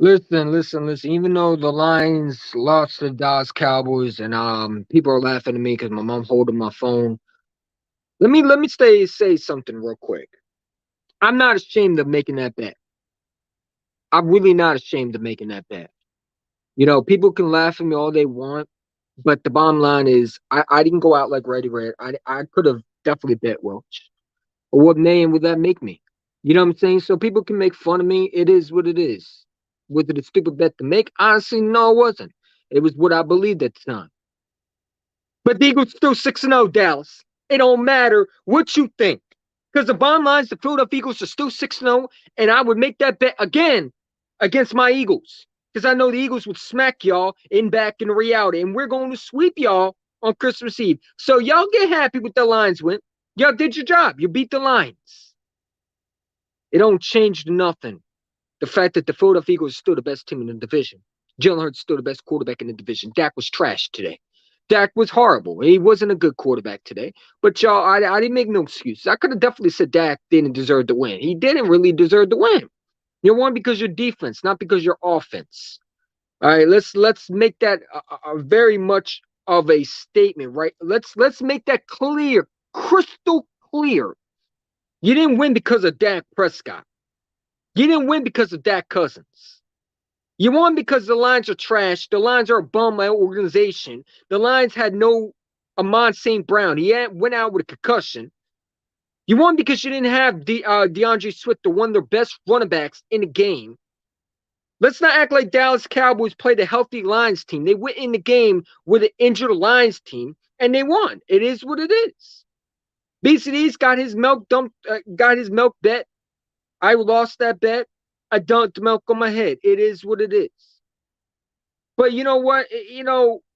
Listen. Even though the Lions lost to the Dallas Cowboys, and people are laughing at me because my mom holding my phone. Let me say something real quick. I'm not ashamed of making that bet. I'm really not ashamed of making that bet. People can laugh at me all they want, but the bottom line is I didn't go out like Ready Red. I could have definitely bet Welch. Or what name would that make me? You know what I'm saying? So people can make fun of me. It is what it is. Was it a stupid bet to make? Honestly, no, it wasn't. It was what I believed at the time. But the Eagles still 6-0, Dallas. It don't matter what you think. Because the bottom line is the Philadelphia Eagles are still 6-0, and I would make that bet again against my Eagles. Because I know the Eagles would smack y'all back in reality. And we're going to sweep y'all on Christmas Eve. So y'all get happy with the Lions win. Y'all did your job. You beat the Lions. It don't change nothing. The fact that the Philadelphia Eagles are still the best team in the division. Jalen Hurts is still the best quarterback in the division. Dak was trash today. Dak was horrible. He wasn't a good quarterback today. But y'all, I didn't make no excuses. I could have definitely said Dak didn't deserve to win. He didn't really deserve to win. You won because your defense, not because your offense. All right, let's make that a very much of a statement, right? Let's make that clear, crystal clear. You didn't win because of Dak Prescott. You didn't win because of Dak Cousins. You won because the Lions are trash. The Lions are a bum organization. The Lions had no Amon St. Brown. Went out with a concussion. You won because you didn't have DeAndre Swift, one of their best running backs in the game. Let's not act like Dallas Cowboys played a healthy Lions team. They went in the game with an injured Lions team, and they won. It is what it is. BCD's got his milk bet. I lost that bet. I dunked milk on my head. It is what it is. But you know what?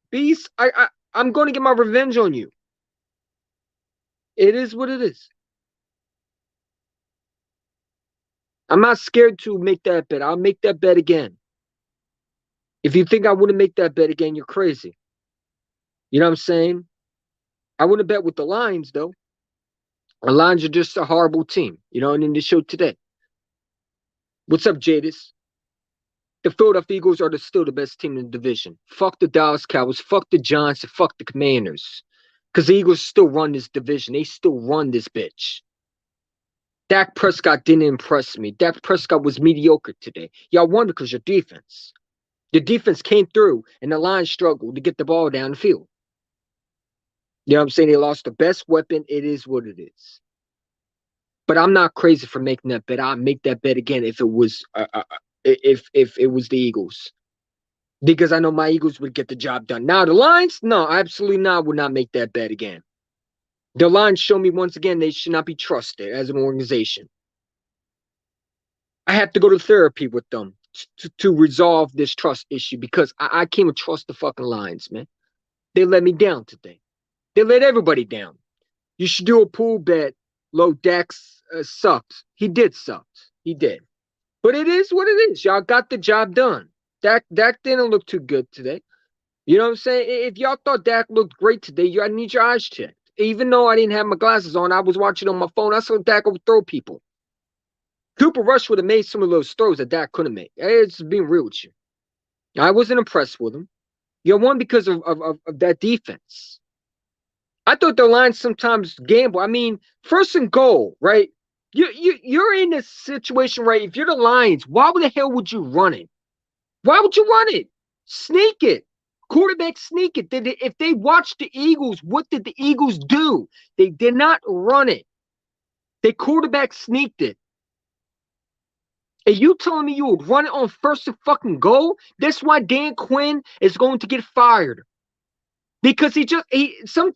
Beast, I'm going to get my revenge on you. It is what it is. I'm not scared to make that bet. I'll make that bet again. If you think I wouldn't make that bet again, you're crazy. You know what I'm saying? I wouldn't bet with the Lions, though. The Lions are just a horrible team, and in the show today. What's up, Jadis? The Philadelphia Eagles are still the best team in the division. Fuck the Dallas Cowboys, fuck the Giants, and fuck the Commanders. Because the Eagles still run this division. They still run this bitch. Dak Prescott didn't impress me. Dak Prescott was mediocre today. Y'all won because your defense. The defense came through, and the Lions struggled to get the ball down the field. You know what I'm saying? They lost the best weapon. It is what it is. But I'm not crazy for making that bet. I'd make that bet again if it was if it was the Eagles, because I know my Eagles would get the job done. Now the Lions, no, absolutely not. Would not make that bet again. The Lions show me once again they should not be trusted as an organization. I have to go to therapy with them to resolve this trust issue because I can't trust the fucking Lions, man. They let me down today. They let everybody down. You should do a pool bet. Low Dax sucked. He did suck. He did. But it is what it is. Y'all got the job done. Dak didn't look too good today. You know what I'm saying? If y'all thought Dak looked great today, I need your eyes checked. Even though I didn't have my glasses on, I was watching on my phone. I saw Dak overthrow people. Cooper Rush would have made some of those throws that Dak couldn't make. It's being real with you. I wasn't impressed with him. You won because of that defense. I thought the Lions sometimes gamble. I mean, first and goal, right? You're in this situation, right? If you're the Lions, why the hell would you run it? Why would you run it? Sneak it. Quarterback sneak it. If they watched the Eagles, what did the Eagles do? They did not run it. They quarterback sneaked it. And you telling me you would run it on first and fucking goal? That's why Dan Quinn is going to get fired. Because some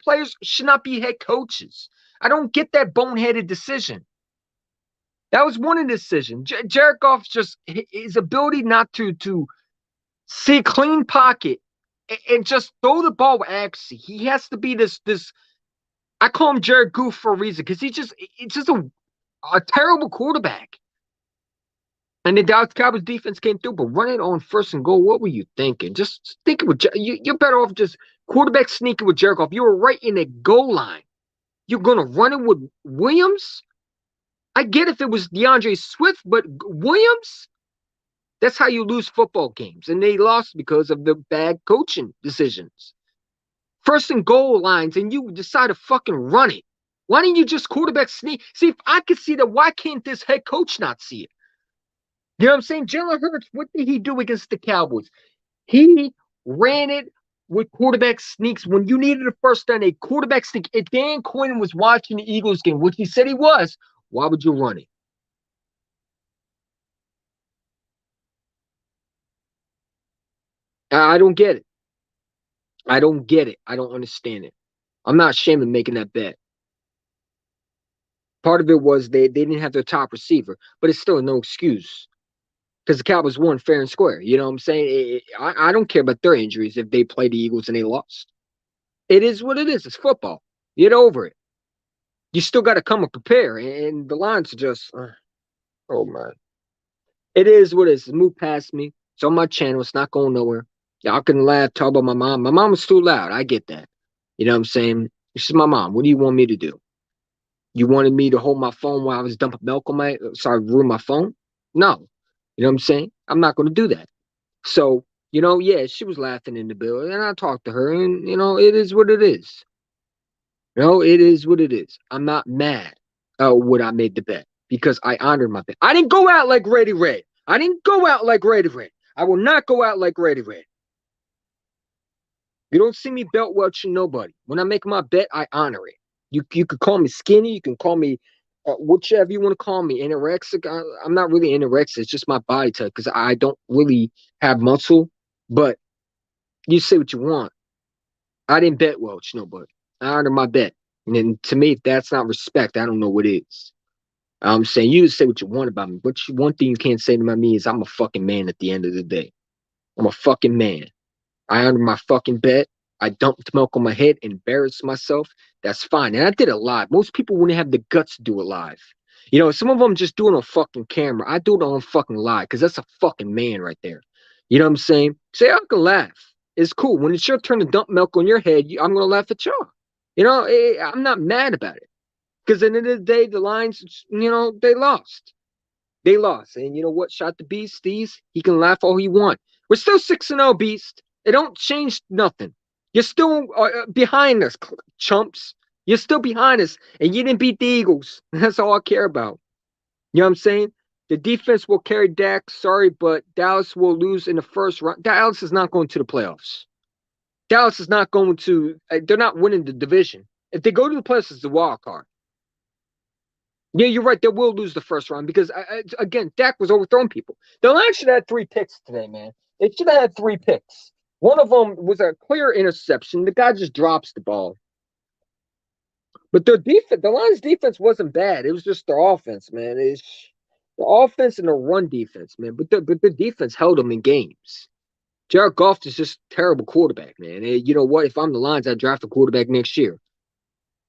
players should not be head coaches. I don't get that boneheaded decision. That was one decision. Jared Goff's just his ability not to see a clean pocket and just throw the ball with accuracy. He has to be this. I call him Jared Goof for a reason because it's just a terrible quarterback. And the Dallas Cowboys defense came through, but running on first and goal, what were you thinking? Just thinking with you're better off just quarterback sneaking with Jared Goff. You were right in the goal line. You're gonna run it with Williams? I get if it was DeAndre Swift, but Williams? That's how you lose football games. And they lost because of the bad coaching decisions. First and goal lines, and you decide to fucking run it. Why didn't you just quarterback sneak? See, if I could see that, why can't this head coach not see it? You know what I'm saying? Jalen Hurts, what did he do against the Cowboys? He ran it with quarterback sneaks. When you needed a first down, a quarterback sneak. If Dan Quinn was watching the Eagles game, which he said he was, why would you run it? I don't get it. I don't get it. I don't understand it. I'm not ashamed of making that bet. Part of it was they didn't have their top receiver, but it's still no excuse because the Cowboys won fair and square. You know what I'm saying? I don't care about their injuries if they play the Eagles and they lost. It is what it is. It's football. Get over it. You still got to come and prepare, and the Lions are just, oh man, it is what it is. It's moved past me. It's on my channel. It's not going nowhere. Y'all can laugh, talk about my mom. My mom was too loud. I get that. You know what I'm saying? She's my mom. What do you want me to do? You wanted me to hold my phone while I was dumping milk on my, sorry, ruin my phone? No. You know what I'm saying? I'm not going to do that. So, yeah, she was laughing in the bill, and I talked to her, and, it is what it is. It is what it is. I'm not mad when I made the bet because I honored my bet. I didn't go out like Ready Red. I didn't go out like Ready Red. I will not go out like Ready Red. You don't see me belt watching nobody. When I make my bet, I honor it. You could call me skinny. You can call me whichever you want to call me. Anorexic. I'm not really anorexic. It's just my body type because I don't really have muscle. But you say what you want. I didn't bet Welch nobody. I honor my bet. And then to me, if that's not respect, I don't know what is. I'm saying you say what you want about me, but one thing you can't say about me is I'm a fucking man at the end of the day. I'm a fucking man. I honor my fucking bet. I dumped milk on my head, embarrassed myself. That's fine. And I did it live. Most people wouldn't have the guts to do it live. Some of them just do it on fucking camera. I do it on fucking live because that's a fucking man right there. You know what I'm saying? Say I can laugh. It's cool. When it's your turn to dump milk on your head, I'm gonna laugh at y'all. I'm not mad about it because at the end of the day, the Lions, they lost. They lost, and you know what? Shot the beast. He can laugh all he want. We're still 6-0, beast. It don't change nothing. You're still behind us, chumps. You're still behind us, and you didn't beat the Eagles. That's all I care about. You know what I'm saying? The defense will carry Dak. Sorry, but Dallas will lose in the first round. Dallas is not going to the playoffs. Dallas is not going to. They're not winning the division. If they go to the playoffs, it's the wild card. Yeah, you're right. They will lose the first round because, again, Dak was overthrowing people. The Lions should have had 3 picks today, man. They should have had 3 picks. One of them was a clear interception. The guy just drops the ball. But their defense, the Lions' defense wasn't bad. It was just their offense, man. It's the offense and the run defense, man. But the defense held them in games. Jared Goff is just a terrible quarterback, man. And you know what? If I'm the Lions, I'd draft a quarterback next year.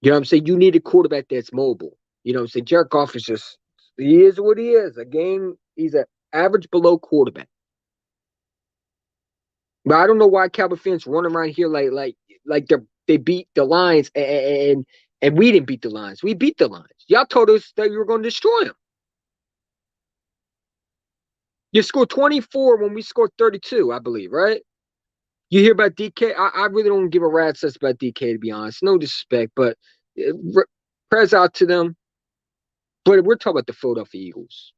You know what I'm saying? You need a quarterback that's mobile. You know what I'm saying? Jared Goff is just, he is what he is. He's an average below quarterback. But I don't know why Cowboy fans run around here like they beat the Lions and we didn't beat the Lions. We beat the Lions. Y'all told us that you were going to destroy them. You scored 24 when we scored 32, I believe, right? You hear about DK? I really don't give a rat's ass about DK, to be honest. No disrespect, but prayers out to them. But we're talking about the Philadelphia Eagles.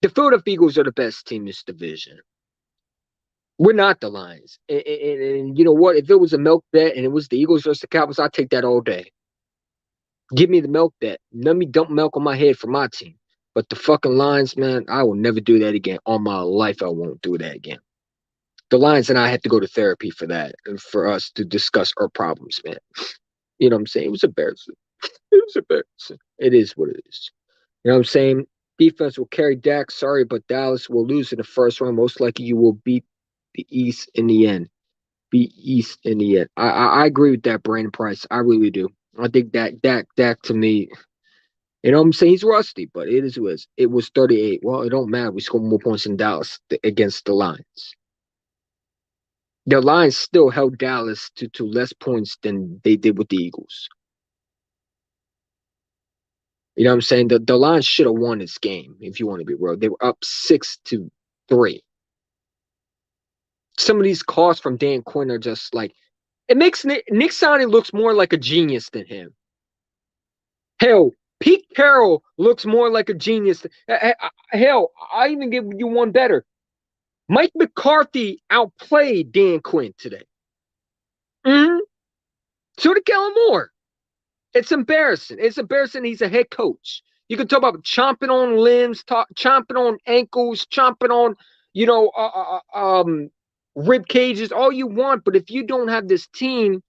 The Philadelphia Eagles are the best team in this division. We're not the Lions. And you know what? If it was a milk bet and it was the Eagles versus the Cowboys, I'd take that all day. Give me the milk bet. Let me dump milk on my head for my team. But the fucking Lions, man, I will never do that again. All my life, I won't do that again. The Lions and I had to go to therapy for that, and for us to discuss our problems, man. You know what I'm saying? It was embarrassing. It was embarrassing. It is what it is. You know what I'm saying? Defense will carry Dak. Sorry, but Dallas will lose in the first round. Most likely, you will beat the East in the end. Beat East in the end. I agree with that, Brandon Price. I really do. I think Dak to me, you know what I'm saying? He's rusty, but it is what it is. It was 38. Well, it don't matter. We scored more points in Dallas against the Lions. The Lions still held Dallas to less points than they did with the Eagles. You know what I'm saying? The Lions should have won this game, if you want to be real. They were up 6-3. Some of these calls from Dan Quinn are just like, it makes Nick Sirianni looks more like a genius than him. Hell, Pete Carroll looks more like a genius. Hell, I even give you one better. Mike McCarthy outplayed Dan Quinn today. Mm-hmm. So did Kellen Moore. It's embarrassing. It's embarrassing. He's a head coach. You can talk about chomping on limbs, chomping on ankles, chomping on, you know, rib cages, all you want. But if you don't have this team,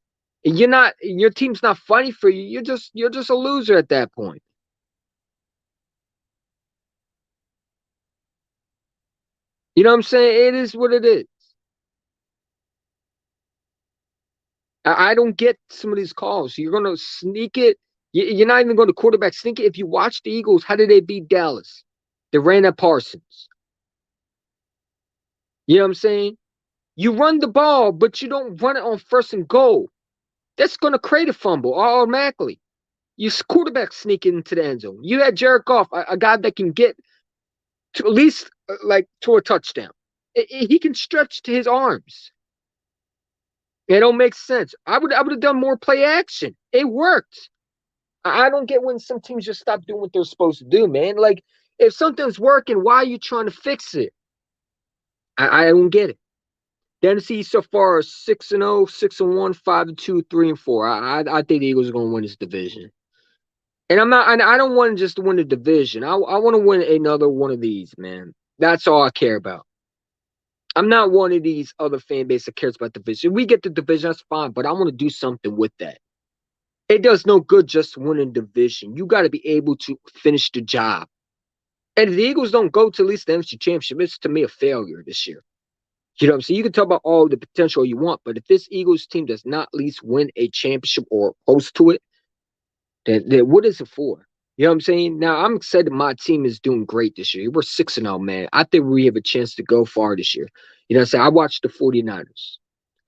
your team's not fighting for you. You're just a loser at that point. You know what I'm saying? It is what it is. I don't get some of these calls. You're going to sneak it. You're not even going to quarterback sneak it. If you watch the Eagles, how did they beat Dallas? They ran at Parsons. You know what I'm saying? You run the ball, but you don't run it on first and goal. That's going to create a fumble automatically. You quarterback sneak into the end zone. You had Jared Goff, a guy that can get to at least like to a touchdown. He can stretch to his arms. It don't make sense. I would have done more play action. It worked. I don't get when some teams just stop doing what they're supposed to do, man. Like if something's working, why are you trying to fix it? I don't get it. Tennessee so far 6-0, 6-1, 5-2, 3-4. I think the Eagles are gonna win this division. And I'm not I don't want just to win the division. I want to win another one of these, man. That's all I care about. I'm not one of these other fan base that cares about division. We get the division, that's fine, but I want to do something with that. It does no good just winning division. You got to be able to finish the job. And if the Eagles don't go to at least the NFC Championship, it's to me a failure this year. You know what I'm saying? You can talk about all the potential you want, but if this Eagles team does not at least win a championship or close to it, then what is it for? You know what I'm saying? Now I'm excited my team is doing great this year. We're 6-0, man. I think we have a chance to go far this year. You know what I'm saying? I watched the 49ers.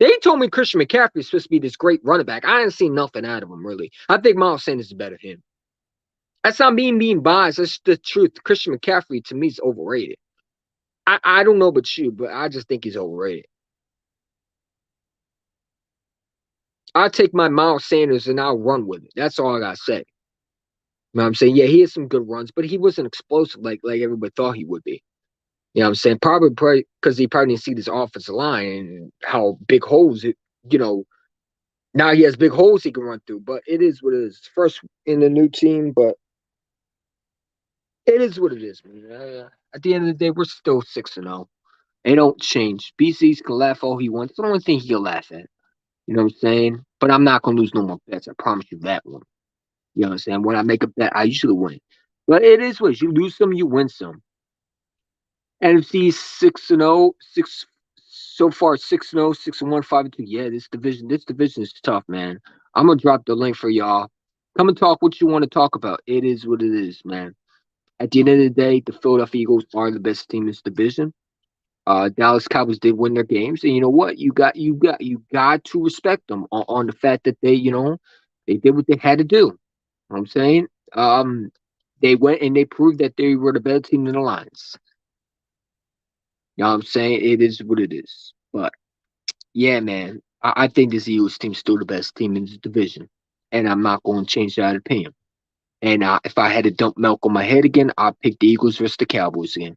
They told me Christian McCaffrey is supposed to be this great running back. I ain't seen nothing out of him, really. I think Miles Sanders is better than him. That's not me being biased. That's the truth. Christian McCaffrey, to me, is overrated. I don't know about you, but I just think he's overrated. I'll take my Miles Sanders and I'll run with it. That's all I got to say. You know what I'm saying? Yeah, he has some good runs, but he wasn't explosive like everybody thought he would be. You know what I'm saying? Probably because he probably didn't see this offensive line and how big holes it, you know, now he has big holes he can run through. But it is what it is. First in the new team, but it is what it is, man. At the end of the day, we're still 6-0. They don't change. BC's can laugh all he wants. It's the only thing he'll laugh at. You know what I'm saying? But I'm not gonna lose no more bets. I promise you that one. You know what I'm saying? When I make a bet, I usually win. But it is what you lose some, you win some. NFC 6-0, six so far 6-0, 6-1, 5-2. Yeah, this division is tough, man. I'm gonna drop the link for y'all. Come and talk what you want to talk about. It is what it is, man. At the end of the day, the Philadelphia Eagles are the best team in this division. Dallas Cowboys did win their games, and you know what? You got to respect them on the fact that they did what they had to do. You know what I'm saying? They went and they proved that they were the better team than the Lions. You know what I'm saying? It is what it is. But yeah, man, I think this Eagles team's still the best team in this division, and I'm not going to change that opinion. And if I had to dump milk on my head again, I'd pick the Eagles versus the Cowboys again.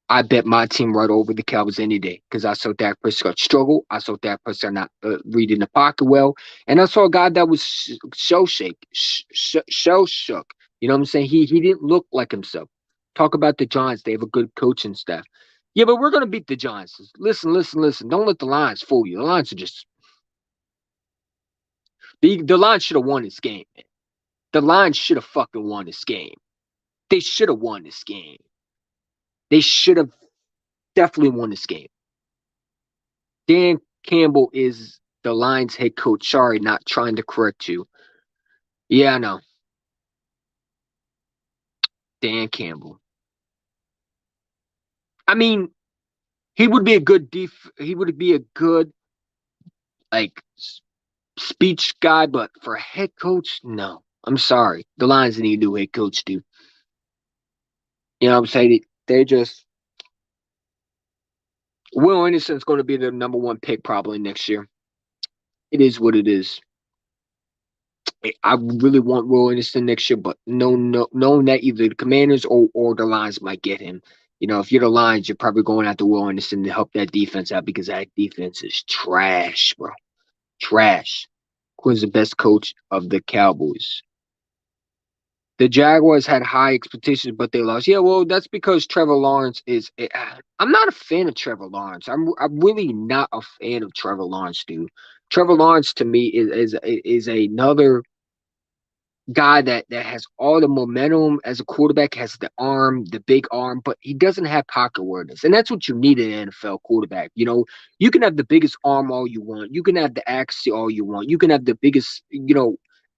I bet my team right over the Cowboys any day because I saw Dak Prescott struggle. I saw Dak Prescott not reading the pocket well, and I saw a guy that was shell shook. You know what I'm saying? He didn't look like himself. Talk about the Giants; they have a good coaching staff. Yeah, but we're gonna beat the Giants. Listen, listen, listen. Don't let the Lions fool you. The Lions are just the Lions should have won this game. Man. The Lions should have fucking won this game. They should have won this game. They should have definitely won this game. Dan Campbell is the Lions head coach. Sorry, not trying to correct you. Yeah, I know. Dan Campbell. I mean, he would be a good he would be a good like speech guy, but for a head coach, no. I'm sorry. The Lions need a new head coach, dude. You know what I'm saying? They're just Will Anderson's going to be the number one pick probably next year. It is what it is. I really want Will Anderson next year, but knowing that either the Commanders or the Lions might get him. You know, if you're the Lions, you're probably going after Will Anderson to help that defense out because that defense is trash, bro. Trash. Who's the best coach of the Cowboys? The Jaguars had high expectations, but they lost. Yeah, well, that's because Trevor Lawrence is. I'm not a fan of Trevor Lawrence. I'm really not a fan of Trevor Lawrence, dude. Trevor Lawrence to me is another guy that has all the momentum as a quarterback, has the arm, the big arm, but he doesn't have pocket awareness. And that's what you need in an NFL quarterback. You know, you can have the biggest arm all you want. You can have the accuracy all you want. You can have the biggest,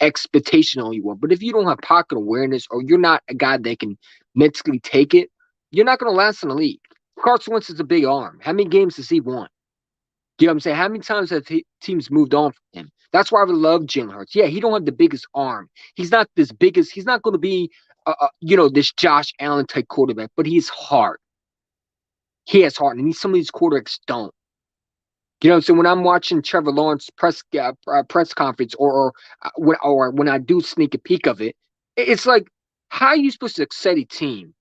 expectation all you want. But if you don't have pocket awareness or you're not a guy that can mentally take it, you're not going to last in the league. Carson Wentz is a big arm. How many games has he won? You know what I'm saying? How many times have teams moved on from him? That's why I would love Jalen Hurts. Yeah, he don't have the biggest arm. He's not this biggest. He's not going to be, this Josh Allen type quarterback. But he's hard. He has heart, and some of these quarterbacks don't. You know, so when I'm watching Trevor Lawrence press conference, or when I do sneak a peek of it, it's like, how are you supposed to excite a team?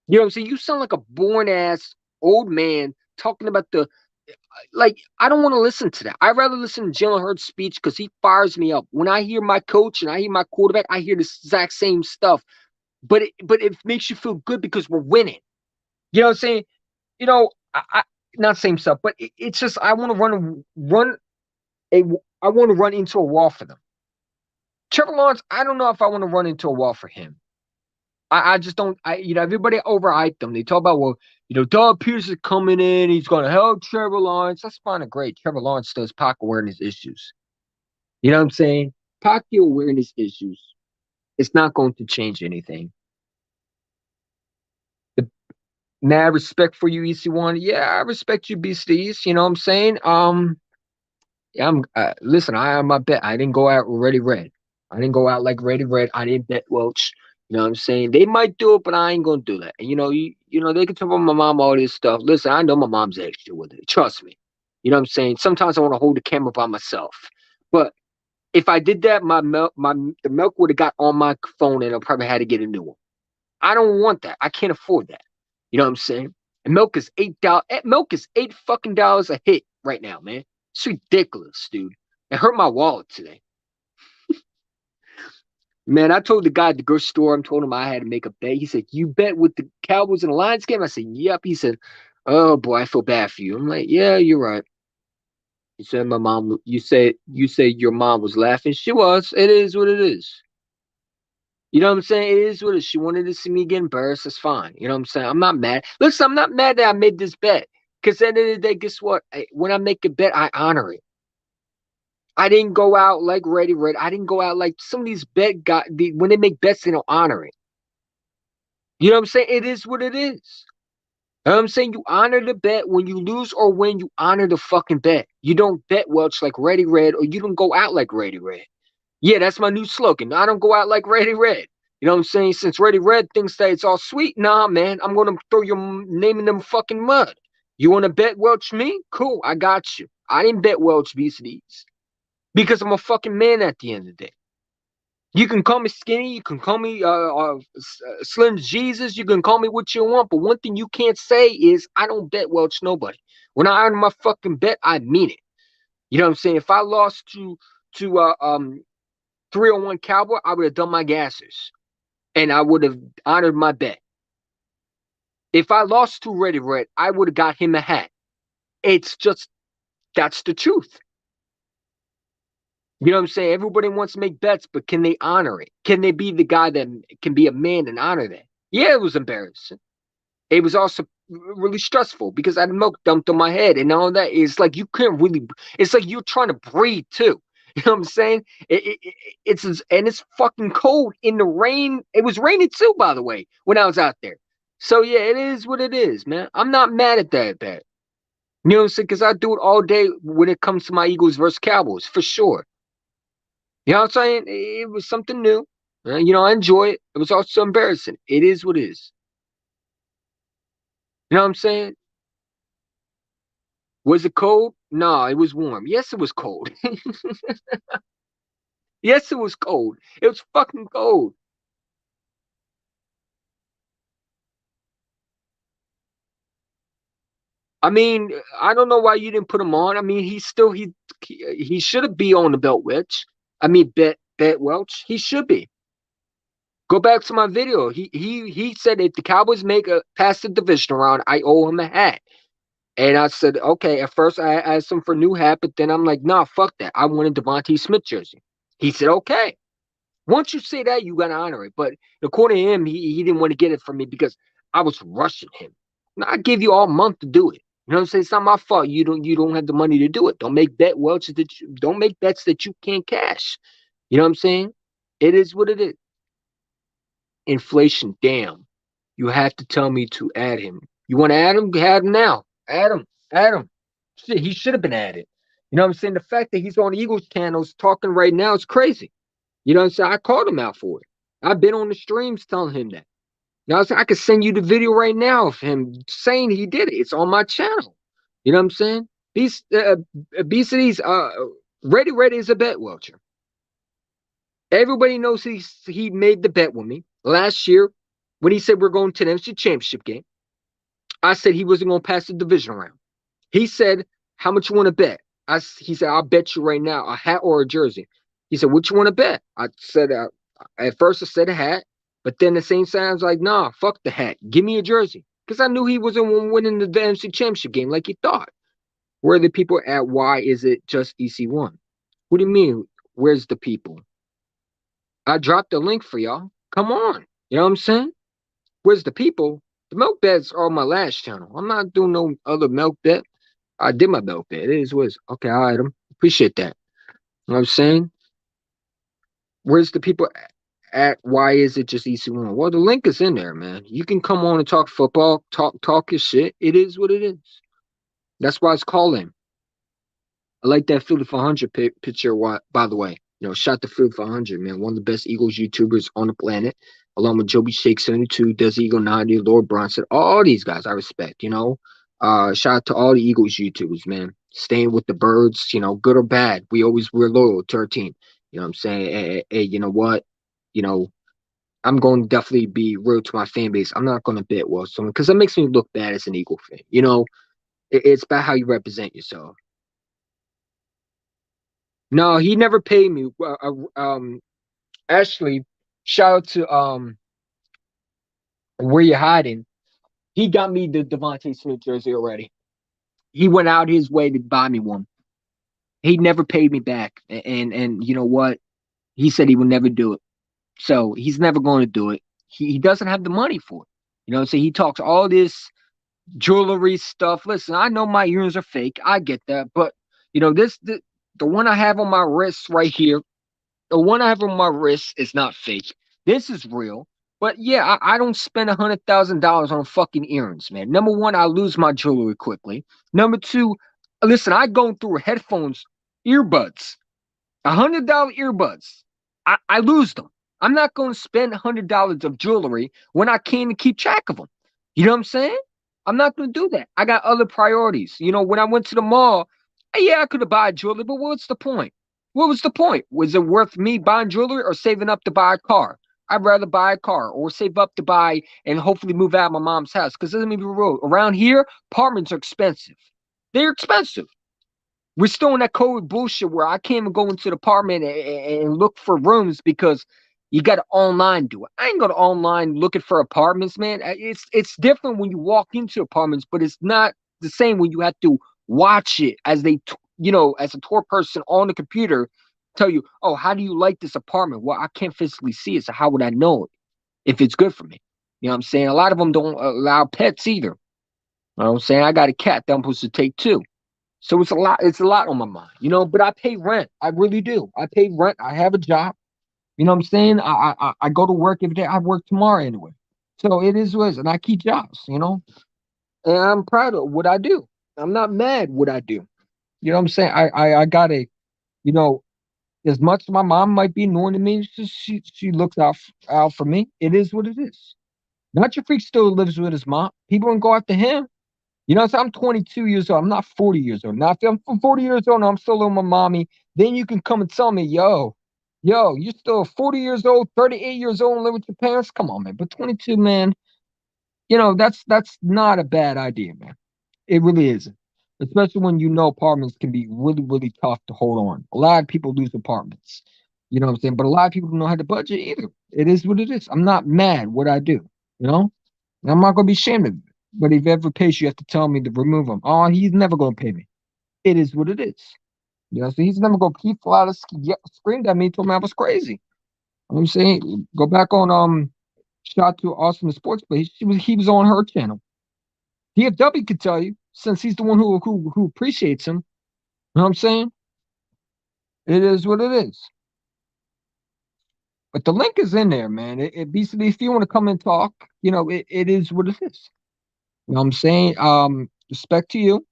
You know what I'm saying? You sound like a born ass old man talking about I don't want to listen to that. I'd rather listen to Jalen Hurts' speech because he fires me up. When I hear my coach and I hear my quarterback, I hear the exact same stuff. But it makes you feel good because we're winning. You know what I'm saying? You know, I not same stuff, but it's just I want to I want to run into a wall for them. Trevor Lawrence, I don't know if I want to run into a wall for him. I just don't. Everybody overhyped them. They talk about, well, Doug Peterson is coming in. He's going to help Trevor Lawrence. That's fine and great. Trevor Lawrence does pocket awareness issues. You know what I'm saying? Pocket awareness issues. It's not going to change anything. The mad respect for you, EC1. Yeah, I respect you, Beasties. You know what I'm saying? Yeah, listen, I am my bet. I didn't go out ready red. I didn't go out like ready red. I didn't bet Welch. You know what I'm saying? They might do it, but I ain't gonna do that. And they can tell my mom all this stuff. Listen, I know my mom's extra with it. Trust me. You know what I'm saying? Sometimes I want to hold the camera by myself. But if I did that, the milk would have got on my phone and I probably had to get a new one. I don't want that. I can't afford that. You know what I'm saying? And milk is $8. Milk is $8 a hit right now, man. It's ridiculous, dude. It hurt my wallet today. Man, I told the guy at the grocery store, I told him I had to make a bet. He said, "You bet with the Cowboys and the Lions game?" I said, "Yep." He said, "Oh boy, I feel bad for you." I'm like, "Yeah, you're right." He said, "My mom, you say your mom was laughing. She was. It is what it is." You know what I'm saying? It is what it is. She wanted to see me get embarrassed. It's fine. You know what I'm saying? I'm not mad. Listen, I'm not mad that I made this bet. Because at the end of the day, guess what? When I make a bet, I honor it. I didn't go out like Ready Red. I didn't go out like some of these when they make bets, they don't honor it. You know what I'm saying? It is what it is. You know what I'm saying? You honor the bet. When you lose or win, you honor the fucking bet. You don't bet Welch like Ready Red, or you don't go out like Ready Red. Yeah, that's my new slogan. I don't go out like Ready Red. You know what I'm saying? Since Ready Red thinks that it's all sweet, nah, man, I'm gonna throw your name in them fucking mud. You want to bet Welch me? Cool, I got you. I didn't bet Welch these because I'm a fucking man at the end of the day. You can call me skinny, you can call me Slim Jesus, you can call me what you want, but one thing you can't say is I don't bet Welch nobody. When I earn my fucking bet, I mean it. You know what I'm saying? If I lost to 301 Cowboy, I would have done my gases. And I would have honored my bet. If I lost to Ready Red, I would have got him a hat. It's just, that's the truth. You know what I'm saying? Everybody wants to make bets, but can they honor it? Can they be the guy that can be a man and honor that? Yeah, it was embarrassing. It was also really stressful because I had milk dumped on my head and all that. It's like you couldn't really, it's like you're trying to breathe too. You know what I'm saying? It's fucking cold in the rain. It was raining too, by the way, when I was out there. So yeah, it is what it is, man. I'm not mad at that bet. You know what I'm saying? Because I do it all day when it comes to my Eagles versus Cowboys, for sure. You know what I'm saying? It was something new. I enjoy it. It was also embarrassing. It is what it is. You know what I'm saying? Was it cold? No, it was warm. Yes, it was cold. Yes, it was cold. It was fucking cold. I mean, I don't know why you didn't put him on. I mean, he should be on the belt Welch. I mean, bet Welch. He should be. Go back to my video. He said if the Cowboys make a past the division round, I owe him a hat. And I said, okay. At first, I asked him for a new hat, but then I'm like, nah, fuck that. I want a Devontae Smith jersey. He said, okay. Once you say that, you gotta honor it. But according to him, he didn't want to get it from me because I was rushing him. Now, I gave you all month to do it. You know what I'm saying? It's not my fault. You don't have the money to do it. Don't make bets that you can't cash. You know what I'm saying? It is what it is. Inflation, damn. You have to tell me to add him. You want to add him? Add him now. Add him. Add him. Shit, he should have been added. You know what I'm saying? The fact that he's on the Eagles channels talking right now is crazy. You know what I'm saying? I called him out for it. I've been on the streams telling him that. You know what I'm saying? I could send you the video right now of him saying he did it. It's on my channel. You know what I'm saying? Obesity's ready is a bet, Welcher. Everybody knows he made the bet with me last year when he said we're going to the NFC Championship game. I said he wasn't going to pass the division round. He said, "How much you want to bet?" He said, "I'll bet you right now a hat or a jersey." He said, "What you want to bet?" I said, at first I said a hat, but then the same time I was like, "Nah, fuck the hat. Give me a jersey," because I knew he wasn't winning the NFC Championship game like he thought. Where are the people at? Why is it just EC1? What do you mean? Where's the people? I dropped the link for y'all. Come on. You know what I'm saying? Where's the people? The milk beds are on my last channel. I'm not doing no other milk bed. I did my milk bed. It is what it is. Okay, all right. Appreciate that. You know what I'm saying? Where's the people at? Why is it just EC1? Well, the link is in there, man. You can come on and talk football, talk your shit. It is what it is. That's why it's calling. I like that Philly 400 picture, by the way. Shout to Philly 400, man. One of the best Eagles YouTubers on the planet, along with Joby Shake 72, Des Eagle 90, Lord Bronson, all these guys I respect, shout out to all the Eagles YouTubers, man. Staying with the birds, good or bad. We're loyal to our team. You know what I'm saying? Hey, you know what? You know, I'm going to definitely be real to my fan base. I'm not going to bet well someone because that makes me look bad as an Eagle fan. It's about how you represent yourself. No, he never paid me. Actually, shout out to where you hiding. He got me the Devontae Smith jersey already. He went out his way to buy me one. He never paid me back, and you know what? He said he would never do it. So he's never going to do it. He doesn't have the money for it. So he talks all this jewelry stuff. Listen, I know my earrings are fake. I get that, but the one I have on my wrist right here. The one I have on my wrist is not fake. This is real. But yeah, I don't spend $100,000 on fucking earrings, man. Number one, I lose my jewelry quickly. Number two, listen, I go through headphones, earbuds, $100 earbuds. I lose them. I'm not going to spend $100 of jewelry when I can't keep track of them. You know what I'm saying? I'm not going to do that. I got other priorities. When I went to the mall, yeah, I could have bought jewelry, but what's the point? What was the point? Was it worth me buying jewelry or saving up to buy a car? I'd rather buy a car or save up to buy and hopefully move out of my mom's house. Because let me be real, around here, apartments are expensive. They're expensive. We're still in that COVID bullshit where I can't even go into the apartment and look for rooms because you got to online do it. I ain't going to online looking for apartments, man. It's different when you walk into apartments, but it's not the same when you have to watch it as as a tour person on the computer tell you, oh, how do you like this apartment? Well, I can't physically see it, so how would I know if it's good for me? You know what I'm saying? A lot of them don't allow pets either. You know what I'm saying? I got a cat that I'm supposed to take too. So it's a lot on my mind, but I pay rent. I really do. I pay rent. I have a job. You know what I'm saying? I go to work every day. I work tomorrow anyway. So it is what it is. And I keep jobs. And I'm proud of what I do. I'm not mad what I do. You know what I'm saying? I got a, you know, As much as my mom might be annoying to me, she looks out for me. It is what it is. Not your freak still lives with his mom. People don't go after him. You know, so I'm 22 years old. I'm not 40 years old. Now, if I'm 40 years old and I'm still living with my mommy, then you can come and tell me, yo, you're still 40 years old, 38 years old, and live with your parents. Come on, man. But 22, man, that's not a bad idea, man. It really isn't. Especially when you know apartments can be really, really tough to hold on. A lot of people lose apartments. You know what I'm saying? But a lot of people don't know how to budget either. It is what it is. I'm not mad what I do, you know? And I'm not gonna be ashamed of it. But if he ever pays you have to tell me to remove him. Oh, he's never gonna pay me. It is what it is. You know, so he's never gonna keep flat out screamed at me, told me I was crazy. I'm saying go back on shot to Austin the Sports Place. He was on her channel. DFW could tell you, since he's the one who appreciates him. You know what I'm saying? It is what it is. But the link is in there, man. Basically, if you want to come and talk, it is what it is. You know what I'm saying? Respect to you,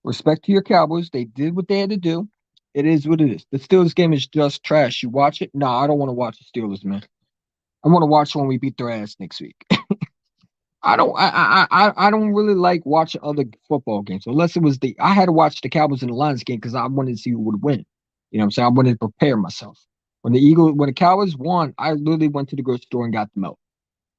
respect to your Cowboys. They did what they had to do. It is what it is. The Steelers game is just trash. You watch it? No, I don't want to watch the Steelers, man. I want to watch when we beat their ass next week. I don't really like watching other football games unless it was I had to watch the Cowboys and the Lions game because I wanted to see who would win. You know what I'm saying? I wanted to prepare myself. When the Cowboys won, I literally went to the grocery store and got the milk.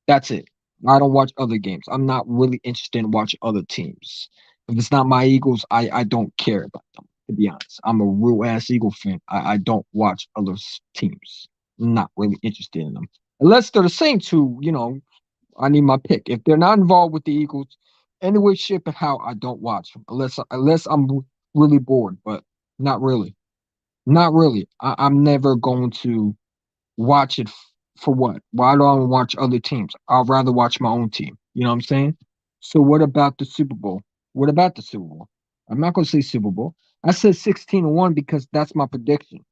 That's it. I don't watch other games. I'm not really interested in watching other teams. If it's not my Eagles, I don't care about them, to be honest. I'm a real ass Eagle fan. I don't watch other teams. I'm not really interested in them. Unless they're the Saints who, I need my pick. If they're not involved with the Eagles, any way, shape, and how, I don't watch them unless I'm really bored. But not really, not really. I'm never going to watch it for what? Why do I watch other teams? I'd rather watch my own team. You know what I'm saying? So what about the Super Bowl? What about the Super Bowl? I'm not going to say Super Bowl. I said 16-1 because that's my prediction.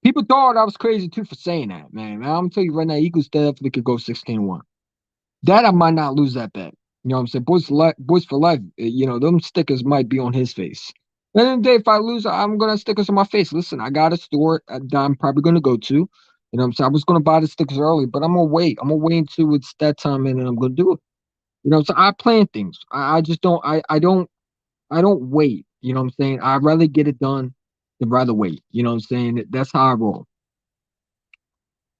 People thought I was crazy too for saying that, man. I'm gonna tell you right now, Eagles definitely could go 16-1. That I might not lose that bet. You know what I'm saying? Boys for life. Them stickers might be on his face. At the end of the day, if I lose, I'm gonna have stickers on my face. Listen, I got a store that I'm probably gonna go to. You know what I'm saying? I was gonna buy the stickers early, but I'm gonna wait. I'm gonna wait until it's that time and then I'm gonna do it. So I plan things. I just don't I don't wait. You know what I'm saying? I'd rather get it done than rather wait. You know what I'm saying? That's how I roll.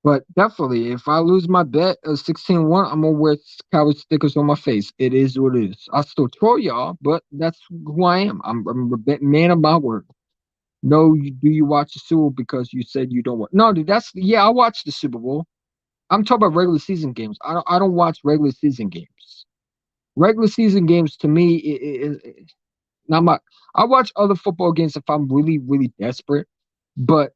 But definitely, if I lose my bet of 16-1, I'm gonna wear cowboy stickers on my face. It is what it is. I'll still troll y'all, but that's who I am. I'm a man of my word. No, do you watch the Super Bowl because you said you don't watch? No, dude, yeah, I watch the Super Bowl. I'm talking about regular season games. I don't watch regular season games. Regular season games to me is not my. I watch other football games if I'm really, really desperate. But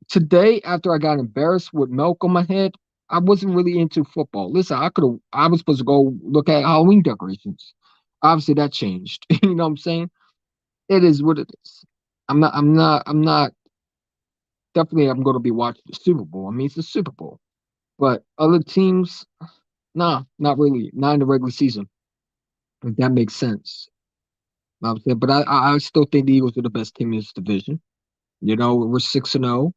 today, after I got embarrassed with milk on my head, I wasn't really into football. Listen, I was supposed to go look at Halloween decorations. Obviously that changed. You know what I'm saying? It is what it is. I'm not definitely I'm gonna be watching the Super Bowl. I mean it's the Super Bowl. But other teams, nah, not really. Not in the regular season. If that makes sense. You know what I'm saying? But I still think the Eagles are the best team in this division. We're 6-0.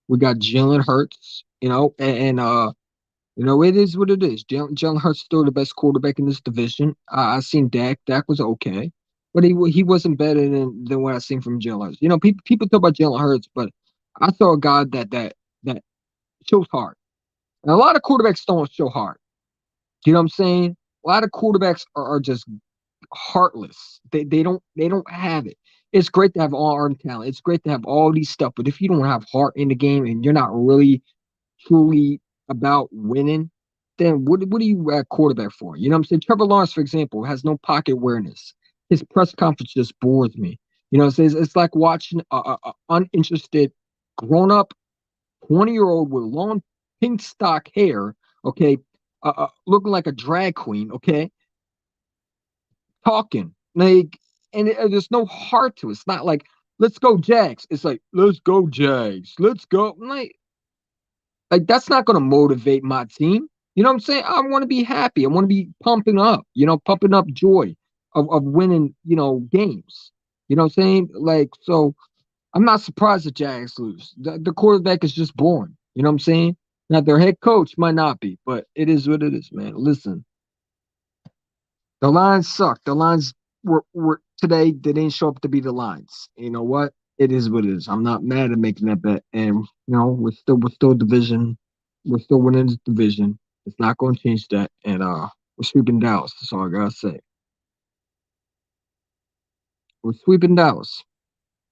We got Jalen Hurts, it is what it is. Jalen Hurts still the best quarterback in this division. I seen Dak. Dak was okay, but he wasn't better than what I seen from Jalen Hurts. People talk about Jalen Hurts, but I saw a guy that shows heart. And a lot of quarterbacks don't show heart. You know what I'm saying? A lot of quarterbacks are just heartless. They don't have it. It's great to have all arm talent. It's great to have all these stuff, but if you don't have heart in the game and you're not really truly about winning, then what are you at quarterback for? You know what I'm saying? Trevor Lawrence, for example, has no pocket awareness. His press conference just bores me. It's like watching a uninterested grown up 20-year-old with long pink stock hair, okay, looking like a drag queen, okay, talking like, and there's no heart to it. It's not like let's go Jags. It's like let's go Jags. Let's go. Like that's not going to motivate my team. You know what I'm saying? I want to be happy. I want to be pumping up joy of winning, games. You know what I'm saying? Like, so I'm not surprised the Jags lose. The quarterback is just born. You know what I'm saying? Now their head coach might not be, but it is what it is, man. Listen, the Lions suck. The Lions were today. They didn't show up to be the Lions. You know what? It is what it is. I'm not mad at making that bet, and we're still division. We're still winning this division. It's not going to change that, and we're sweeping Dallas. That's all I gotta say. We're sweeping Dallas.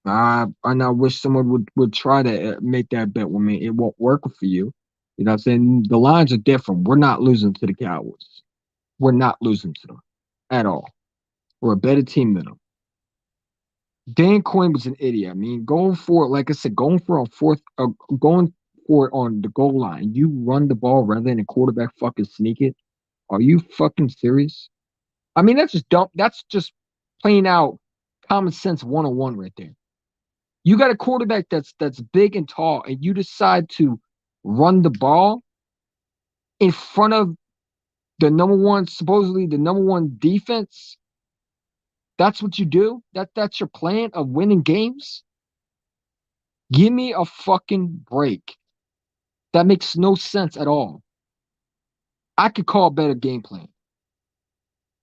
I now wish someone would try to make that bet with me. It won't work for you. You know what I'm saying? The lines are different. We're not losing to the Cowboys. We're not losing to them at all. We're a better team than them. Dan Quinn was an idiot. I mean, going for it, like I said, going for a fourth, going for it on the goal line. You run the ball rather than a quarterback fucking sneak it. Are you fucking serious? I mean, that's just dumb. That's just plain out common sense 101 right there. You got a quarterback that's big and tall, and you decide to run the ball in front of the number one, supposedly the number one defense. That's what you do. That's your plan of winning games. Give me a fucking break. That makes no sense at all. I could call a better game plan.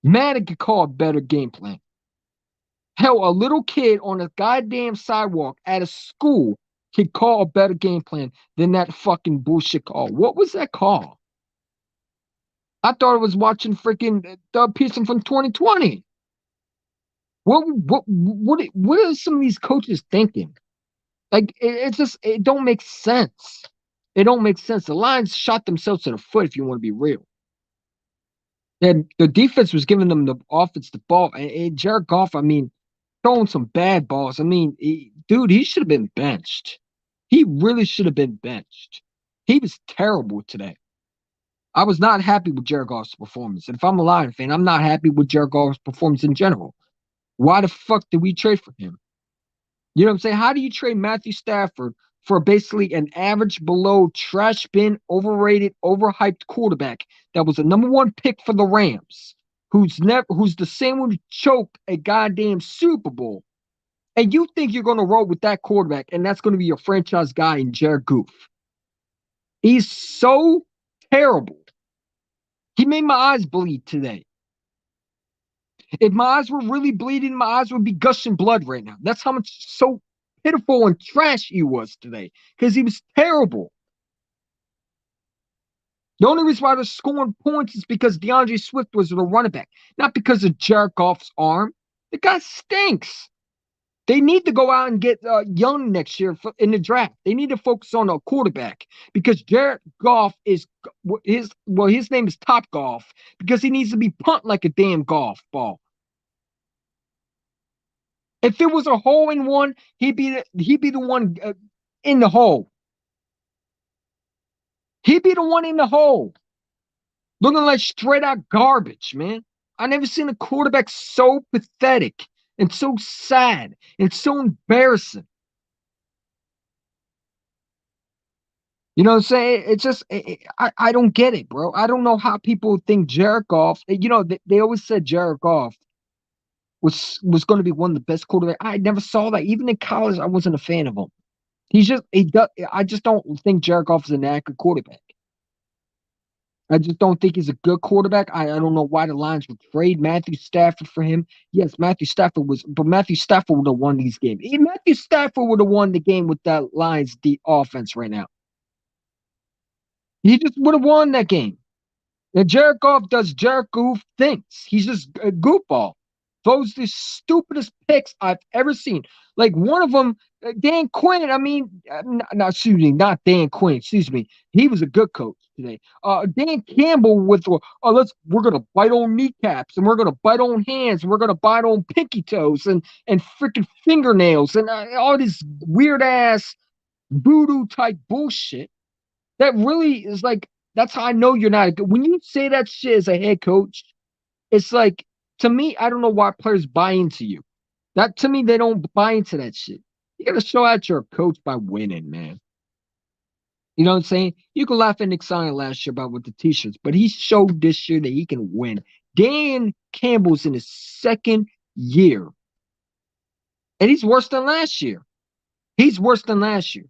Madden could call a better game plan. Hell, a little kid on a goddamn sidewalk at a school could call a better game plan than that fucking bullshit call. What was that call? I thought I was watching freaking Doug Pearson from 2020. What are some of these coaches thinking? Like it don't make sense. It don't make sense. The Lions shot themselves in the foot if you want to be real. And the defense was giving them the offense the ball. And Jared Goff, I mean, throwing some bad balls. I mean, dude, he should have been benched. He really should have been benched. He was terrible today. I was not happy with Jared Goff's performance. And if I'm a Lion fan, I'm not happy with Jared Goff's performance in general. Why the fuck did we trade for him? You know what I'm saying? How do you trade Matthew Stafford for basically an average below trash bin, overrated, overhyped quarterback that was a number one pick for the Rams, who's the same one who choked a goddamn Super Bowl? And you think you're gonna roll with that quarterback, and that's gonna be your franchise guy in Jared Goff. He's so terrible. He made my eyes bleed today. If my eyes were really bleeding, my eyes would be gushing blood right now. That's how much so pitiful and trash he was today. Because he was terrible. The only reason why they're scoring points is because DeAndre Swift was the running back, not because of Jared Goff's arm. The guy stinks. They need to go out and get Young next year in the draft. They need to focus on a quarterback because Jared Goff is his name is Top Golf because he needs to be punt like a damn golf ball. If it was a hole in one, he'd be the one in the hole. He'd be the one in the hole, looking like straight out garbage, man. I never seen a quarterback so pathetic and so sad and so embarrassing. You know what I'm saying? It's just I don't get it, bro. I don't know how people think Jared Goff. You know they always said Jared Goff was going to be one of the best quarterbacks. I never saw that. Even in college, I wasn't a fan of him. He does. I just don't think Jared Goff is an accurate quarterback. I just don't think he's a good quarterback. I don't know why the Lions would trade Matthew Stafford for him. Yes, Matthew Stafford would have won these games. Matthew Stafford would have won the game with that Lions offense right now. He just would have won that game. And Jared Goff does Jared Goff things. He's just a goofball. Those the stupidest picks I've ever seen. Like one of them, Dan Quinn. I mean, excuse me, not Dan Quinn. Excuse me. He was a good coach today. Dan Campbell with we're gonna bite on kneecaps and we're gonna bite on hands and we're gonna bite on pinky toes and freaking fingernails and all this weird ass voodoo type bullshit. That really is like that's how I know you're not a good. When you say that shit as a head coach, it's like to me, I don't know why players buy into you. That to me, they don't buy into that shit. You gotta show out you're a coach by winning, man. You know what I'm saying? You can laugh at Nick Sanya last year about with the t-shirts, but he showed this year that he can win. Dan Campbell's in his second year, and he's worse than last year. He's worse than last year.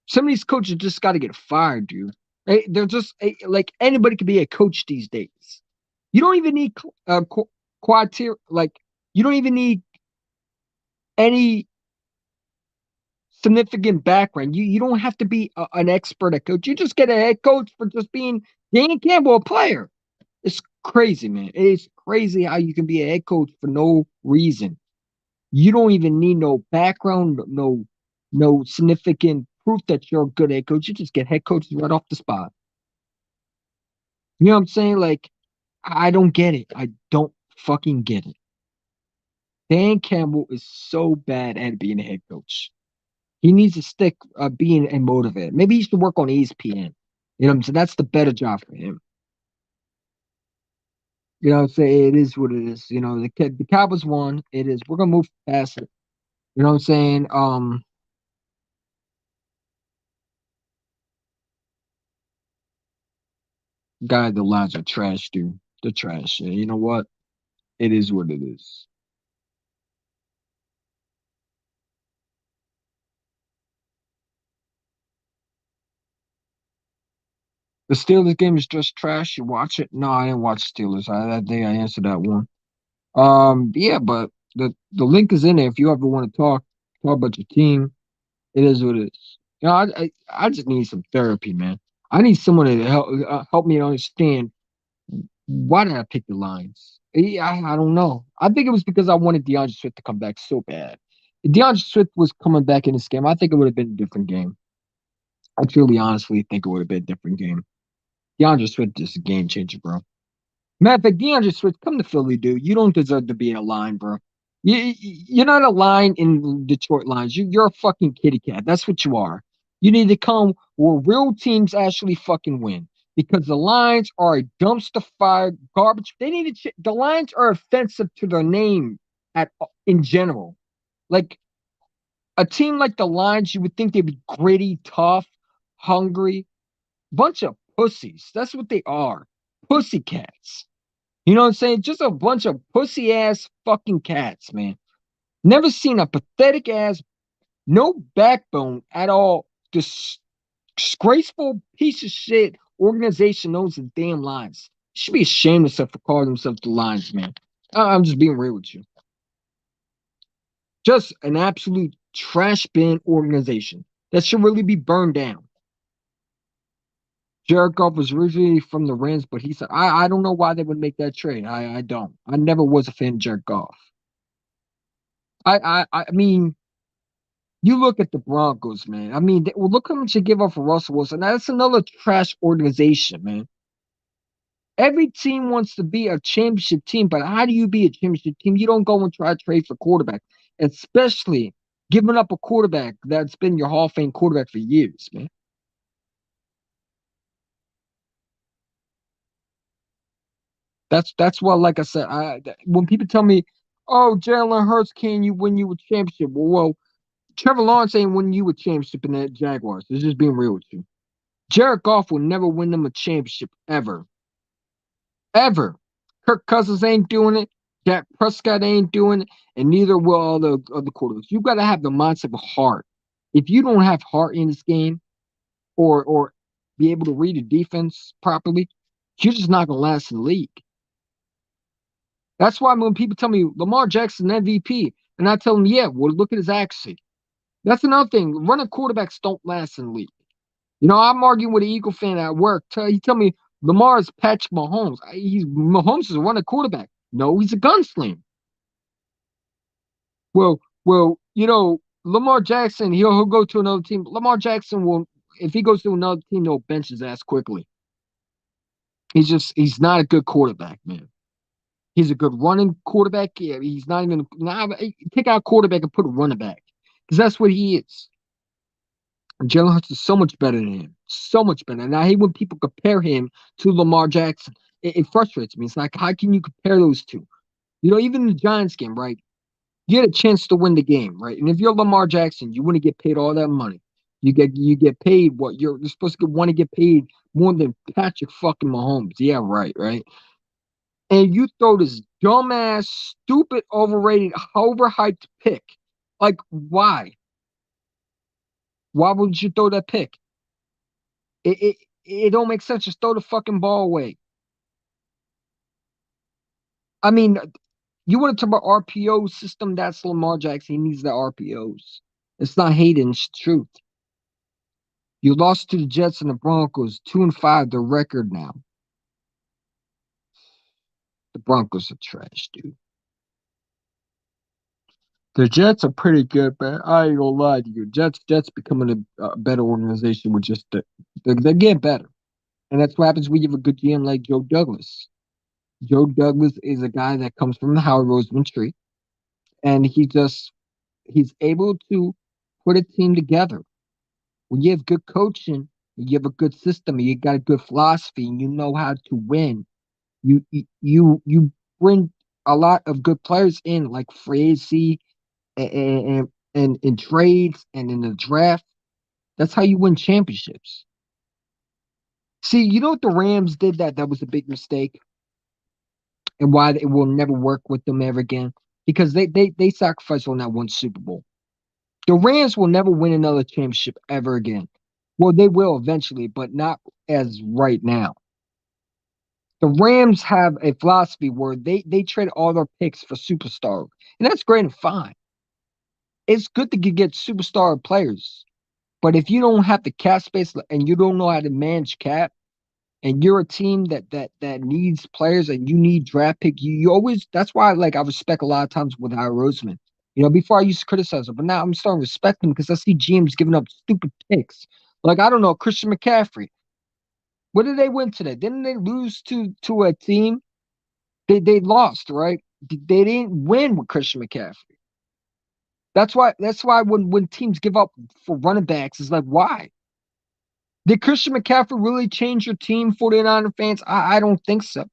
Some of these coaches just got to get fired, dude. They're just like anybody could be a coach these days. You don't even need criteria. Like you don't even need any significant background. You don't have to be an expert at coach. You just get a head coach for just being Dan Campbell, a player. It's crazy, man. It's crazy how you can be a head coach for no reason. You don't even need no background, no significant proof that you're a good head coach. You just get head coaches right off the spot. You know what I'm saying? Like, I don't get it. I don't fucking get it. Dan Campbell is so bad at being a head coach. He needs to stick being a motivator. Maybe he should work on ESPN. You know what I'm saying? That's the better job for him. You know what I'm saying? It is what it is. You know, the Cowboys won. It is. We're gonna move past it. You know what I'm saying? The Lions are trash, dude. They're trash. And you know what? It is what it is. The Steelers game is just trash. You watch it? No, I didn't watch Steelers. That day I answered that one. Yeah, but the link is in there. If you ever want to talk about your team, it is what it is. You know, I just need some therapy, man. I need someone to help me understand why did I pick the Lions. I don't know. I think it was because I wanted DeAndre Swift to come back so bad. If DeAndre Swift was coming back in this game, I think it would have been a different game. I truly, honestly think it would have been a different game. DeAndre Swift is a game changer, bro. Matter of fact, DeAndre Swift, come to Philly, dude. You don't deserve to be in a line, bro. You're not a line in Detroit lines. You're a fucking kitty cat. That's what you are. You need to come where real teams actually fucking win because the Lions are a dumpster fire garbage. They need to. The Lions are offensive to their name at in general. Like a team like the Lions, you would think they'd be gritty, tough, hungry, bunch of pussies. That's what they are, pussy cats. You know what I'm saying? Just a bunch of pussy ass fucking cats, man. Never seen a pathetic ass, no backbone at all, disgraceful piece of shit organization knows the damn Lions. Should be ashamed of themselves for calling themselves the Lions, man. I'm just being real with you. Just an absolute trash bin organization that should really be burned down. Jared Goff was originally from the Rams, but he said, I don't know why they would make that trade. I don't. I never was a fan of Jared Goff. I mean, you look at the Broncos, man. I mean, well, look how much they give up for Russell Wilson. Now, that's another trash organization, man. Every team wants to be a championship team, but how do you be a championship team? You don't go and try to trade for quarterback, especially giving up a quarterback that's been your Hall of Fame quarterback for years, man. That's what, like I said, when people tell me, "Oh, Jalen Hurts, can you win you a championship?" Well, Trevor Lawrence ain't winning you a championship in the Jaguars. It's just being real with you. Jared Goff will never win them a championship ever. Ever. Kirk Cousins ain't doing it. Dak Prescott ain't doing it. And neither will all the other quarterbacks. You got to have the mindset of heart. If you don't have heart in this game or be able to read the defense properly, you're just not going to last in the league. That's why when people tell me Lamar Jackson MVP, and I tell them, yeah, well, look at his accuracy. That's another thing. Running quarterbacks don't last in the league. You know, I'm arguing with an Eagle fan at work. He tell me Lamar is Patrick Mahomes. Mahomes is a running quarterback. No, he's a gunslinger. Well, you know, Lamar Jackson, he'll go to another team. Lamar Jackson will, if he goes to another team, they'll bench his ass quickly. He's not a good quarterback, man. He's a good running quarterback. Yeah, he's not even now. Take out quarterback and put a running back because that's what he is. Jalen Hurts is so much better than him. So much better. And I hate when people compare him to Lamar Jackson. It frustrates me. It's like, how can you compare those two? You know, even the Giants game, right? You had a chance to win the game, right? And if you're Lamar Jackson, you want to get paid all that money. You get paid what you're supposed to want to get paid more than Patrick fucking Mahomes. Yeah, right. And you throw this dumbass, stupid, overrated, overhyped pick Like, why? Why would you throw that pick? It don't make sense. Just throw the fucking ball away. I mean, you want to talk about RPO system? That's Lamar Jackson. He needs the RPOs. It's not Hayden. It's truth. You lost to the Jets and the Broncos, 2-5, the record now. The Broncos are trash, dude. The Jets are pretty good, man. I ain't gonna lie to you. Jets becoming a better organization with just they get better, and that's what happens when you have a good GM like Joe Douglas. Joe Douglas is a guy that comes from the Howard Roseman tree, and he's able to put a team together. When you have good coaching, you have a good system, and you got a good philosophy, and you know how to win. You bring a lot of good players in, like Frazee and in trades and in the draft. That's how you win championships. See, you know what the Rams did that was a big mistake, and why it will never work with them ever again? Because they sacrificed on that one Super Bowl. The Rams will never win another championship ever again. Well, they will eventually, but not as right now. The Rams have a philosophy where they trade all their picks for superstar, and that's great and fine. It's good to get superstar players, but if you don't have the cap space and you don't know how to manage cap, and you're a team that needs players and you need draft pick, you always that's why like I respect a lot of times with Howard Roseman. Before I used to criticize him, but now I'm starting to respect him because I see GMs giving up stupid picks. Like I don't know, Christian McCaffrey. What did they win today? Didn't they lose to a team? They lost, right? They didn't win with Christian McCaffrey. That's why when teams give up for running backs, it's like why? Did Christian McCaffrey really change your team, 49er fans? I don't think so.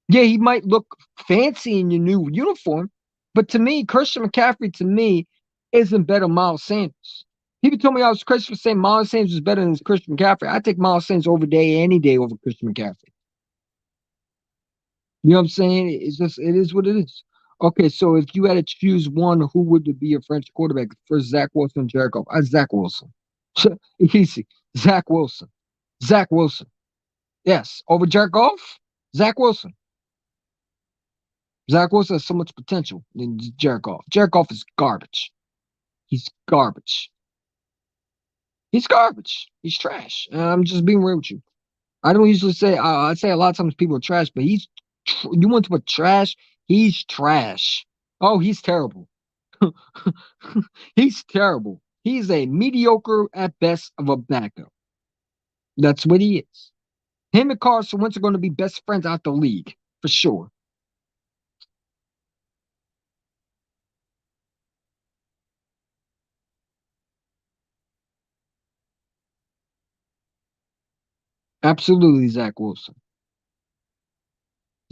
Yeah, he might look fancy in your new uniform, but to me, Christian McCaffrey to me isn't better than Miles Sanders. People told me I was crazy for saying Miles Sanders was better than Christian McCaffrey. I take Miles Sanders over day any day over Christian McCaffrey. You know what I'm saying? It's just it is what it is. Okay, so if you had to choose one, who would be your French quarterback for Zach Wilson, Jared Goff? Zach Wilson. Easy. Zach Wilson. Zach Wilson. Yes. Over Jared Goff? Zach Wilson. Zach Wilson has so much potential than Jared Goff. Jared Goff is garbage. He's garbage. He's garbage. He's trash. I'm just being real with you. I don't usually say I say a lot of times people are trash, but you want to put trash? He's trash. Oh, he's terrible. He's terrible. He's a mediocre at best of a backup. That's what he is. Him and Carson Wentz are going to be best friends out the league for sure. Absolutely, Zach Wilson.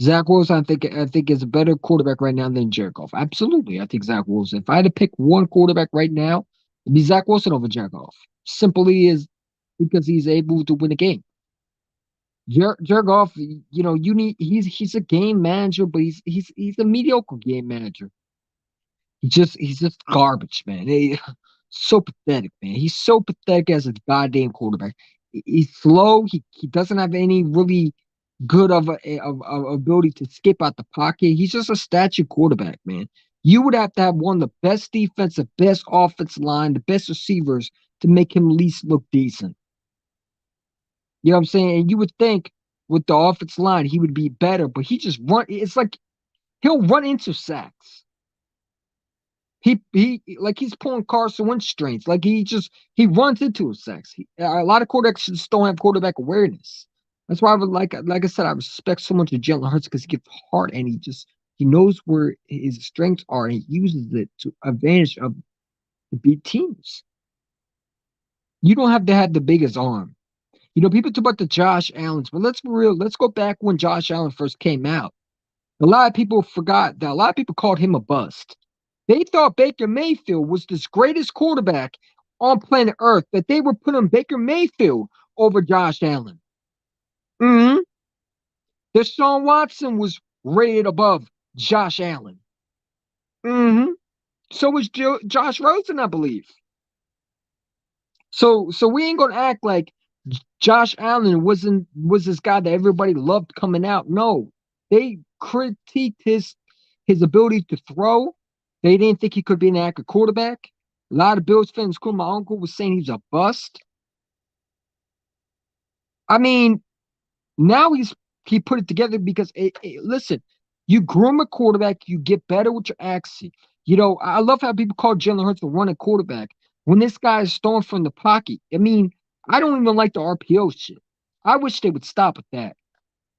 Zach Wilson, I think is a better quarterback right now than Jared Goff. Absolutely, I think Zach Wilson. If I had to pick one quarterback right now, it'd be Zach Wilson over Jared Goff. Simply is because he's able to win a game. Jared Goff, you need he's a game manager, but he's a mediocre game manager. He's just garbage, man. So pathetic, man. He's so pathetic as a goddamn quarterback. He's slow. He doesn't have any really good of ability to skip out the pocket. He's just a statue quarterback, man. You would have to have one of the best defensive, best offensive line, the best receivers to make him at least look decent. You know what I'm saying? And you would think with the offensive line he would be better, but he just run. It's like he'll run into sacks. He like he's pulling Carson Wentz strings. Like he runs into his sacks. A lot of quarterbacks just don't have quarterback awareness. That's why I would like I said, I respect so much of Jalen Hurts because he gets hard and he knows where his strengths are and he uses it to advantage of to beat teams. You don't have to have the biggest arm. People talk about the Josh Allens, but let's be real. Let's go back when Josh Allen first came out. A lot of people forgot that a lot of people called him a bust. They thought Baker Mayfield was this greatest quarterback on planet Earth, that they were putting Baker Mayfield over Josh Allen. Mm-hmm. Deshaun Watson was rated above Josh Allen. Mm-hmm. So was Josh Rosen, I believe. So we ain't gonna act like Josh Allen was this guy that everybody loved coming out. No, they critiqued his ability to throw. They didn't think he could be an accurate quarterback. A lot of Bills fans, including my uncle, was saying he's a bust. I mean, now he put it together because listen, you groom a quarterback, you get better with your accuracy. You know, I love how people call Jalen Hurts a running quarterback when this guy is throwing from the pocket. I mean, I don't even like the RPO shit. I wish they would stop with that.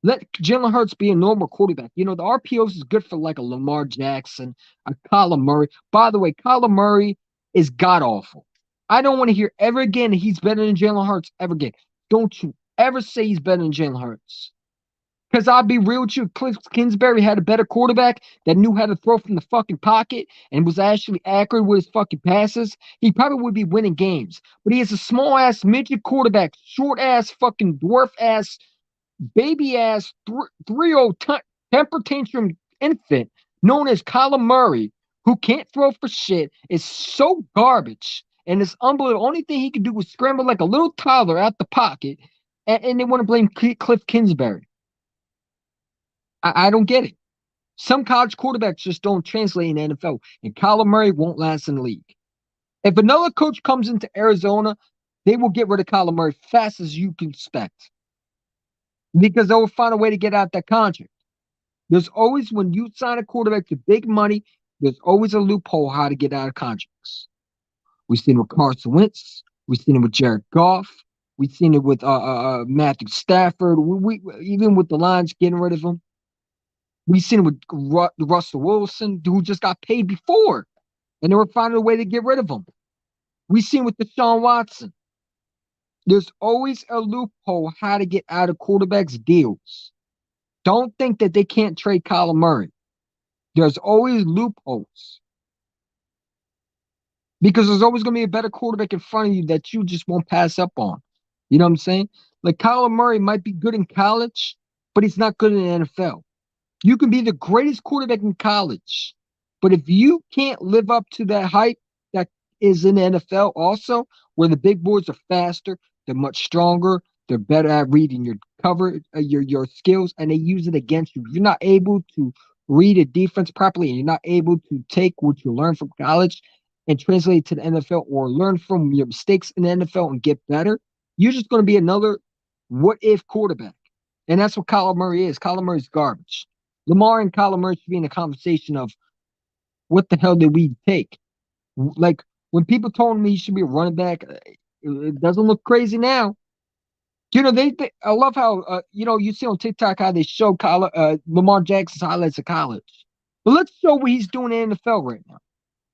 Let Jalen Hurts be a normal quarterback. You know, the RPOs is good for like a Lamar Jackson, a Kyler Murray. By the way, Kyler Murray is god awful. I don't want to hear ever again he's better than Jalen Hurts ever again. Don't you ever say he's better than Jalen Hurts. Because I'll be real with you, Cliff Kingsbury had a better quarterback that knew how to throw from the fucking pocket and was actually accurate with his fucking passes. He probably would be winning games. But he has a small ass midget quarterback, short ass fucking dwarf ass baby ass 3-0 temper tantrum infant known as Kyler Murray, who can't throw for shit, is so garbage and it's unbelievable. Only thing he can do is scramble like a little toddler out the pocket, and they want to blame Cliff Kingsbury. I don't get it. Some college quarterbacks just don't translate in the NFL, and Kyler Murray won't last in the league. If another coach comes into Arizona, they will get rid of Kyler Murray fast as you can expect because they will find a way to get out that contract. There's always, when you sign a quarterback to big money, there's always a loophole how to get out of contracts. We've seen it with Carson Wentz. We've seen it with Jared Goff. We've seen it with Matthew Stafford. Even with the Lions getting rid of him. We've seen it with Russell Wilson, who just got paid before, and they were finding a way to get rid of him. We've seen with Deshaun Watson. There's always a loophole how to get out of quarterbacks' deals. Don't think that they can't trade Kyler Murray. There's always loopholes because there's always going to be a better quarterback in front of you that you just won't pass up on. You know what I'm saying? Like Kyler Murray might be good in college, but he's not good in the NFL. You can be the greatest quarterback in college, but if you can't live up to that hype that is in the NFL also, where the big boys are faster, they're much stronger, they're better at reading your cover, your skills, and they use it against you. You're not able to read a defense properly, and you're not able to take what you learn from college and translate it to the NFL or learn from your mistakes in the NFL and get better. You're just going to be another what if quarterback. And that's what Kyler Murray is. Kyler Murray's garbage. Lamar and Kyler Murray should be in a conversation of what the hell did we take? Like when people told me he should be a running back, it doesn't look crazy now. You know, I love how you see on TikTok how they show Lamar Jackson's highlights of college. But let's show what he's doing in the NFL right now.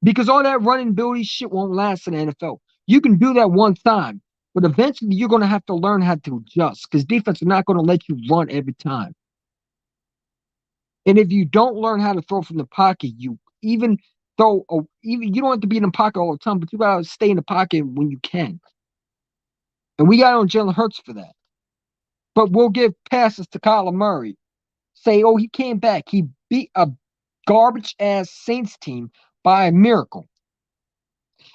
Because all that running ability shit won't last in the NFL. You can do that one time, but eventually you're going to have to learn how to adjust because defense are not going to let you run every time. And if you don't learn how to throw from the pocket, you even you don't have to be in the pocket all the time, but you gotta stay in the pocket when you can. And we got on Jalen Hurts for that. But we'll give passes to Kyler Murray. Say, oh, he came back. He beat a garbage ass Saints team by a miracle.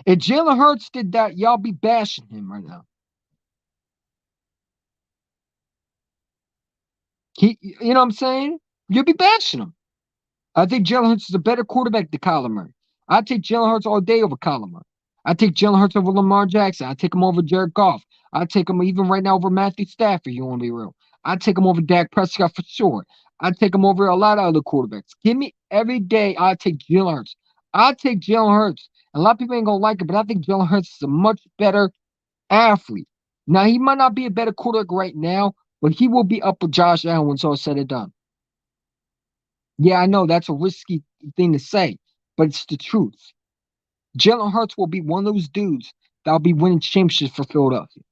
If Jalen Hurts did that, y'all be bashing him right now. You know what I'm saying? You'll be bashing him. I think Jalen Hurts is a better quarterback than Kyler Murray. I take Jalen Hurts all day over Kyler Murray. I take Jalen Hurts over Lamar Jackson. I take him over Jared Goff. I take him even right now over Matthew Stafford. You want to be real? I take him over Dak Prescott for sure. I take him over a lot of other quarterbacks. Give me every day. I take Jalen Hurts. I take Jalen Hurts. And a lot of people ain't gonna like it, but I think Jalen Hurts is a much better athlete. Now he might not be a better quarterback right now, but he will be up with Josh Allen when it's all said and done. Yeah, I know that's a risky thing to say, but it's the truth. Jalen Hurts will be one of those dudes that'll be winning championships for Philadelphia.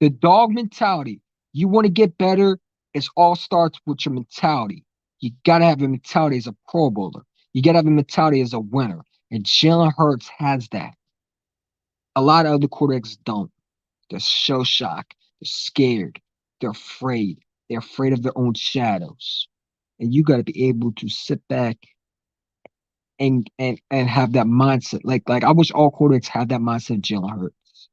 The dog mentality. You want to get better, it all starts with your mentality. You gotta have a mentality as a Pro Bowler. You gotta have a mentality as a winner. And Jalen Hurts has that. A lot of other quarterbacks don't. They're shell shocked. They're scared. They're afraid. They're afraid of their own shadows. And you got to be able to sit back and have that mindset. Like I wish all quarterbacks had that mindset of Jalen Hurts.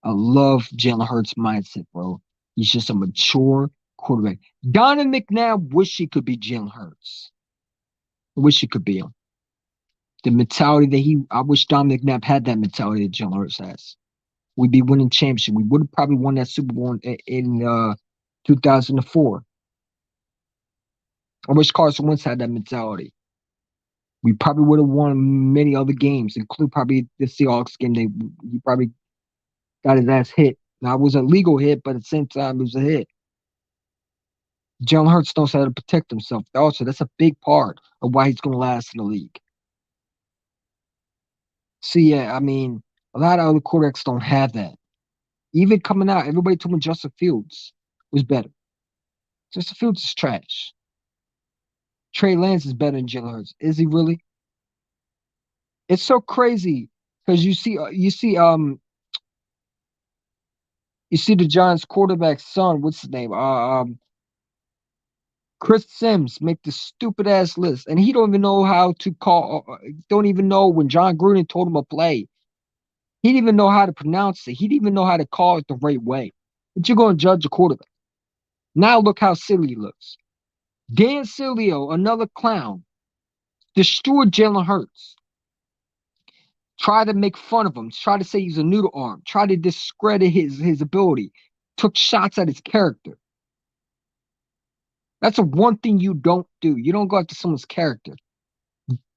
I love Jalen Hurts' mindset, bro. He's just a mature quarterback. Donovan McNabb wish he could be Jalen Hurts. I wish he could be him. The mentality that I wish Dominic Knapp had that mentality that Jalen Hurts has. We'd be winning championship. We would have probably won that Super Bowl in 2004. I wish Carson Wentz had that mentality. We probably would have won many other games, including probably the Seahawks game. He probably got his ass hit. Now it was a legal hit, but at the same time, it was a hit. Jalen Hurts knows how to protect himself. Also, that's a big part of why he's going to last in the league. See, yeah, I mean, a lot of other quarterbacks don't have that. Even coming out, everybody told me Justin Fields was better. Justin Fields is trash. Trey Lance is better than Jalen Hurts. Is he really? It's so crazy because you see the Giants quarterback's son. What's his name? Chris Sims make this stupid ass list, and he don't even know how to call. Don't even know when John Gruden told him to play. He didn't even know how to pronounce it. He didn't even know how to call it the right way. But you're going to judge a quarterback. Now look how silly he looks. Dan Sileo, another clown, destroyed Jalen Hurts. Tried to make fun of him. Tried to say he's a noodle arm. Tried to discredit his ability. Took shots at his character. That's the one thing you don't do. You don't go after someone's character.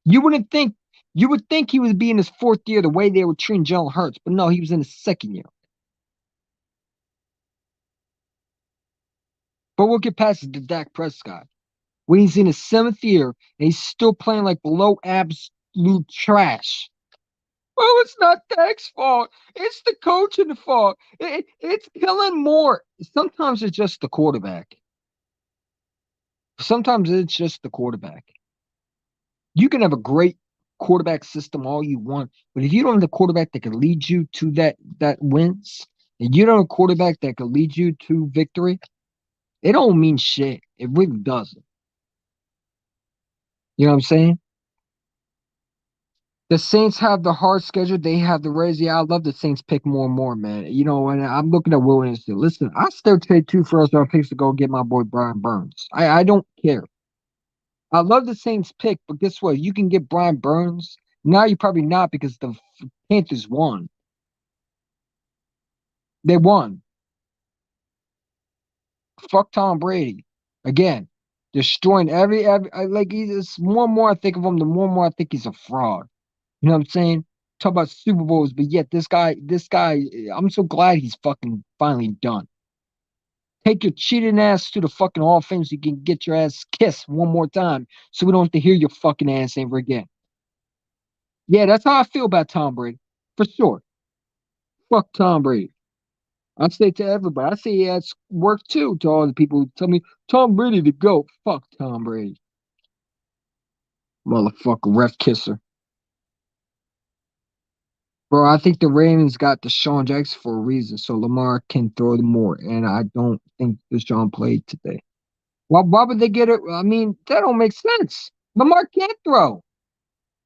You wouldn't think you would think he would be in his fourth year the way they were treating Jalen Hurts, but no, he was in his second year. But we'll get past the Dak Prescott. When he's in his seventh year and he's still playing like below absolute trash. Well, it's not Dak's fault. It's the coaching fault. It's Kellen Moore. Sometimes it's just the quarterback. Sometimes it's just the quarterback. You can have a great quarterback system all you want, but if you don't have the quarterback that can lead you to that wins, and you don't have a quarterback that can lead you to victory, it don't mean shit. It really doesn't. You know what I'm saying? The Saints have the hard schedule. They have the Rays. Yeah, I love the Saints pick more and more, man. You know, and I'm looking at Will Anderson. Listen, I still trade 2 first-round picks to go get my boy Brian Burns. I don't care. I love the Saints pick, but guess what? You can get Brian Burns. Now you're probably not because the Panthers won. They won. Fuck Tom Brady. Again, destroying every like he's more and more I think of him, the more and more I think he's a fraud. You know what I'm saying? Talk about Super Bowls, but yet this guy, I'm so glad he's fucking finally done. Take your cheating ass to the fucking Hall of Fame so you can get your ass kissed one more time so we don't have to hear your fucking ass ever again. Yeah, that's how I feel about Tom Brady. For sure. Fuck Tom Brady. I say to everybody, I say he has work too to all the people who tell me Tom Brady to go. Fuck Tom Brady. Motherfucker, ref kisser. Bro, I think the Ravens got Deshaun Jackson for a reason, so Lamar can throw the more. And I don't think Deshaun played today. Why would they get it? I mean, that don't make sense. Lamar can't throw.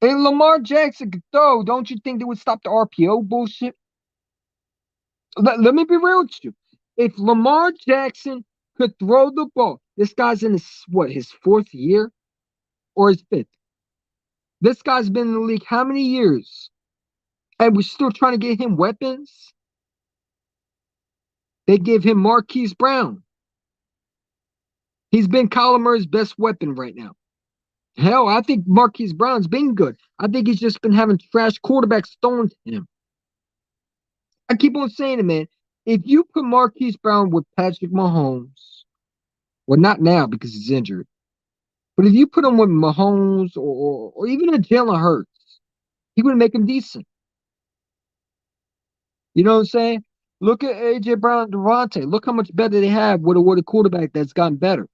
If Lamar Jackson could throw, don't you think they would stop the RPO bullshit? Let me be real with you. If Lamar Jackson could throw the ball, this guy's in his fourth year or his fifth? This guy's been in the league how many years? And we're still trying to get him weapons? They give him Marquise Brown. He's been Kyler Murray's best weapon right now. Hell, I think Marquise Brown's been good. I think he's just been having trash quarterbacks thrown to him. I keep on saying it, man. If you put Marquise Brown with Patrick Mahomes, well, not now because he's injured, but if you put him with Mahomes or even a Jalen Hurts, he would make him decent. You know what I'm saying? Look at AJ Brown and Devontae. Look how much better they have with a quarterback that's gotten better.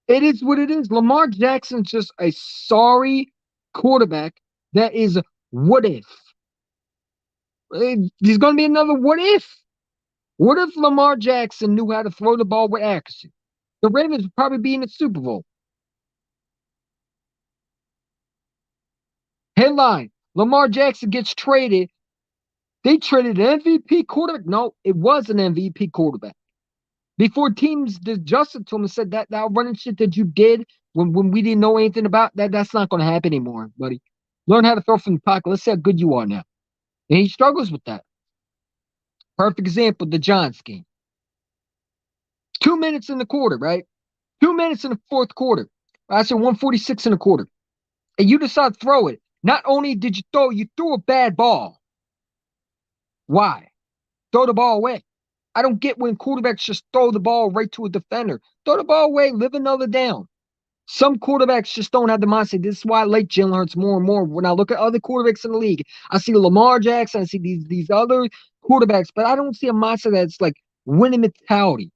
It is what it is. Lamar Jackson's just a sorry quarterback that is what if. There's going to be another what if. What if Lamar Jackson knew how to throw the ball with accuracy? The Ravens would probably be in the Super Bowl. Headline: Lamar Jackson gets traded. They traded an MVP quarterback. No, it was an MVP quarterback. Before teams adjusted to him and said that running shit that you did when we didn't know anything about that's not going to happen anymore, buddy. Learn how to throw from the pocket. Let's see how good you are now. And he struggles with that. Perfect example, the Giants game. 2 minutes in the quarter, right? 2 minutes in the fourth quarter. I said 146 in the quarter. And you decide to throw it. Not only did you threw a bad ball. Why? Throw the ball away. I don't get when quarterbacks just throw the ball right to a defender. Throw the ball away, live another down. Some quarterbacks just don't have the mindset. This is why I like Jalen Hurts more and more. When I look at other quarterbacks in the league, I see Lamar Jackson, I see these other quarterbacks, but I don't see a mindset that's like winning mentality.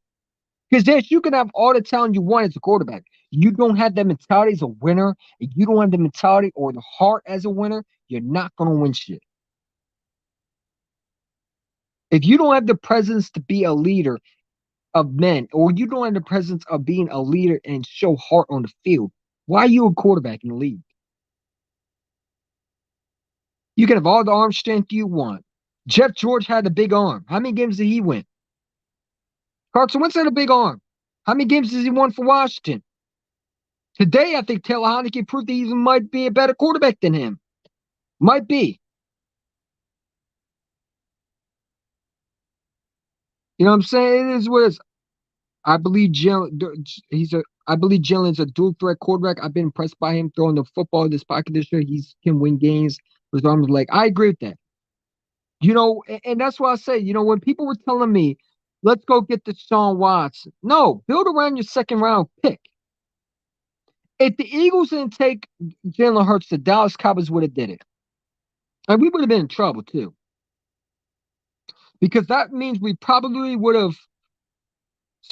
Because yes, you can have all the talent you want as a quarterback. You don't have that mentality as a winner, and you don't have the mentality or the heart as a winner, you're not going to win shit. If you don't have the presence to be a leader of men, or you don't have the presence of being a leader and show heart on the field, why are you a quarterback in the league? You can have all the arm strength you want. Jeff George had a big arm. How many games did he win? Carson Wentz had a big arm. How many games has he won for Washington? Today, I think Taylor Heinicke proved that he might be a better quarterback than him. Might be. You know what I'm saying? It is what it is. I believe Jalen's a dual threat quarterback. I've been impressed by him throwing the football in this pocket this year. He can win games with arms. Like, I agree with that. And that's why I say, when people were telling me, let's go get the Deshaun Watson. No, build around your second round pick. If the Eagles didn't take Jalen Hurts, the Dallas Cowboys would have did it. And we would have been in trouble too. Because that means we probably would have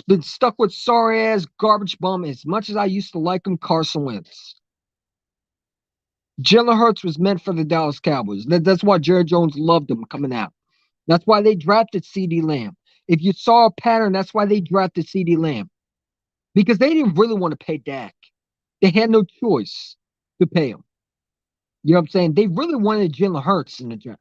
been stuck with sorry ass garbage bum as much as I used to like him, Carson Wentz. Jalen Hurts was meant for the Dallas Cowboys. That's why Jerry Jones loved him coming out. That's why they drafted CeeDee Lamb. If you saw a pattern, that's why they drafted CeeDee Lamb. Because they didn't really want to pay Dak. They had no choice to pay him. You know what I'm saying? They really wanted Jalen Hurts in the draft.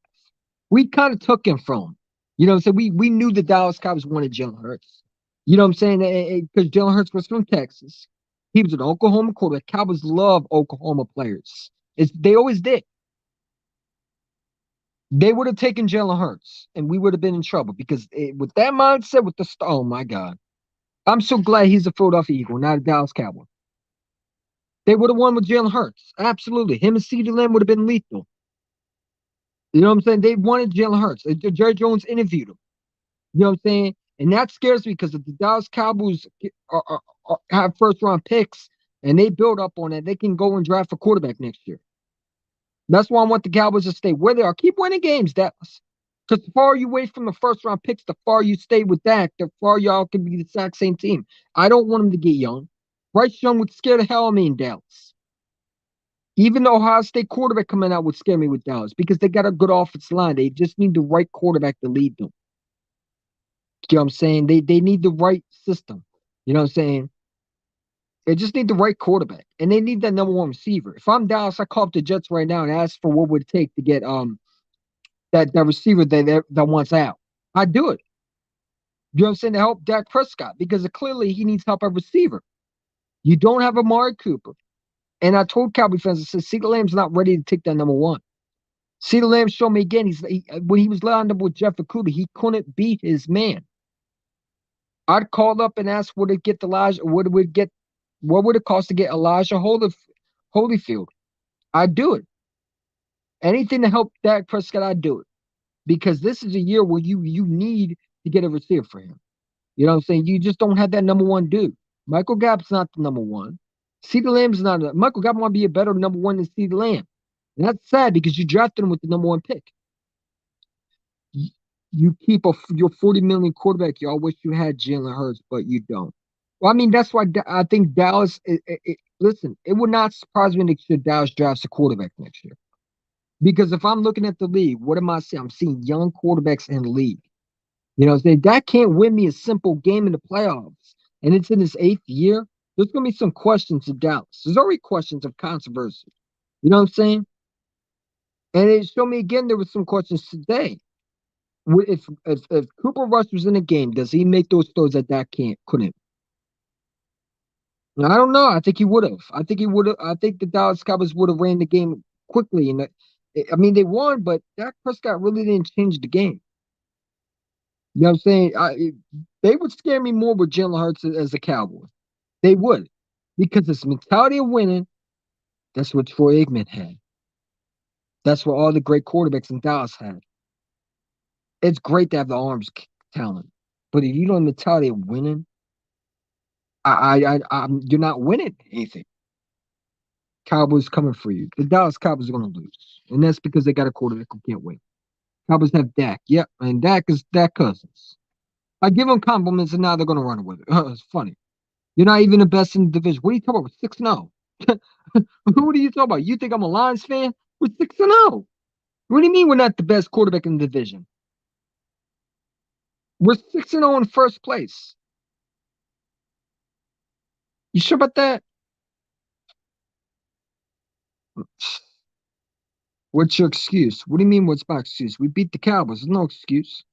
We kind of took him from him. You know what I'm saying? We knew the Dallas Cowboys wanted Jalen Hurts. You know what I'm saying? Because Jalen Hurts was from Texas. He was an Oklahoma quarterback. Cowboys love Oklahoma players. They always did. They would have taken Jalen Hurts, and we would have been in trouble because with that mindset, oh my God. I'm so glad he's a Philadelphia Eagle, not a Dallas Cowboy. They would have won with Jalen Hurts. Absolutely. Him and CeeDee Lamb would have been lethal. You know what I'm saying? They wanted Jalen Hurts. Jerry Jones interviewed him. You know what I'm saying? And that scares me because if the Dallas Cowboys have first round picks and they build up on it, they can go and draft a quarterback next year. That's why I want the Cowboys to stay where they are. Keep winning games, Dallas. Because the far you wait from the first round picks, the far you stay with Dak, the far y'all can be the exact same team. I don't want them to get young. Bryce Young would scare the hell out of me in Dallas. Even the Ohio State quarterback coming out would scare me with Dallas because they got a good offensive line. They just need the right quarterback to lead them. You know what I'm saying? They need the right system. You know what I'm saying? They just need the right quarterback. And they need that number one receiver. If I'm Dallas, I call up the Jets right now and ask for what would it take to get that receiver that wants out. I'd do it. You know what I'm saying? To help Dak Prescott because clearly he needs help at receiver. You don't have Amari Cooper. And I told Cowboy fans, I said, CeeDee Lamb's not ready to take that number one. CeeDee Lamb showed me again, when he was lined up with Jeff Okudah, he couldn't beat his man. I'd call up and ask, what would it cost to get Elijah Holyfield? I'd do it. Anything to help Dak Prescott, I'd do it. Because this is a year where you need to get a receiver for him. You know what I'm saying? You just don't have that number one dude. Michael Gallup's not the number one. CeeDee Lamb's not. Michael Gallup might be a better number one than CeeDee Lamb. And that's sad because you drafted him with the number one pick. You keep your $40 million quarterback. You all wish you had Jalen Hurts, but you don't. Well, I mean, that's why I think Dallas. Listen, it would not surprise me if Dallas drafts a quarterback next year. Because if I'm looking at the league, what am I seeing? I'm seeing young quarterbacks in the league. You know, that can't win me a simple game in the playoffs, and it's in his 8th year. There's going to be some questions of Dallas. There's already questions of controversy. You know what I'm saying? And it showed me again there was some questions today. If Cooper Rush was in the game, does he make those throws that can't couldn't? I don't know. I think he would have. I think he would have. I think the Dallas Cowboys would have ran the game quickly. And I mean, they won, but Dak Prescott really didn't change the game. You know what I'm saying? They would scare me more with Jalen Hurts as a Cowboy. They would, because this mentality of winning. That's what Troy Aikman had. That's what all the great quarterbacks in Dallas had. It's great to have the arms talent, but if you don't have the mentality of winning, you're not winning anything. Cowboys coming for you. The Dallas Cowboys are going to lose, and that's because they got a quarterback who can't win. Cowboys have Dak. Yep, and Dak is Dak Cousins. I give them compliments, and now they're going to run with it. It's funny. You're not even the best in the division. What are you talking about? 6-0. What are you talking about? You think I'm a Lions fan? We're 6-0. What do you mean we're not the best quarterback in the division? We're 6-0 in first place. You sure about that? What's your excuse? What do you mean, what's my excuse? We beat the Cowboys. There's no excuse.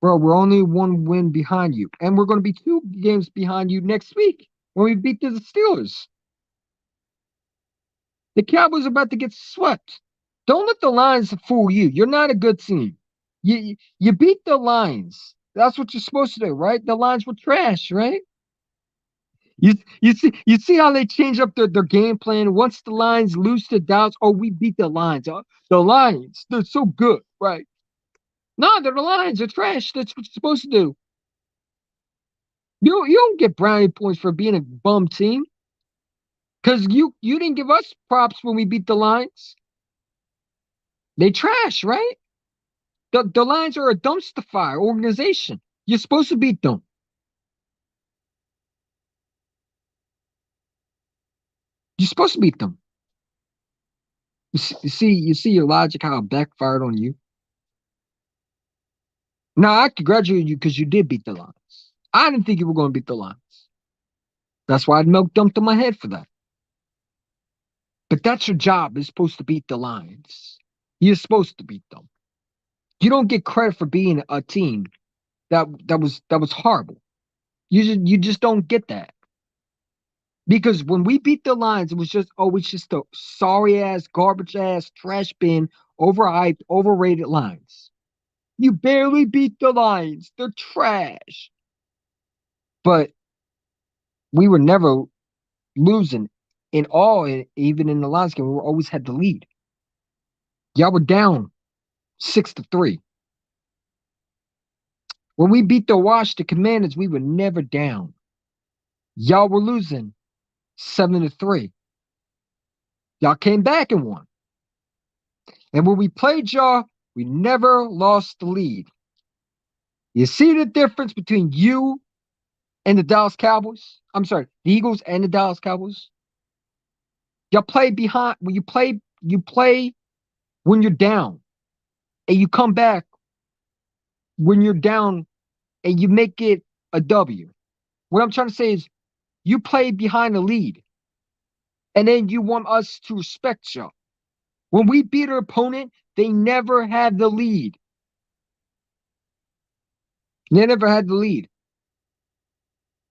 Bro, we're only one win behind you. And we're going to be 2 games behind you next week when we beat the Steelers. The Cowboys are about to get swept. Don't let the Lions fool you. You're not a good team. You beat the Lions. That's what you're supposed to do, right? The Lions were trash, right? You see how they change up their game plan once the Lions lose to Dallas. Oh, we beat the Lions. The Lions, they're so good, right? No, they're the Lions. They're trash. That's what you're supposed to do. You don't get brownie points for being a bum team because you didn't give us props when we beat the Lions. They trash, right? The Lions are a dumpster fire organization. You're supposed to beat them. You're supposed to beat them. You see your logic how it backfired on you. Now I congratulate you because you did beat the Lions. I didn't think you were going to beat the Lions. That's why I milk dumped on my head for that. But that's your job. Is supposed to beat the Lions. You're supposed to beat them. You don't get credit for being a team that was horrible. You just don't get that. Because when we beat the Lions, it was just a sorry ass, garbage ass, trash bin, overhyped, overrated Lions. You barely beat the Lions. They're trash. But we were never losing in all, even in the Lions game. We always had the lead. Y'all were down 6-3. When we beat the Commanders, we were never down. Y'all were losing 7-3. Y'all came back and won. And when we played y'all, we never lost the lead. You see the difference between you and the Dallas Cowboys? I'm sorry, the Eagles and the Dallas Cowboys? Y'all play behind when you play when you're down. And you come back when you're down and you make it a W. What I'm trying to say is you play behind the lead. And then you want us to respect y'all. When we beat our opponent, they never had the lead. They never had the lead.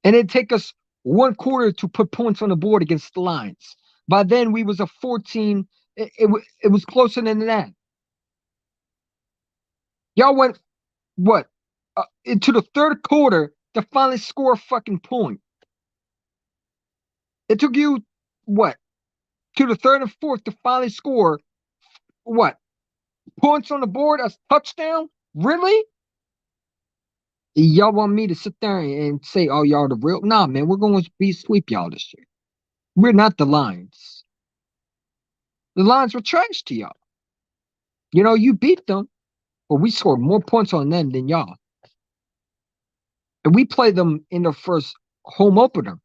And it'd take us 1 quarter to put points on the board against the Lions. By then, we was a 14. It was closer than that. Y'all went, what, into the third quarter to finally score a fucking point. It took you, what, to the third and fourth to finally score, what, points on the board, a touchdown? Really? Y'all want me to sit there and say, oh, y'all the real? Nah, man, we're going to be sweep y'all this year. We're not the Lions. The Lions were trash to y'all. You beat them, but we scored more points on them than y'all. And we played them in their first home opener.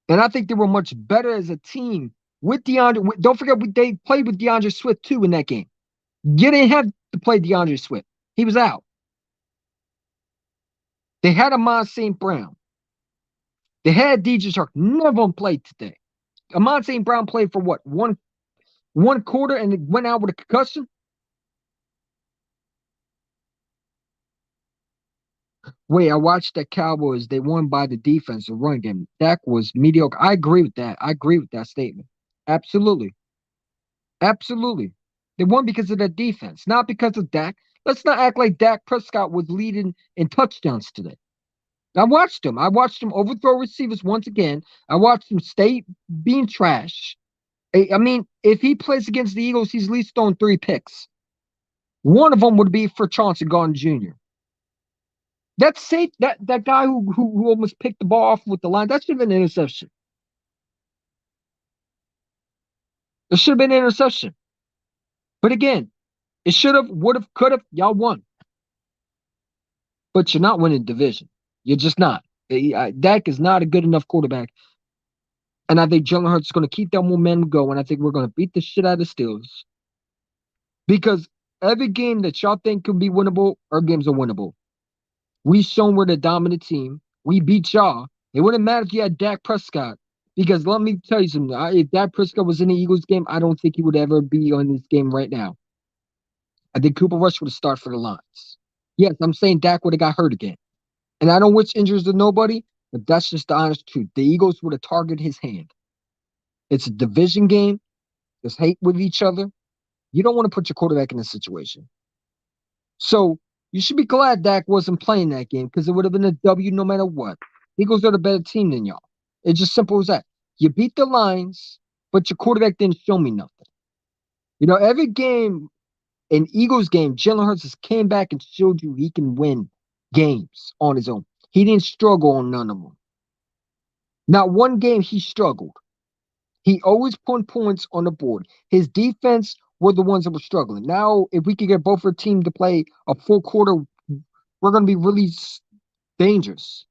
And I think they were much better as a team with DeAndre. Don't forget, they played with DeAndre Swift, too, in that game. You didn't have to play DeAndre Swift. He was out. They had Amon St. Brown. They had DJ Chark. None of them played today. Amon St. Brown played for what? one quarter and it went out with a concussion. Wait, I watched that Cowboys. They won by the defense, the run game. Dak was mediocre. I agree with that. I agree with that statement. Absolutely. Absolutely. They won because of that defense, not because of Dak. Let's not act like Dak Prescott was leading in touchdowns today. I watched him. I watched him overthrow receivers once again. I watched him stay being trash. I mean, if he plays against the Eagles, he's at least thrown 3 picks. One of them would be for Chauncey Gardner Jr. That safe that guy who almost picked the ball off with the line, that should have been an interception. It should have been an interception. But again, it should have, would have, could have. Y'all won. But you're not winning division. You're just not. Dak is not a good enough quarterback. And I think Jalen Hurts is going to keep that momentum going. I think we're going to beat the shit out of the Steelers. Because every game that y'all think could be winnable, our games are winnable. We shown we're the dominant team. We beat y'all. It wouldn't matter if you had Dak Prescott. Because let me tell you something. If Dak Prescott was in the Eagles game, I don't think he would ever be on this game right now. I think Cooper Rush would have started for the Lions. Yes, I'm saying Dak would have got hurt again. And I don't wish injuries to nobody, but that's just the honest truth. The Eagles would have targeted his hand. It's a division game. There's hate with each other. You don't want to put your quarterback in this situation. So you should be glad Dak wasn't playing that game because it would have been a W no matter what. Eagles are the better team than y'all. It's just simple as that. You beat the Lions, but your quarterback didn't show me nothing. You know, every game, an Eagles game, Jalen Hurts just came back and showed you he can win games on his own. He didn't struggle on none of them. Not one game he struggled. He always put points on the board. His defense were the ones that were struggling. Now, if we could get both our team to play a full quarter, we're going to be really dangerous.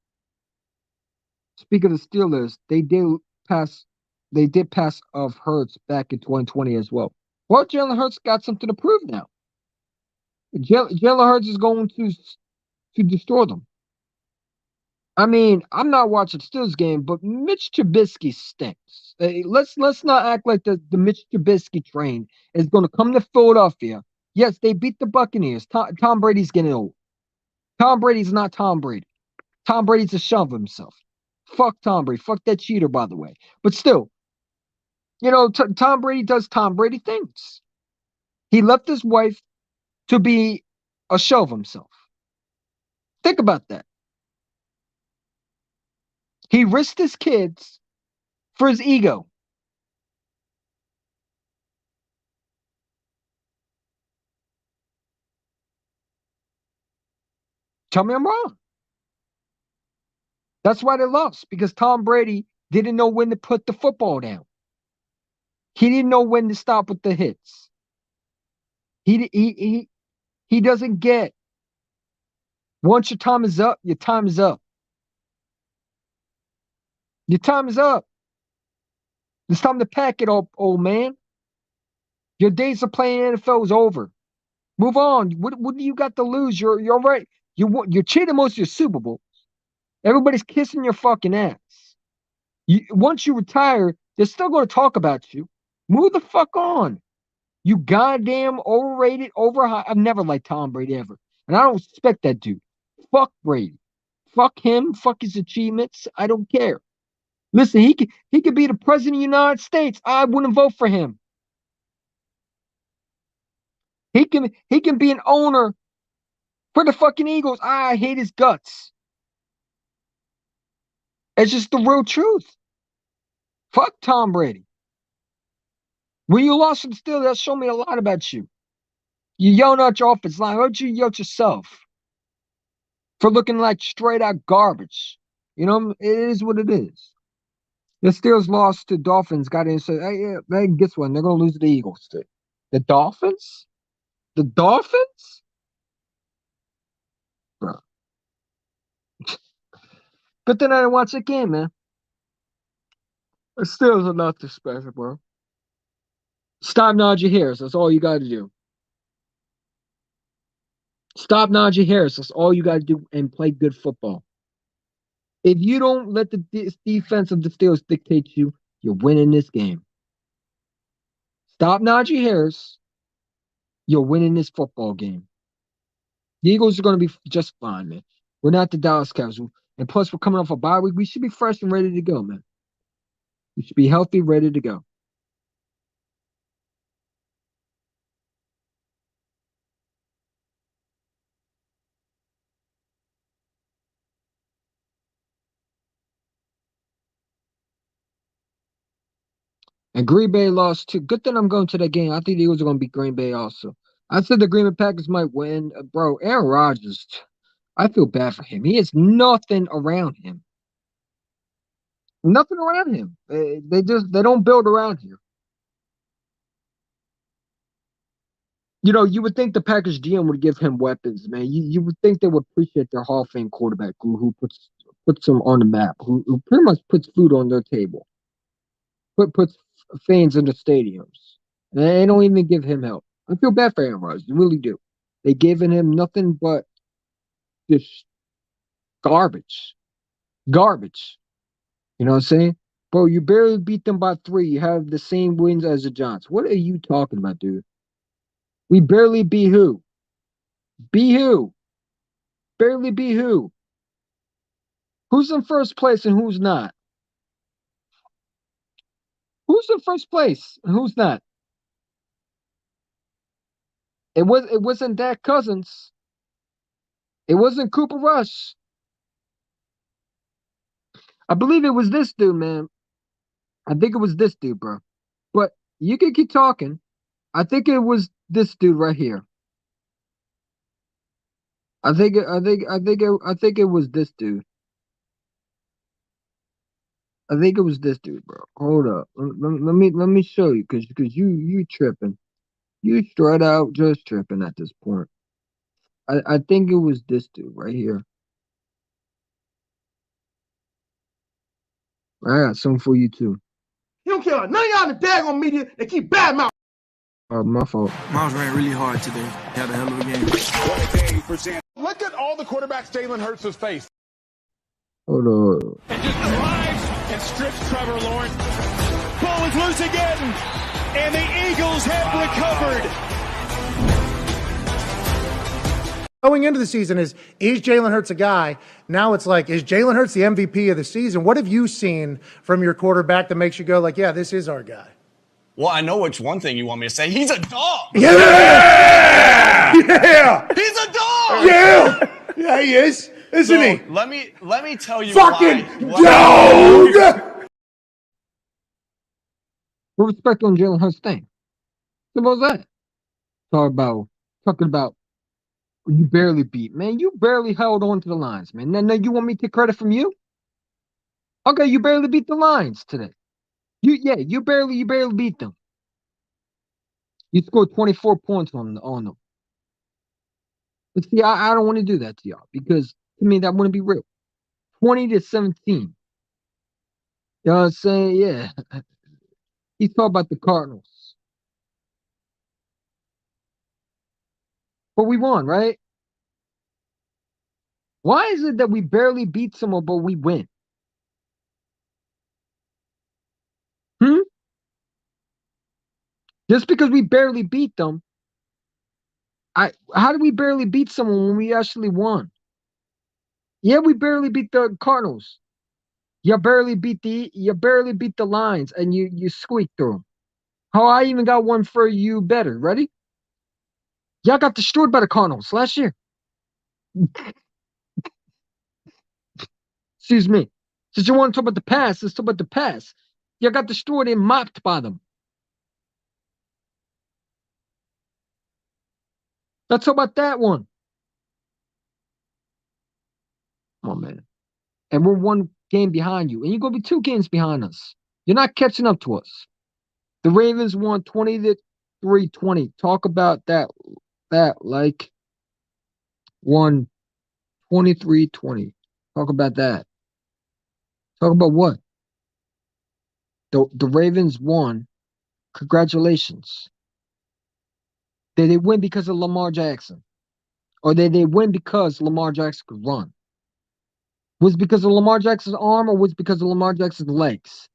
Speaking of the Steelers, pass. They did pass of Hurts back in 2020 as well. Well, Jalen Hurts got something to prove now. Jalen Hurts is going to destroy them. I mean, I'm not watching Steelers game, but Mitch Trubisky stinks. Let's not act like the Mitch Trubisky train is going to come to Philadelphia. Yes, they beat the Buccaneers. Tom Brady's getting old. Tom Brady's not Tom Brady. Tom Brady's a shove himself. Fuck Tom Brady. Fuck that cheater, by the way. But still, you know, Tom Brady does Tom Brady things. He left his wife to be a show of himself. Think about that. He risked his kids for his ego. Tell me I'm wrong. That's why they lost, because Tom Brady didn't know when to put the football down. He didn't know when to stop with the hits. He doesn't get. Once your time is up, your time is up. Your time is up. It's time to pack it up, old man. Your days of playing NFL is over. Move on. What do you got to lose? You're right. You're cheating most of your Super Bowl. Everybody's kissing your fucking ass. Once you retire, they're still going to talk about you. Move the fuck on. You goddamn overrated, overhyped. I've never liked Tom Brady ever. And I don't respect that dude. Fuck Brady. Fuck him. Fuck his achievements. I don't care. Listen, he could be the president of the United States. I wouldn't vote for him. He can be an owner for the fucking Eagles. I hate his guts. It's just the real truth. Fuck Tom Brady. When you lost to the Steelers, that showed me a lot about you. You yelling out your offense line. Why don't you yell at yourself for looking like straight out garbage? You know, it is what it is. The Steelers lost to Dolphins, got in and said, hey, guess what? They're going to lose to the Eagles. The Dolphins? The Dolphins? Bro. But then I didn't watch the game, man. The Steelers are not this special, bro. Stop Najee Harris. That's all you got to do. Stop Najee Harris. That's all you got to do and play good football. If you don't let the defense of the Steelers dictate you, you're winning this game. Stop Najee Harris. You're winning this football game. The Eagles are going to be just fine, man. We're not the Dallas Cowboys. And plus, we're coming off a bye week. We should be fresh and ready to go, man. We should be healthy, ready to go. And Green Bay lost too. Good thing I'm going to that game. I think the Eagles are going to beat Green Bay also. I said the Green Bay Packers might win. Bro, Aaron Rodgers, I feel bad for him. He has nothing around him. Nothing around him. They don't build around here. You know, you would think the Packers GM would give him weapons, man. You would think they would appreciate their Hall of Fame quarterback who puts them on the map, who pretty much puts food on their table, puts fans in the stadiums. And they don't even give him help. I feel bad for Aaron Rodgers. I really do. They giving him nothing but just garbage. Garbage. You know what I'm saying? Bro, you barely beat them by 3. You have the same wins as the Giants. What are you talking about, dude? We barely beat who? Beat who? Barely beat who? Who's in first place and who's not? Who's in first place and who's not? It wasn't Dak Cousins. It wasn't Cooper Rush. I believe it was this dude, man. I think it was this dude, bro. But you can keep talking. I think it was this dude right here. I think it was this dude. I think it was this dude, bro. Hold up. Let me show you because you tripping. You straight out just tripping at this point. I think it was this dude right here. I got something for you too. You don't care. None of y'all in the daggone media, they keep bad mouth. Oh, my fault. Miles ran really hard today. He had a hell of a game. Look at all the quarterbacks Jalen Hurts has faced. Hold on. And just drives and strips Trevor Lawrence. Ball is loose again, and the Eagles have recovered. Going into the season is Jalen Hurts a guy? Now it's like, is Jalen Hurts the MVP of the season? What have you seen from your quarterback that makes you go like, yeah, this is our guy? Well, I know which one thing you want me to say. He's a dog. Yeah! Yeah! He's a dog. Yeah! Yeah, he is. Isn't he? Let me tell you Fucking why. dog! What respect on Jalen Hurts thing? What was that? Talking about you barely beat, man. You barely held on to the lines, man. Now you want me to take credit from you? Okay, you barely beat the Lions today. You barely beat them. You scored 24 points on them. But see, I don't want to do that to y'all because to me that wouldn't be real. 20-17. You know what I'm saying? Yeah. He's talking about the Cardinals. But we won, right? Why is it that we barely beat someone, but we win? Just because we barely beat them, how do we barely beat someone when we actually won? Yeah, we barely beat the Cardinals. You barely beat the Lions, and you squeaked through them. How I even got one for you better. Ready? Y'all got destroyed by the Cardinals last year. Excuse me. Since you want to talk about the past, let's talk about the past. Y'all got destroyed and mopped by them. Let's talk about that one. Oh, man. And we're 1 game behind you. And you're going to be 2 games behind us. You're not catching up to us. The Ravens won 20-20. Talk about that like won 23-20. Talk about that. Talk about what? The Ravens won. Congratulations. Did they win because of Lamar Jackson? Or did they win because Lamar Jackson could run? Was it because of Lamar Jackson's arm or was it because of Lamar Jackson's legs?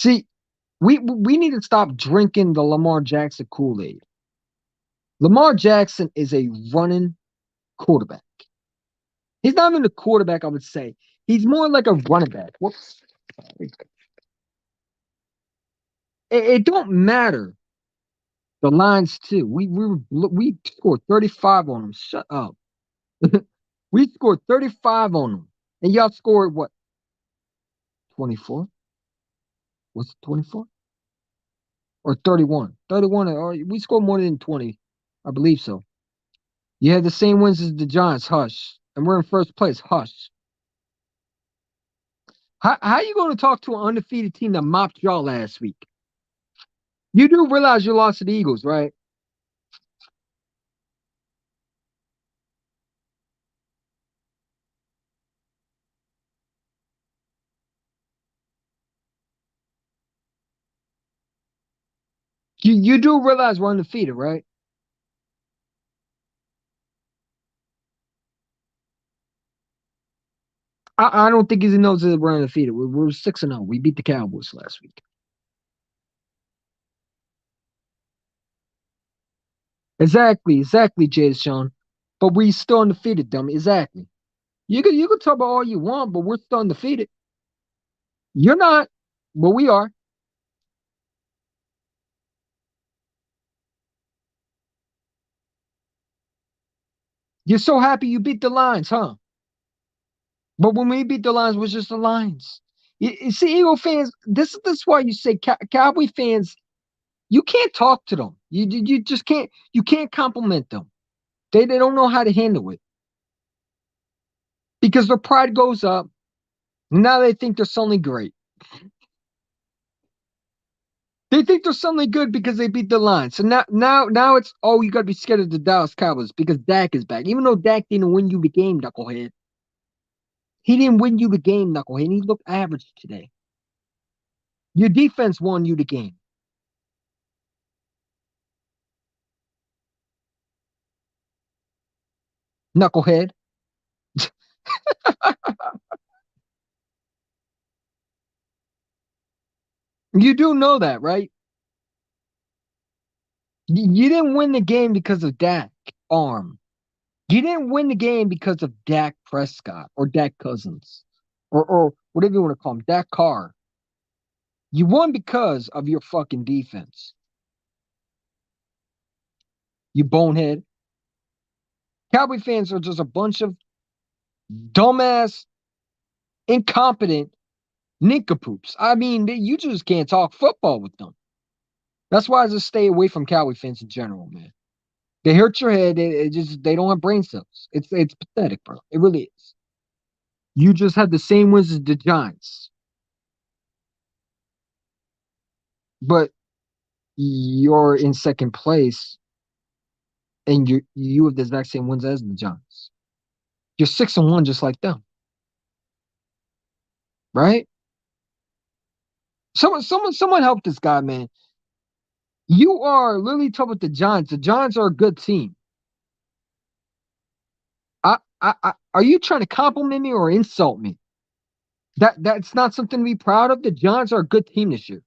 See, we need to stop drinking the Lamar Jackson Kool-Aid. Lamar Jackson is a running quarterback. He's not even a quarterback, I would say. He's more like a running back. Whoops. It don't matter. The lines too. We scored 35 on them. Shut up. We scored 35 on them. And y'all scored what? 24? Was it 24? Or 31? 31, or we scored more than 20. I believe so. You had the same wins as the Giants, hush. And we're in first place, hush. How you going to talk to an undefeated team that mopped y'all last week? You do realize you lost to the Eagles, right? You do realize we're undefeated, right? I don't think he knows that we're undefeated. We're 6-0. We beat the Cowboys last week. Exactly, Jay Sean. But we still undefeated, dummy. Exactly. You can talk about all you want, but we're still undefeated. You're not, but we are. You're so happy you beat the Lions, huh? But when we beat the Lions, it was just the Lions. You see, Eagle fans, this is why you say Cowboy fans, you can't talk to them. You just can't. You can't compliment them. They don't know how to handle it because their pride goes up. Now they think they're suddenly great. They think they're suddenly good because they beat the Lions. So now it's, oh, you got to be scared of the Dallas Cowboys because Dak is back. Even though Dak didn't win you the game, knucklehead. He didn't win you the game, knucklehead. And he looked average today. Your defense won you the game. Knucklehead. You do know that, right? You didn't win the game because of Dak arm. You didn't win the game because of Dak Prescott or Dak Cousins or whatever you want to call him, Dak Carr. You won because of your fucking defense. You bonehead. Cowboy fans are just a bunch of dumbass, incompetent nincompoops. I mean, you just can't talk football with them. That's why I just stay away from Cowboy fans in general, man. They hurt your head. They don't have brain cells. It's pathetic, bro. It really is. You just had the same wins as the Giants, but you're in second place, and you have the exact same wins as the Giants. You're 6-1, just like them, right? Someone help this guy, man. You are literally tough with the Giants. The Giants are a good team. Are you trying to compliment me or insult me? That's not something to be proud of. The Giants are a good team this year.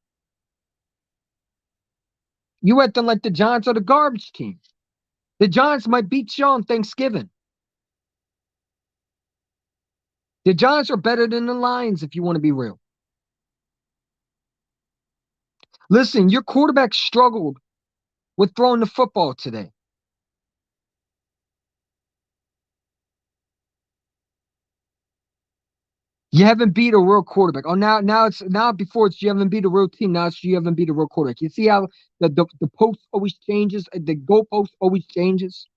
You acting like the Giants are the garbage team. The Giants might beat you on Thanksgiving. The Giants are better than the Lions, if you want to be real. Listen, your quarterback struggled with throwing the football today. You haven't beat a real quarterback. Oh, now before it's you haven't beat a real team. Now it's you haven't beat a real quarterback. You see how the post always changes, the goalpost always changes.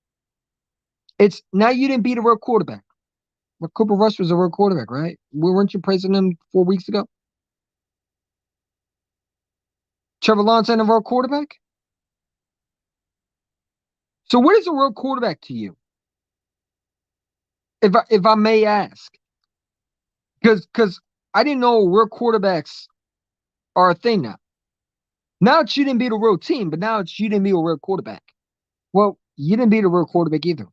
It's now you didn't beat a real quarterback. But Cooper Rush was a real quarterback, right? Weren't you praising him 4 weeks ago? Trevor Lawrence ain't a real quarterback. So what is a real quarterback to you? If I may ask. Because I didn't know real quarterbacks are a thing now. Now it's you didn't beat a real team, but now it's you didn't beat a real quarterback. Well, you didn't beat a real quarterback either.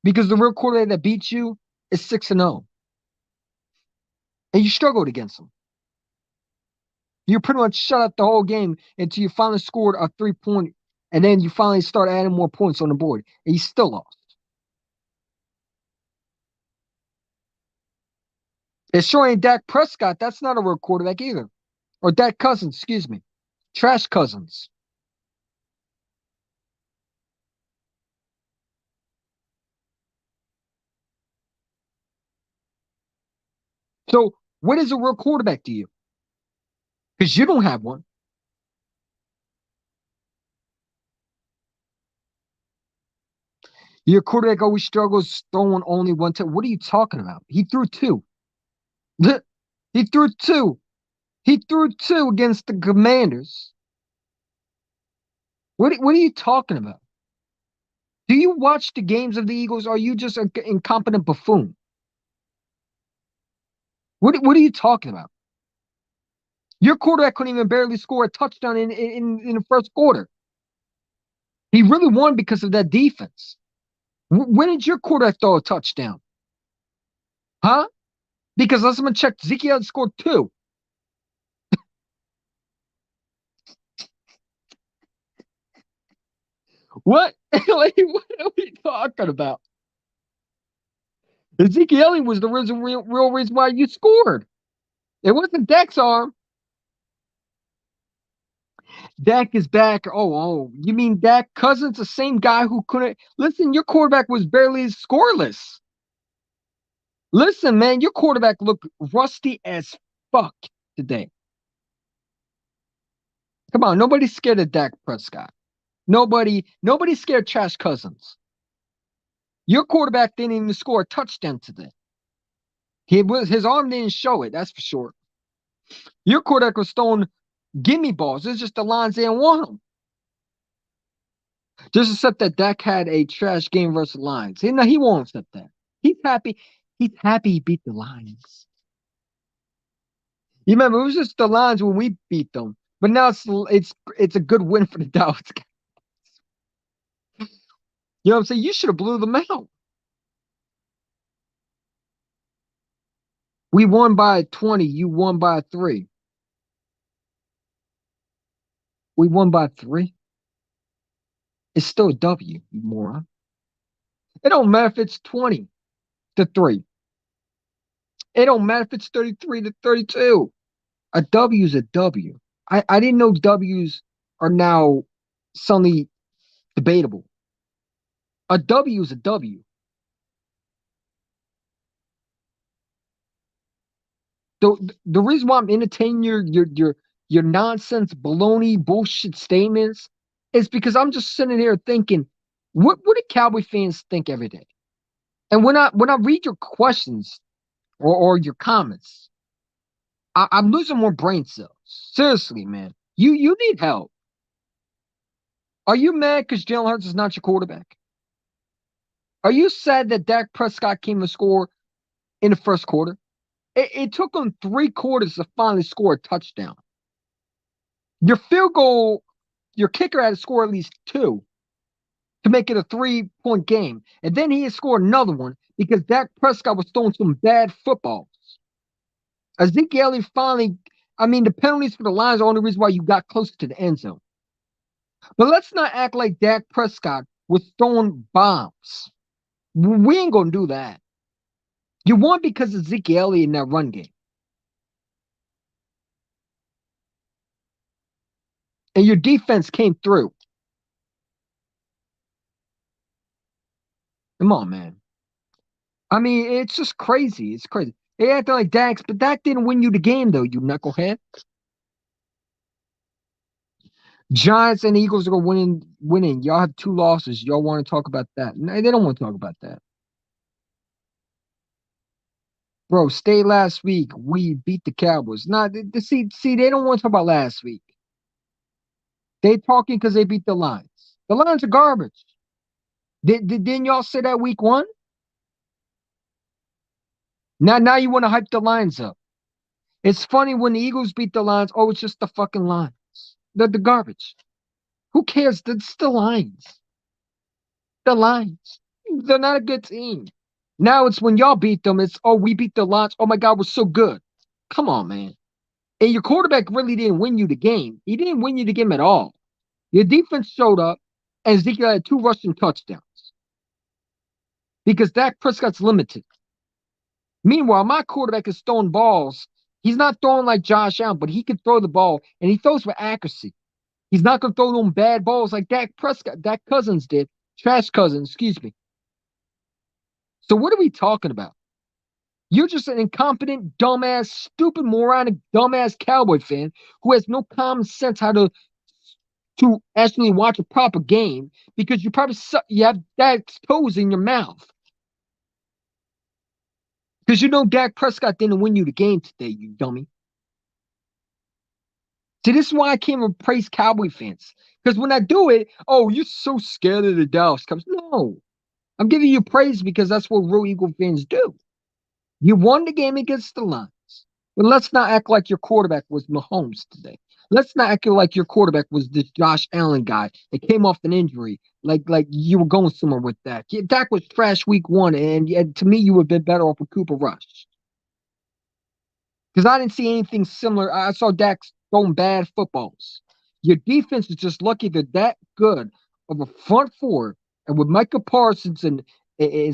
Because the real quarterback that beats you is 6-0. And you struggled against him. You pretty much shut up the whole game until you finally scored a 3-point, and then you finally start adding more points on the board, and you still lost. It's sure ain't Dak Prescott. That's not a real quarterback either. Or Dak Cousins, excuse me. Trash Cousins. So, what is a real quarterback to you? Because you don't have one. Your quarterback always struggles throwing only one time. What are you talking about? He threw 2. He threw 2. He threw 2 against the Commanders. What are you talking about? Do you watch the games of the Eagles, or are you just an incompetent buffoon? What are you talking about? Your quarterback couldn't even barely score a touchdown in the first quarter. He really won because of that defense. When did your quarterback throw a touchdown? Huh? Because last time I checked, Ezekiel scored 2. What? Like, what are we talking about? Ezekiel was the real reason why you scored. It wasn't Dak's arm. Dak is back. Oh, you mean Dak Cousins, the same guy who couldn't listen? Your quarterback was barely scoreless. Listen, man, your quarterback looked rusty as fuck today. Come on, nobody's scared of Dak Prescott. Nobody's scared of Trash Cousins. Your quarterback didn't even score a touchdown today. His arm didn't show it, that's for sure. Your quarterback was throwing gimme balls. It's just the Lions didn't want them. Just accept that Dak had a trash game versus the Lions. No, he won't accept that. He's happy. He's happy he beat the Lions. You remember, it was just the Lions when we beat them. But now it's a good win for the Dallas guys. You know what I'm saying? You should have blew them out. We won by 20. You won by 3. We won by 3. It's still a W, you moron. It don't matter if it's 20-3. It don't matter if it's 33-32. A W is a W. I didn't know W's are now suddenly debatable. A W is a W. The reason why I'm entertaining your nonsense, baloney, bullshit statements is because I'm just sitting here thinking, what do Cowboy fans think every day? And when I read your questions or your comments, I'm losing more brain cells. Seriously, man. You need help. Are you mad because Jalen Hurts is not your quarterback? Are you sad that Dak Prescott came to score in the first quarter? It took him 3 quarters to finally score a touchdown. Your field goal, your kicker had to score at least 2 to make it a 3-point game. And then he had scored another one because Dak Prescott was throwing some bad footballs. Ezekiel the penalties for the Lions are the only reason why you got closer to the end zone. But let's not act like Dak Prescott was throwing bombs. We ain't going to do that. You won because of Ezekiel in that run game. And your defense came through. Come on, man. I mean, it's just crazy. It's crazy. They acting like Dak's, but Dak didn't win you the game, though, you knucklehead. Giants and Eagles are winning. Y'all have 2 losses. Y'all want to talk about that? No, they don't want to talk about that. Bro, stay last week. We beat the Cowboys. See, they don't want to talk about last week. They talking because they beat the Lions. The Lions are garbage. Didn't y'all say that week 1? Now you want to hype the Lions up. It's funny when the Eagles beat the Lions. Oh, it's just the fucking Lions. They're the garbage. Who cares? It's the Lions. The Lions. They're not a good team. Now it's when y'all beat them, it's, oh, we beat the Lions. Oh, my God, we're so good. Come on, man. And your quarterback really didn't win you the game. He didn't win you the game at all. Your defense showed up, and Ezekiel had 2 rushing touchdowns. Because Dak Prescott's limited. Meanwhile, my quarterback is throwing balls. He's not throwing like Josh Allen, but he can throw the ball, and he throws with accuracy. He's not going to throw them bad balls like Dak Cousins did. Trash Cousins, excuse me. So what are we talking about? You're just an incompetent, dumbass, stupid, moronic, dumbass Cowboy fan who has no common sense how to actually watch a proper game because you have Dak's toes in your mouth. Because you know Dak Prescott didn't win you the game today, you dummy. See, this is why I can't even praise Cowboy fans. Because when I do it, oh, you're so scared of the Dallas Cowboys. No. I'm giving you praise because that's what real Eagle fans do. You won the game against the Lions. But let's not act like your quarterback was Mahomes today. Let's not act like your quarterback was this Josh Allen guy that came off an injury. Like you were going somewhere with Dak. Dak was trash week 1, and to me, you would have been better off with Cooper Rush. Because I didn't see anything similar. I saw Dak throwing bad footballs. Your defense is just lucky they're that good of a front four, and with Micah Parsons and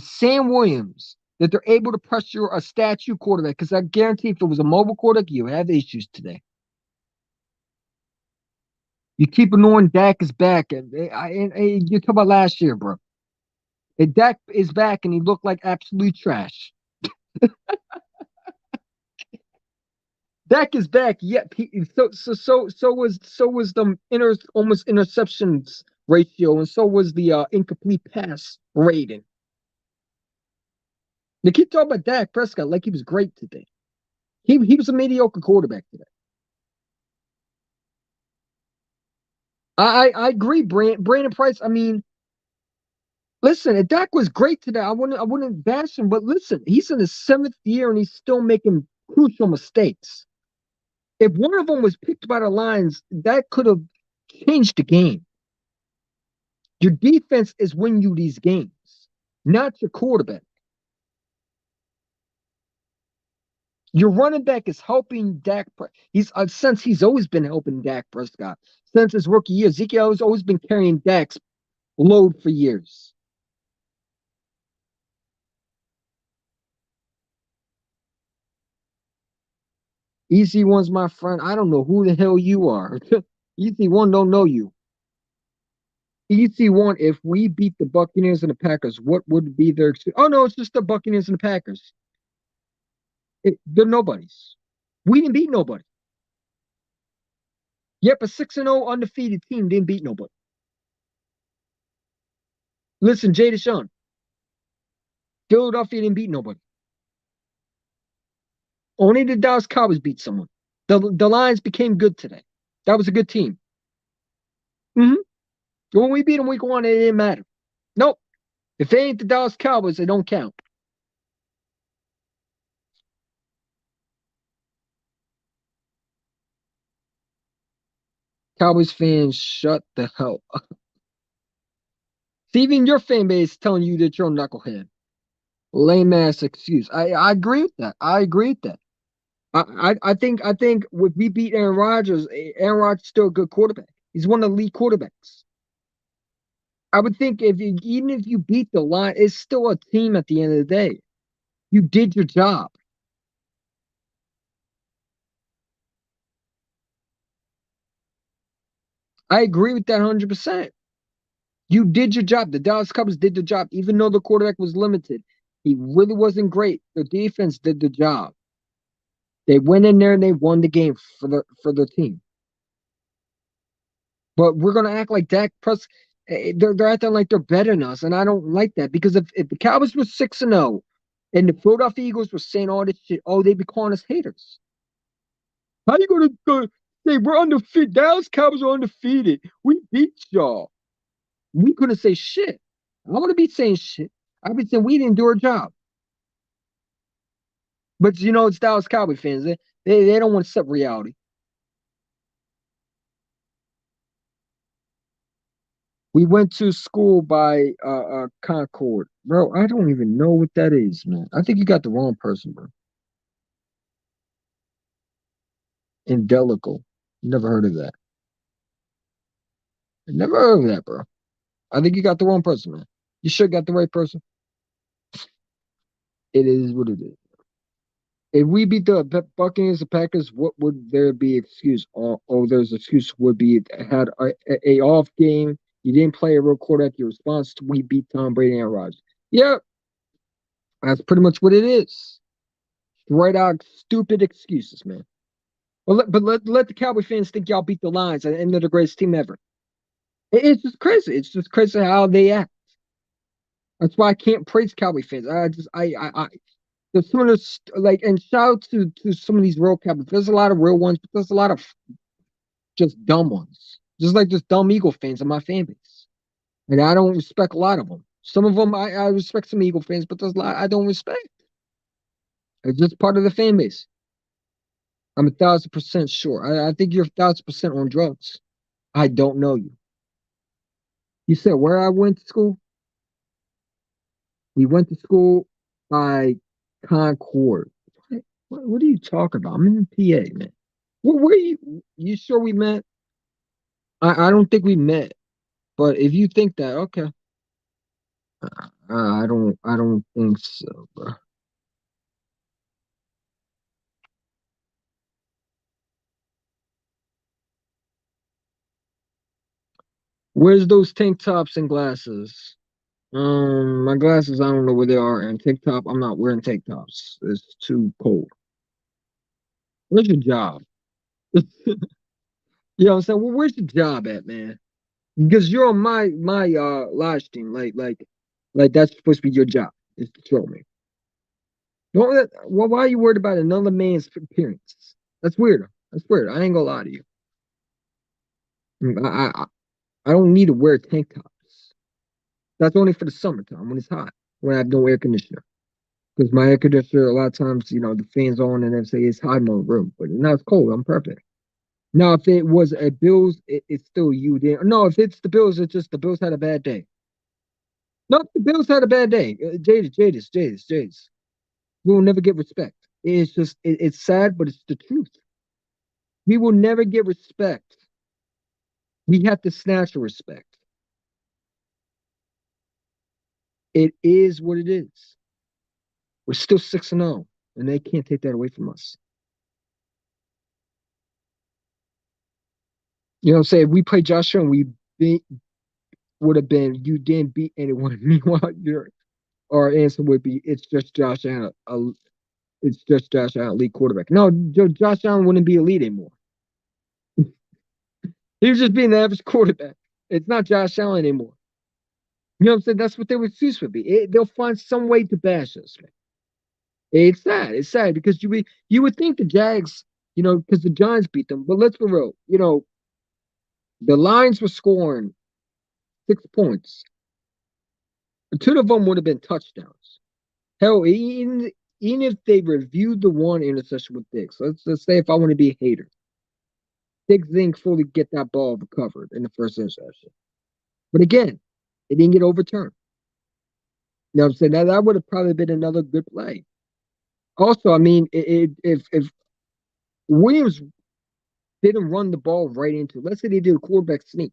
Sam Williams, that they're able to pressure a statue quarterback. Because I guarantee if it was a mobile quarterback, you have issues today. You keep ignoring Dak is back. And you talk about last year, bro. And Dak is back, and he looked like absolute trash. Dak is back. Yep. So was the almost interceptions ratio, and so was the incomplete pass rating. They keep talking about Dak Prescott like he was great today. He was a mediocre quarterback today. I agree, Brandon Price. I mean, listen, if Dak was great today, I wouldn't bash him. But listen, he's in his 7th year and he's still making crucial mistakes. If one of them was picked by the Lions, that could have changed the game. Your defense is winning you these games, not your quarterback. Your running back is helping Dak. Since he's always been helping Dak Prescott. Since his rookie year, Ezekiel has always been carrying Dak's load for years. Easy One's my friend. I don't know who the hell you are. Easy One don't know you. Easy One, if we beat the Buccaneers and the Packers, what would be their excuse? Oh, no, it's just the Buccaneers and the Packers. They're nobodies. We didn't beat nobody. Yep, a 6-0 undefeated team didn't beat nobody. Listen, Jay Deshaun. Philadelphia didn't beat nobody. Only the Dallas Cowboys beat someone. The Lions became good today. That was a good team. When we beat them week 1, it didn't matter. Nope. If they ain't the Dallas Cowboys, they don't count. Cowboys fans, shut the hell up. See, even your fan base is telling you that you're a knucklehead. Lame ass excuse. I agree with that. I think if we beat Aaron Rodgers is still a good quarterback. He's one of the lead quarterbacks. I would think even if you beat the Lions, it's still a team at the end of the day. You did your job. I agree with that 100%. You did your job. The Dallas Cowboys did the job, even though the quarterback was limited. He really wasn't great. The defense did the job. They went in there and they won the game for the team. But we're gonna act like Dak Prescott. They're acting like they're better than us, and I don't like that because if the Cowboys were 6-0, and the Philadelphia Eagles were saying all this shit, they'd be calling us haters. How you gonna say we're undefeated? Dallas Cowboys are undefeated. We beat y'all. We couldn't say shit. I want to be saying shit. I'd be saying we didn't do our job. But it's Dallas Cowboy fans. They don't want to accept reality. We went to school by Concord. Bro, I don't even know what that is, man. I think you got the wrong person, bro. Indelical. Never heard of that. Never heard of that, bro. I think you got the wrong person, man. You should got the right person. It is what it is. If we beat the Buccaneers, the Packers, what would there be excuse? There's excuse would be had a off game. You didn't play a real quarterback. Your response to we beat Tom Brady and Rodgers. Yep, that's pretty much what it is. Right out, stupid excuses, man. Let the Cowboy fans think y'all beat the Lions and they're the greatest team ever. It's just crazy. It's just crazy how they act. That's why I can't praise Cowboy fans. There's some of those like, and shout out to some of these real Cowboys. There's a lot of real ones, but there's a lot of just dumb ones. Just dumb Eagle fans in my fan base, and I don't respect a lot of them. Some of them I respect some Eagle fans, but there's a lot I don't respect. It's just part of the fan base. I'm 1,000% sure. I think you're 1,000% on drugs. I don't know you. You said where I went to school? We went to school by Concord. What are you talking about? I'm in PA, man. Where you sure we met? I don't think we met. But if you think that, okay. I don't think so, bro. Where's those tank tops and glasses? My glasses, I don't know where they are, and tank top, I'm not wearing tank tops. It's too cold. Where's your job? You know what I'm saying? Well, where's your job at, man? Because you're on my live stream, like that's supposed to be your job, is to troll me. Well, why are you worried about another man's appearance? That's weird. That's weird. I ain't gonna lie to you. I don't need to wear tank tops. That's only for the summertime when it's hot, when I have no air conditioner. Because my air conditioner, a lot of times, the fan's on and they say it's hot in my room. But now it's cold. I'm perfect. Now, if it was a Bills, it's still you. No, if it's the Bills, it's just the Bills had a bad day. No, the Bills had a bad day. Jadis. We will never get respect. It's just, it's sad, but it's the truth. We will never get respect. We have to snatch a respect. It is what it is. We're still 6-0, and they can't take that away from us. You know what I'm saying? If we played Josh Allen, would have been you didn't beat anyone. Meanwhile, our answer would be it's just Josh Allen. It's just Josh Allen, elite quarterback. No, Josh Allen wouldn't be elite anymore. He was just being the average quarterback. It's not Josh Allen anymore. You know what I'm saying? That's what their excuse would be. They'll find some way to bash us, man. It's sad. It's sad because you would think the Jags, because the Giants beat them. But let's be real. The Lions were scoring 6 points. Two of them would have been touchdowns. Hell, even if they reviewed the one interception with Diggs, let's say if I want to be a hater, Diggs didn't fully get that ball recovered in the first interception. But again, it didn't get overturned. You know what I'm saying? Now, that would have probably been another good play. Also, I mean, if Williams didn't run the ball right into, let's say they did a quarterback sneak,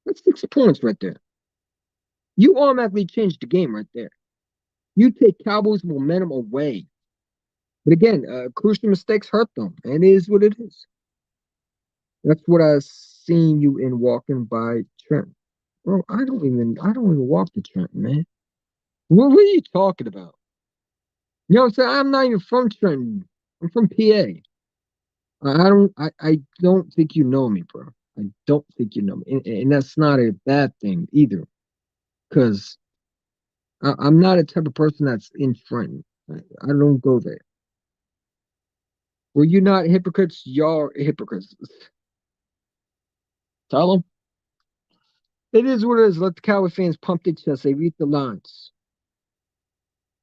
that's 6 points right there. You automatically change the game right there. You take Cowboys' momentum away. But again, crucial mistakes hurt them, and it is what it is. That's what I seen you in walking by Trent. Bro, I don't even walk the Trent, man. What are you talking about? You know what I'm saying? I'm not even from Trenton. I'm from PA. I don't think you know me, bro. I don't think you know me. And that's not a bad thing either. Because I'm not a type of person that's in Trenton. I don't go there. Were you not hypocrites? Y'all are hypocrites. Tell them. It is what it is. Let the Cowboy fans pump their chest. They beat the Lions.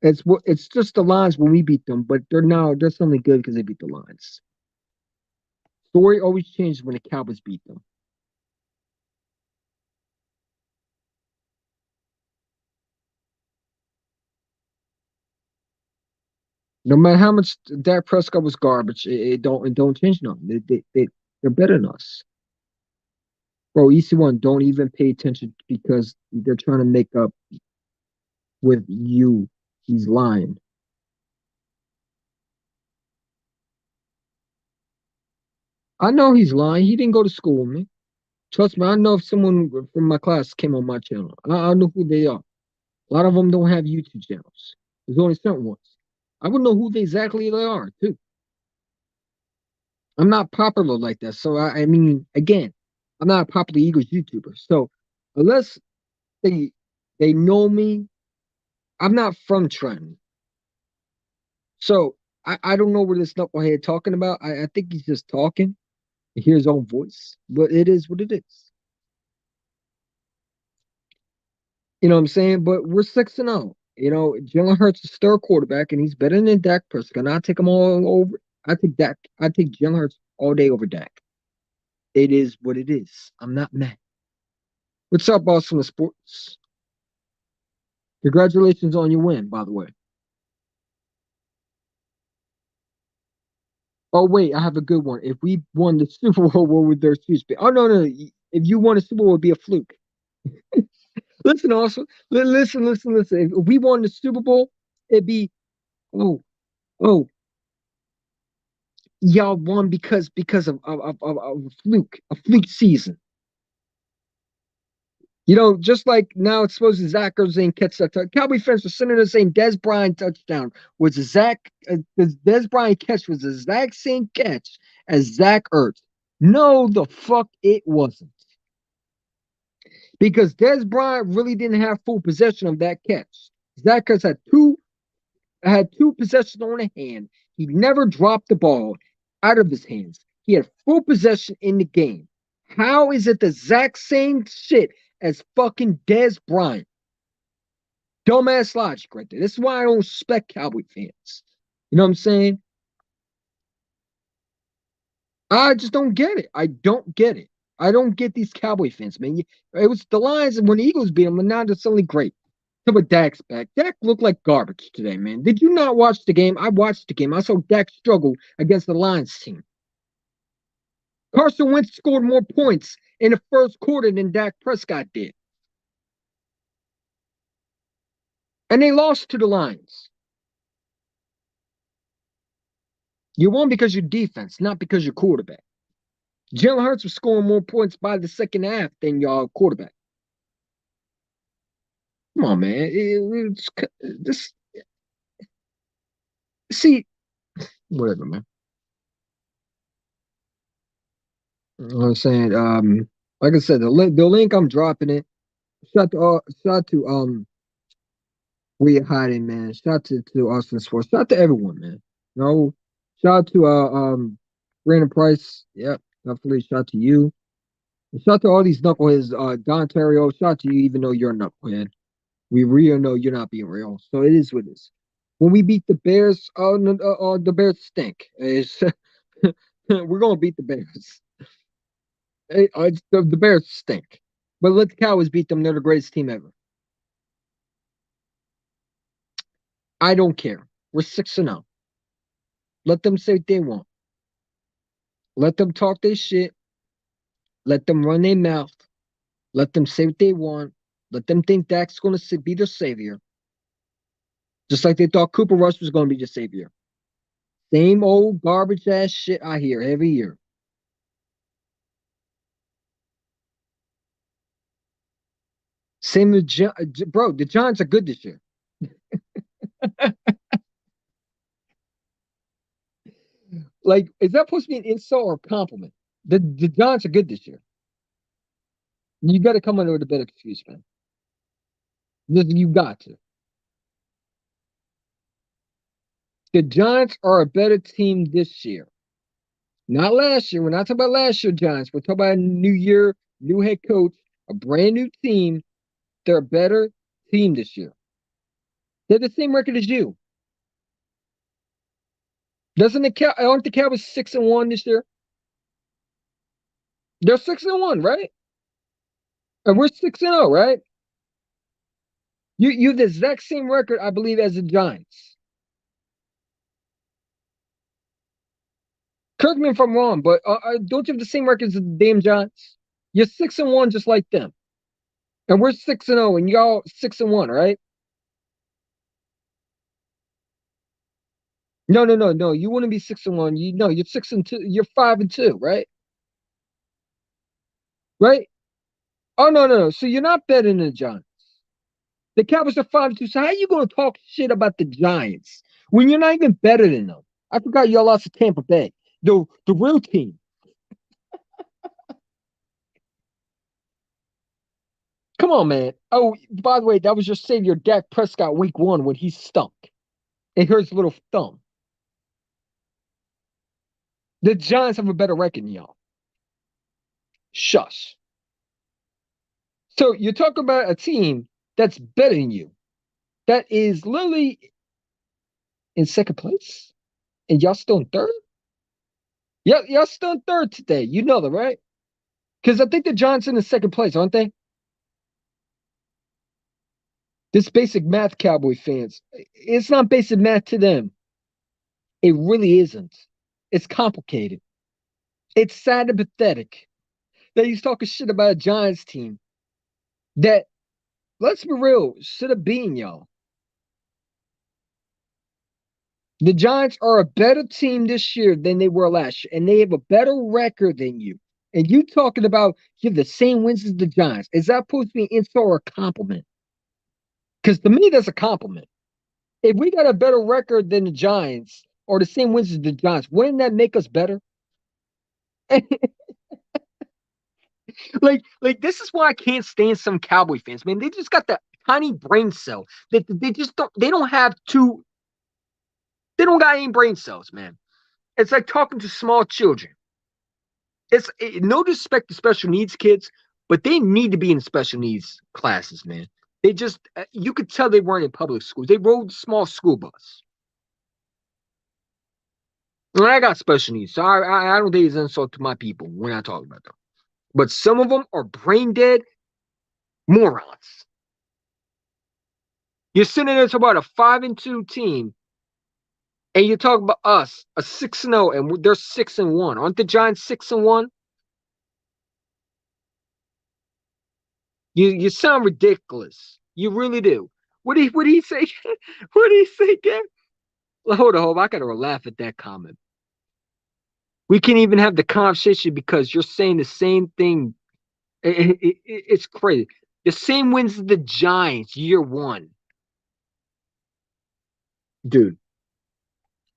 It's just the Lions when we beat them, but they're suddenly good because they beat the Lions. Story always changes when the Cowboys beat them. No matter how much Dak Prescott was garbage, it don't change nothing. They're better than us. Bro, EC1 don't even pay attention because they're trying to make up with you. He's lying. I know he's lying. He didn't go to school with me. Trust me, I know if someone from my class came on my channel. I know who they are. A lot of them don't have YouTube channels. There's only certain ones. I would know who exactly they are, too. I'm not popular like that. So, I mean, again, I'm not a popular Eagles YouTuber. So, unless they know me, I'm not from Trenton. So, I don't know what this knucklehead talking about. I think he's just talking. He hears his own voice. But it is what it is. You know what I'm saying? But we're 6-0. You know, Jalen Hurts is still a quarterback, and he's better than Dak Prescott. And I take him all over. I take Dak. I take Jalen Hurts all day over Dak. It is what it is. I'm not mad. What's up, Boston Sports? Congratulations on your win, by the way. Oh wait, I have a good one. If we won the Super Bowl, what would their excuse be? Oh no. If you won the Super Bowl, it would be a fluke. Listen, also, listen. If we won the Super Bowl, it'd be, oh, y'all won because of a fluke season. You know, just like now it's supposed to Zach Ertz ain't catch that touchdown. Cowboy fans were sitting there saying Dez Bryant touchdown was the Dez Bryant catch was the exact same catch as Zach Ertz. No, the fuck it wasn't. Because Dez Bryant really didn't have full possession of that catch. Zach Ertz had two possessions on the hand. He never dropped the ball out of his hands. He had full possession in the game. How is it the exact same shit as fucking Dez Bryant? Dumbass logic right there. This is why I don't respect Cowboy fans. You know what I'm saying? I just don't get it. I don't get it. I don't get these Cowboy fans, man. It was the Lions when the Eagles beat them, and now they're suddenly great. But Dak's back. Dak looked like garbage today, man. Did you not watch the game? I watched the game. I saw Dak struggle against the Lions team. Carson Wentz scored more points in the first quarter than Dak Prescott did. And they lost to the Lions. You won because your defense, not because your quarterback. Jalen Hurts was scoring more points by the second half than your quarterback. Come on, man. See, whatever, man. I'm saying, like I said, the link I'm dropping it. Shout to where you hiding, man. Shout to Austin Sports. Shout to everyone, man. You know, shout to Brandon Price. Yep, definitely. Shout to you. And shout to all these knuckleheads. Don Terrio. Shout to you, even though you're a knucklehead. We really know you're not being real. So it is what it is. When we beat the Bears, the Bears stink. We're gonna beat the Bears. The Bears stink. But let the Cowboys beat them. They're the greatest team ever. I don't care. We're 6-0. Let them say what they want. Let them talk their shit. Let them run their mouth. Let them say what they want. Let them think Dak's going to be their savior. Just like they thought Cooper Rush was going to be the savior. Same old garbage ass shit I hear every year. Same with bro, the Giants are good this year. Like, is that supposed to be an insult or a compliment? The Giants are good this year. You got to come under with a better excuse, man. You got to. The Giants are a better team this year. Not last year. We're not talking about last year Giants. We're talking about a new year, new head coach, a brand new team. They're a better team this year. They're the same record as you. Aren't the Cowboys 6-1 this year? They're 6-1, right? And we're 6-0, right? You have the exact same record, I believe, as the Giants. Correct me if I'm wrong, but don't you have the same records as the damn Giants? You're 6-1, just like them, and we're 6-0, and y'all 6-1, right? No. You wouldn't be 6-1. You're 6-2. You're 5-2, right? Right? Oh no. So you're not better than the Giants. The Cowboys are 5-2. So how you gonna talk shit about the Giants when you're not even better than them? I forgot y'all lost to Tampa Bay, the real team. Come on, man. Oh, by the way, that was your savior, Dak Prescott, week 1 when he stunk. And here's a little thumb. The Giants have a better record than y'all. Shush. So you're talking about a team that's better than you, that is literally in second place, and y'all still in third? Yeah, y'all still in third today. You know that, right? Because I think the Giants in second place, aren't they? This basic math, Cowboy fans, it's not basic math to them. It really isn't. It's complicated. It's sad and pathetic that he's talking shit about a Giants team that, let's be real, should have beaten y'all. The Giants are a better team this year than they were last year, and they have a better record than you. And you talking about you have the same wins as the Giants. Is that supposed to be an insult or a compliment? Because to me, that's a compliment. If we got a better record than the Giants or the same wins as the Giants, wouldn't that make us better? like this is why I can't stand some Cowboy fans, man. They just got that tiny brain cell that they just don't. They don't have two. They don't got any brain cells, man. It's like talking to small children. No disrespect to special needs kids, but they need to be in special needs classes, man. They just, you could tell they weren't in public schools. They rode a small school bus. And I got special needs, so I don't think it's an insult to my people when I talk about them. But some of them are brain dead morons. You're sitting there talking about a 5-2 team, and you talk about us, a 6-0, and they're 6-1. Aren't the Giants 6-1? You sound ridiculous. You really do. What did he say? What did he say again? Hold on. I gotta laugh at that comment. We can't even have the conversation because you're saying the same thing. It's crazy. The same wins as the Giants year 1. Dude,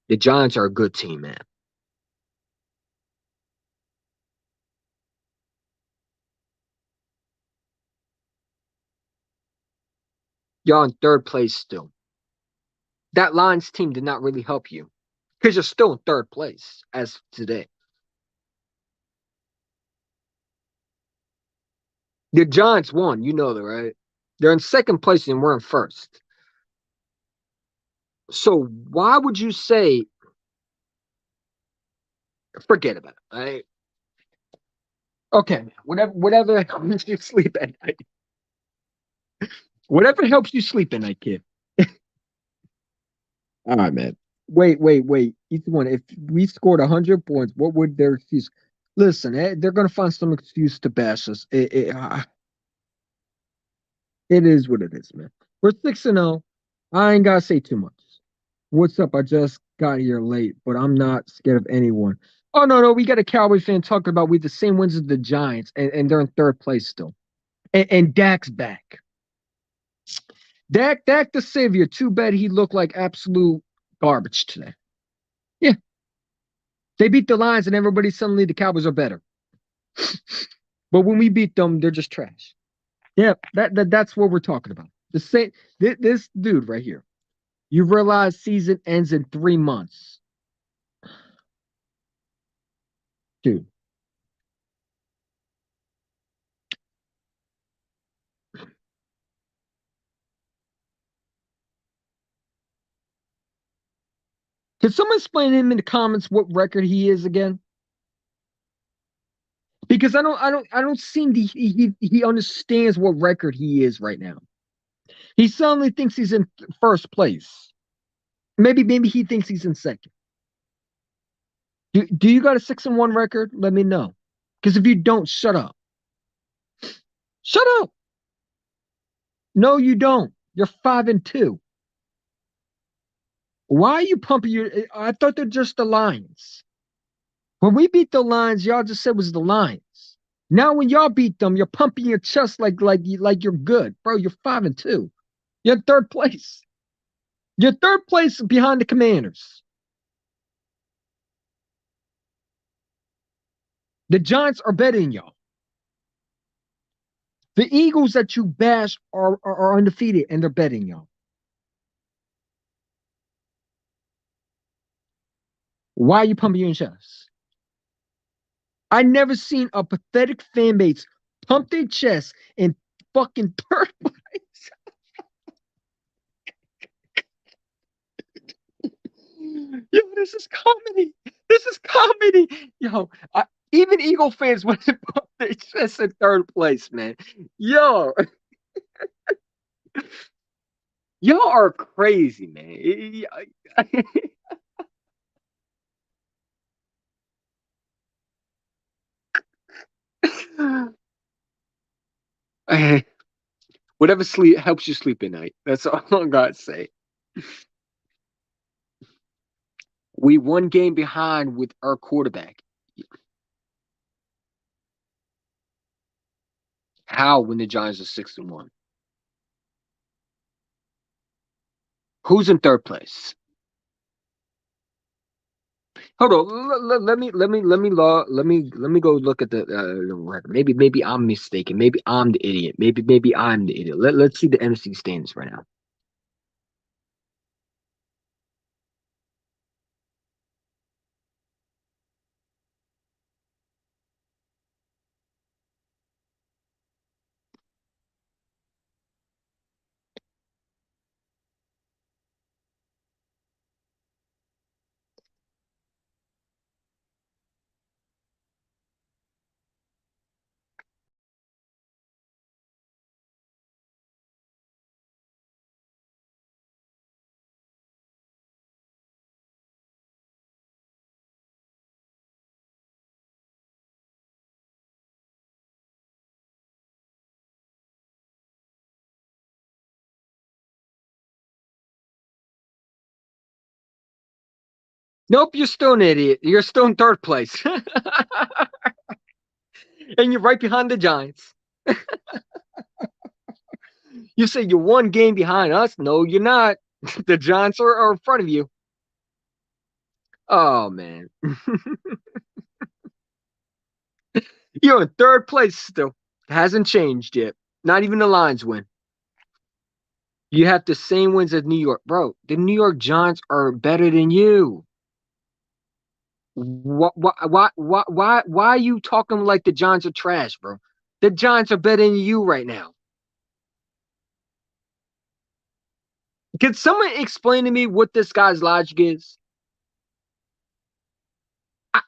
the Giants are a good team, man. Y'all in third place still. That Lions team did not really help you because you're still in third place as today. The Giants won, you know that, right? They're in second place and we're in first. So why would you say, forget about it, right? Okay, whatever helps you sleep at night. Whatever helps you sleep at night, kid. All right, man. Wait. Each one. If we scored 100 points, what would their excuse? Listen, they're gonna find some excuse to bash us. It is what it is, man. We're 6-0. I ain't gotta say too much. What's up? I just got here late, but I'm not scared of anyone. Oh no, we got a Cowboy fan talking about we the same wins as the Giants, and they're in third place still. And Dak's back. Dak the savior. Too bad he looked like absolute garbage today. Yeah. They beat the Lions and everybody suddenly the Cowboys are better. But when we beat them, they're just trash. Yeah, that's what we're talking about. This dude right here. You realize season ends in 3 months. Dude. Can someone explain to him in the comments what record he is again? Because I don't seem to he understands what record he is right now. He suddenly thinks he's in first place. Maybe he thinks he's in second. Do you got a 6-1 record? Let me know. Because if you don't, shut up. Shut up. No, you don't. You're 5-2. Why are you pumping your? I thought they're just the Lions. When we beat the Lions, y'all just said it was the Lions. Now when y'all beat them, you're pumping your chest like you're good, bro. You're 5-2. You're in third place. You're third place behind the Commanders. The Giants are better than y'all. The Eagles that you bash are undefeated and they're better than y'all. Why are you pumping your chest? I never seen a pathetic fan base pump their chest in fucking third place. Yo, this is comedy. This is comedy. Yo, even Eagle fans want to pump their chest in third place, man. Yo. Y'all are crazy, man. Hey, whatever sleep helps you sleep at night. That's all I gotta say. We one game behind with our quarterback. How when the Giants are 6-1? Who's in third place? Hold on. Let me go look at the record. Maybe I'm mistaken. Maybe I'm the idiot. Maybe I'm the idiot. Let's see the NFC standings right now. Nope, you're still an idiot. You're still in third place. And you're right behind the Giants. You say you're one game behind us. No, you're not. The Giants are in front of you. Oh, man. You're in third place still. Hasn't changed yet. Not even the Lions win. You have the same wins as New York. Bro, the New York Giants are better than you. Why are you talking like the Giants are trash, bro? The Giants are better than you right now. Can someone explain to me what this guy's logic is?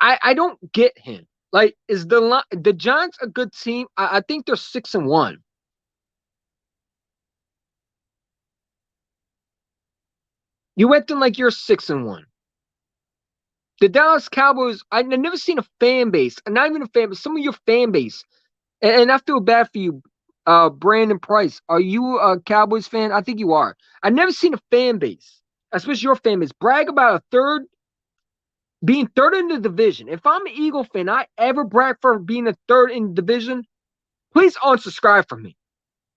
I don't get him. Like, is the Giants a good team? I think they're 6-1. You acting like you're 6-1. The Dallas Cowboys, I've never seen a fan base, not even a fan base, some of your fan base, and I feel bad for you, Brandon Price. Are you a Cowboys fan? I think you are. I've never seen a fan base, especially your fan base, brag about being third in the division. If I'm an Eagle fan, I ever brag for being a third in the division, please unsubscribe from me,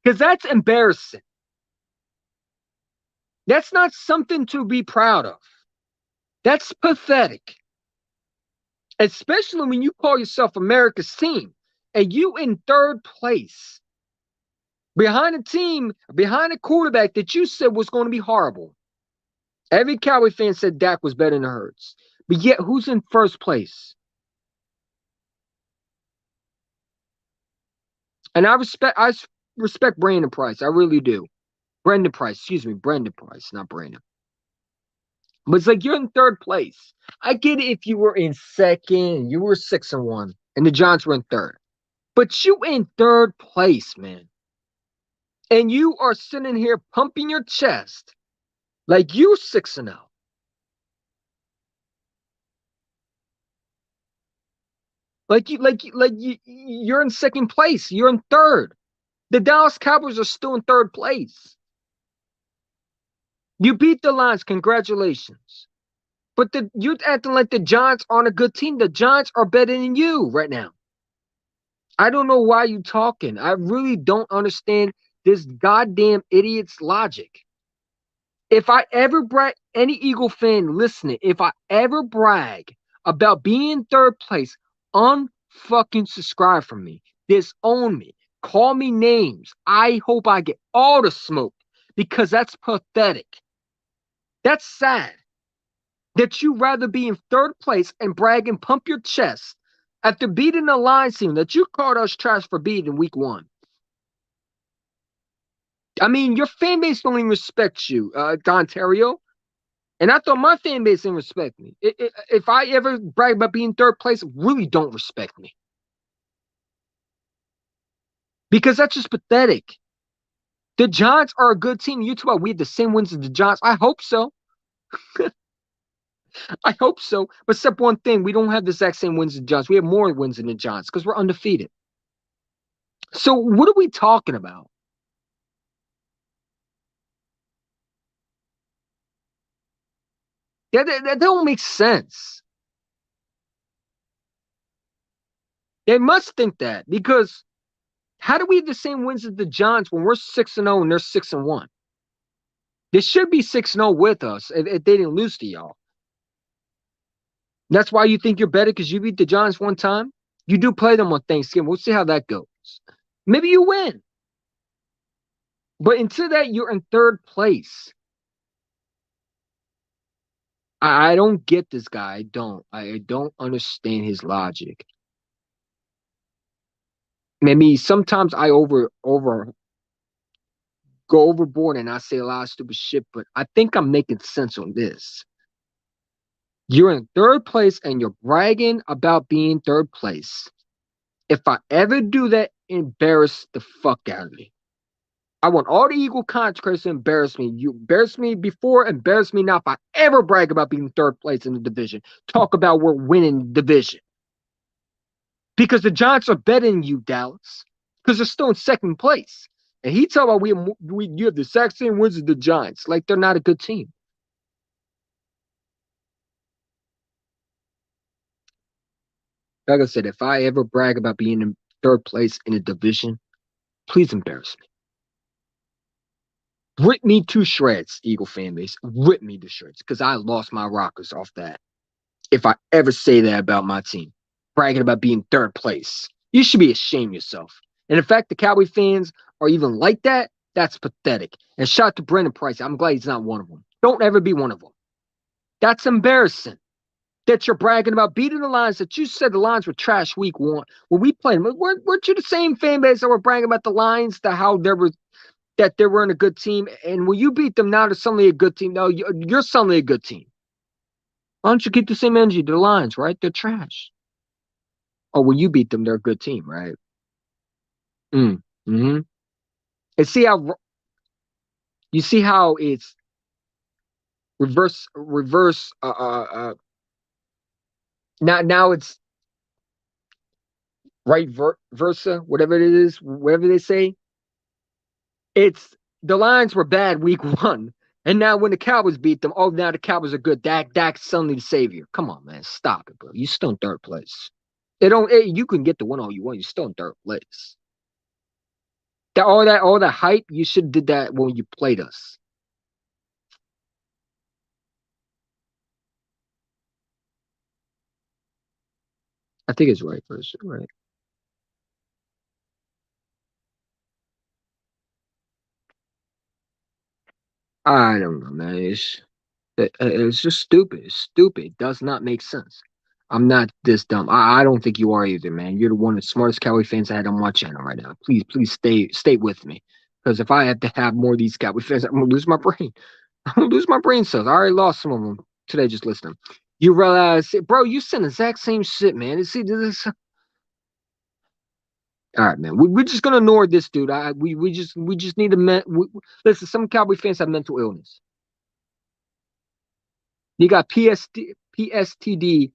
because that's embarrassing. That's not something to be proud of. That's pathetic. Especially when you call yourself America's team and you in third place behind a team, behind a quarterback that you said was going to be horrible. Every Cowboy fan said Dak was better than Hurts. But yet, who's in first place? And I respect Brandon Price. I really do. Brendan Price, not Brandon. But it's like you're in third place. I get it if you were in second, you were 6-1, and the Giants were in third. But you in third place, man. And you are sitting here pumping your chest like you're 6-0. You're in second place. You're in third. The Dallas Cowboys are still in third place. You beat the Lions. Congratulations. But you're acting like the Giants aren't a good team. The Giants are better than you right now. I don't know why you're talking. I really don't understand this goddamn idiot's logic. If I ever brag, any Eagle fan listening, if I ever brag about being in third place, unfucking subscribe from me. Disown me. Call me names. I hope I get all the smoke because that's pathetic. That's sad that you rather be in third place and brag and pump your chest after beating the Lions team that you called us trash for beating in week 1. I mean, your fan base don't even respect you, Ontario. And I thought my fan base didn't respect me. If I ever brag about being third place, really don't respect me. Because that's just pathetic. The Giants are a good team. You talk about we have the same wins as the Giants. I hope so. I hope so. But except one thing, we don't have the exact same wins as the Giants. We have more wins than the Giants because we're undefeated. So what are we talking about? That don't make sense. They must think that because how do we have the same wins as the Giants when we're 6-0 and they're 6-1? They should be 6-0 with us if they didn't lose to y'all. That's why you think you're better because you beat the Giants one time? You do play them on Thanksgiving. We'll see how that goes. Maybe you win. But until that, you're in third place. I don't get this guy. I don't understand his logic. Maybe sometimes I go overboard and I say a lot of stupid shit, but I think I'm making sense on this. You're in third place and you're bragging about being third place. If I ever do that, embarrass the fuck out of me. I want all the Eagle contractors to embarrass me. You embarrassed me before, embarrass me now. If I ever brag about being third place in the division, talk about we're winning the division. Because the Giants are better than you, Dallas. Because they're still in second place. And he talk about you have the exact same wins as the Giants. Like they're not a good team. Like I said, if I ever brag about being in third place in a division, please embarrass me. Rip me to shreds, Eagle fan base. Rip me to shreds because I lost my rockers off that. If I ever say that about my team, bragging about being third place, you should be ashamed of yourself. And in fact, the Cowboy fans are even like that. That's pathetic. And shout out to Brendan Price. I'm glad he's not one of them. Don't ever be one of them. That's embarrassing that you're bragging about beating the Lions that you said the Lions were trash week 1. When we played them, weren't you the same fan base that were bragging about the Lions, that they weren't a good team? And when you beat them, now they're suddenly a good team. No, you're suddenly a good team. Why don't you keep the same energy to the Lions, right? They're trash. Oh, when you beat them, they're a good team, right? Mm-hmm. And see how it's reverse. Now it's right versa, whatever it is, whatever they say. It's the Lions were bad week 1. And now when the Cowboys beat them, now the Cowboys are good. Dak's suddenly the savior. Come on, man. Stop it, bro. You're still in third place. You can get the win all you want. You're still in third place. All that hype, you should have did that when you played us. I think it's right versa, right? I don't know, man. It's just stupid. It's stupid. It does not make sense. I'm not this dumb. I don't think you are either, man. You're the one of the smartest Cowboy fans I had on my channel right now. Please stay with me. Because if I have to have more of these Cowboy fans, I'm gonna lose my brain. I'm gonna lose my brain cells. I already lost some of them today just listening. You realize, bro, you send the exact same shit, man. See this. All right, man. We're just gonna ignore this dude. We just need to listen. Some Cowboy fans have mental illness. You got PSTD,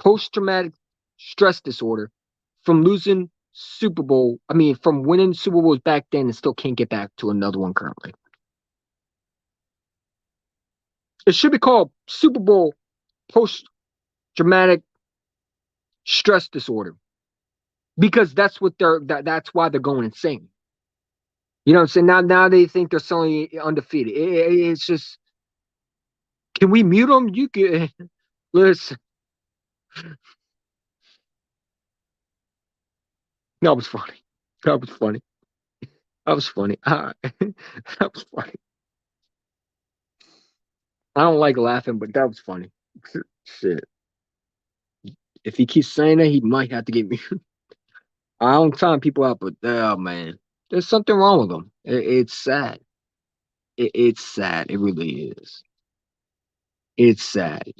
post-traumatic stress disorder from losing Super Bowl. I mean, from winning Super Bowls back then and still can't get back to another one currently. It should be called Super Bowl post-traumatic stress disorder because that's what that's why they're going insane. You know what I'm saying? Now they think they're suddenly undefeated. It's just, can we mute them? You can listen. That was funny. That was funny. That was funny. That was funny. I don't like laughing, but that was funny. Shit. If he keeps saying that, he might have to get me. I don't time people out, but oh man, there's something wrong with them. It's sad. It's sad. It really is. It's sad.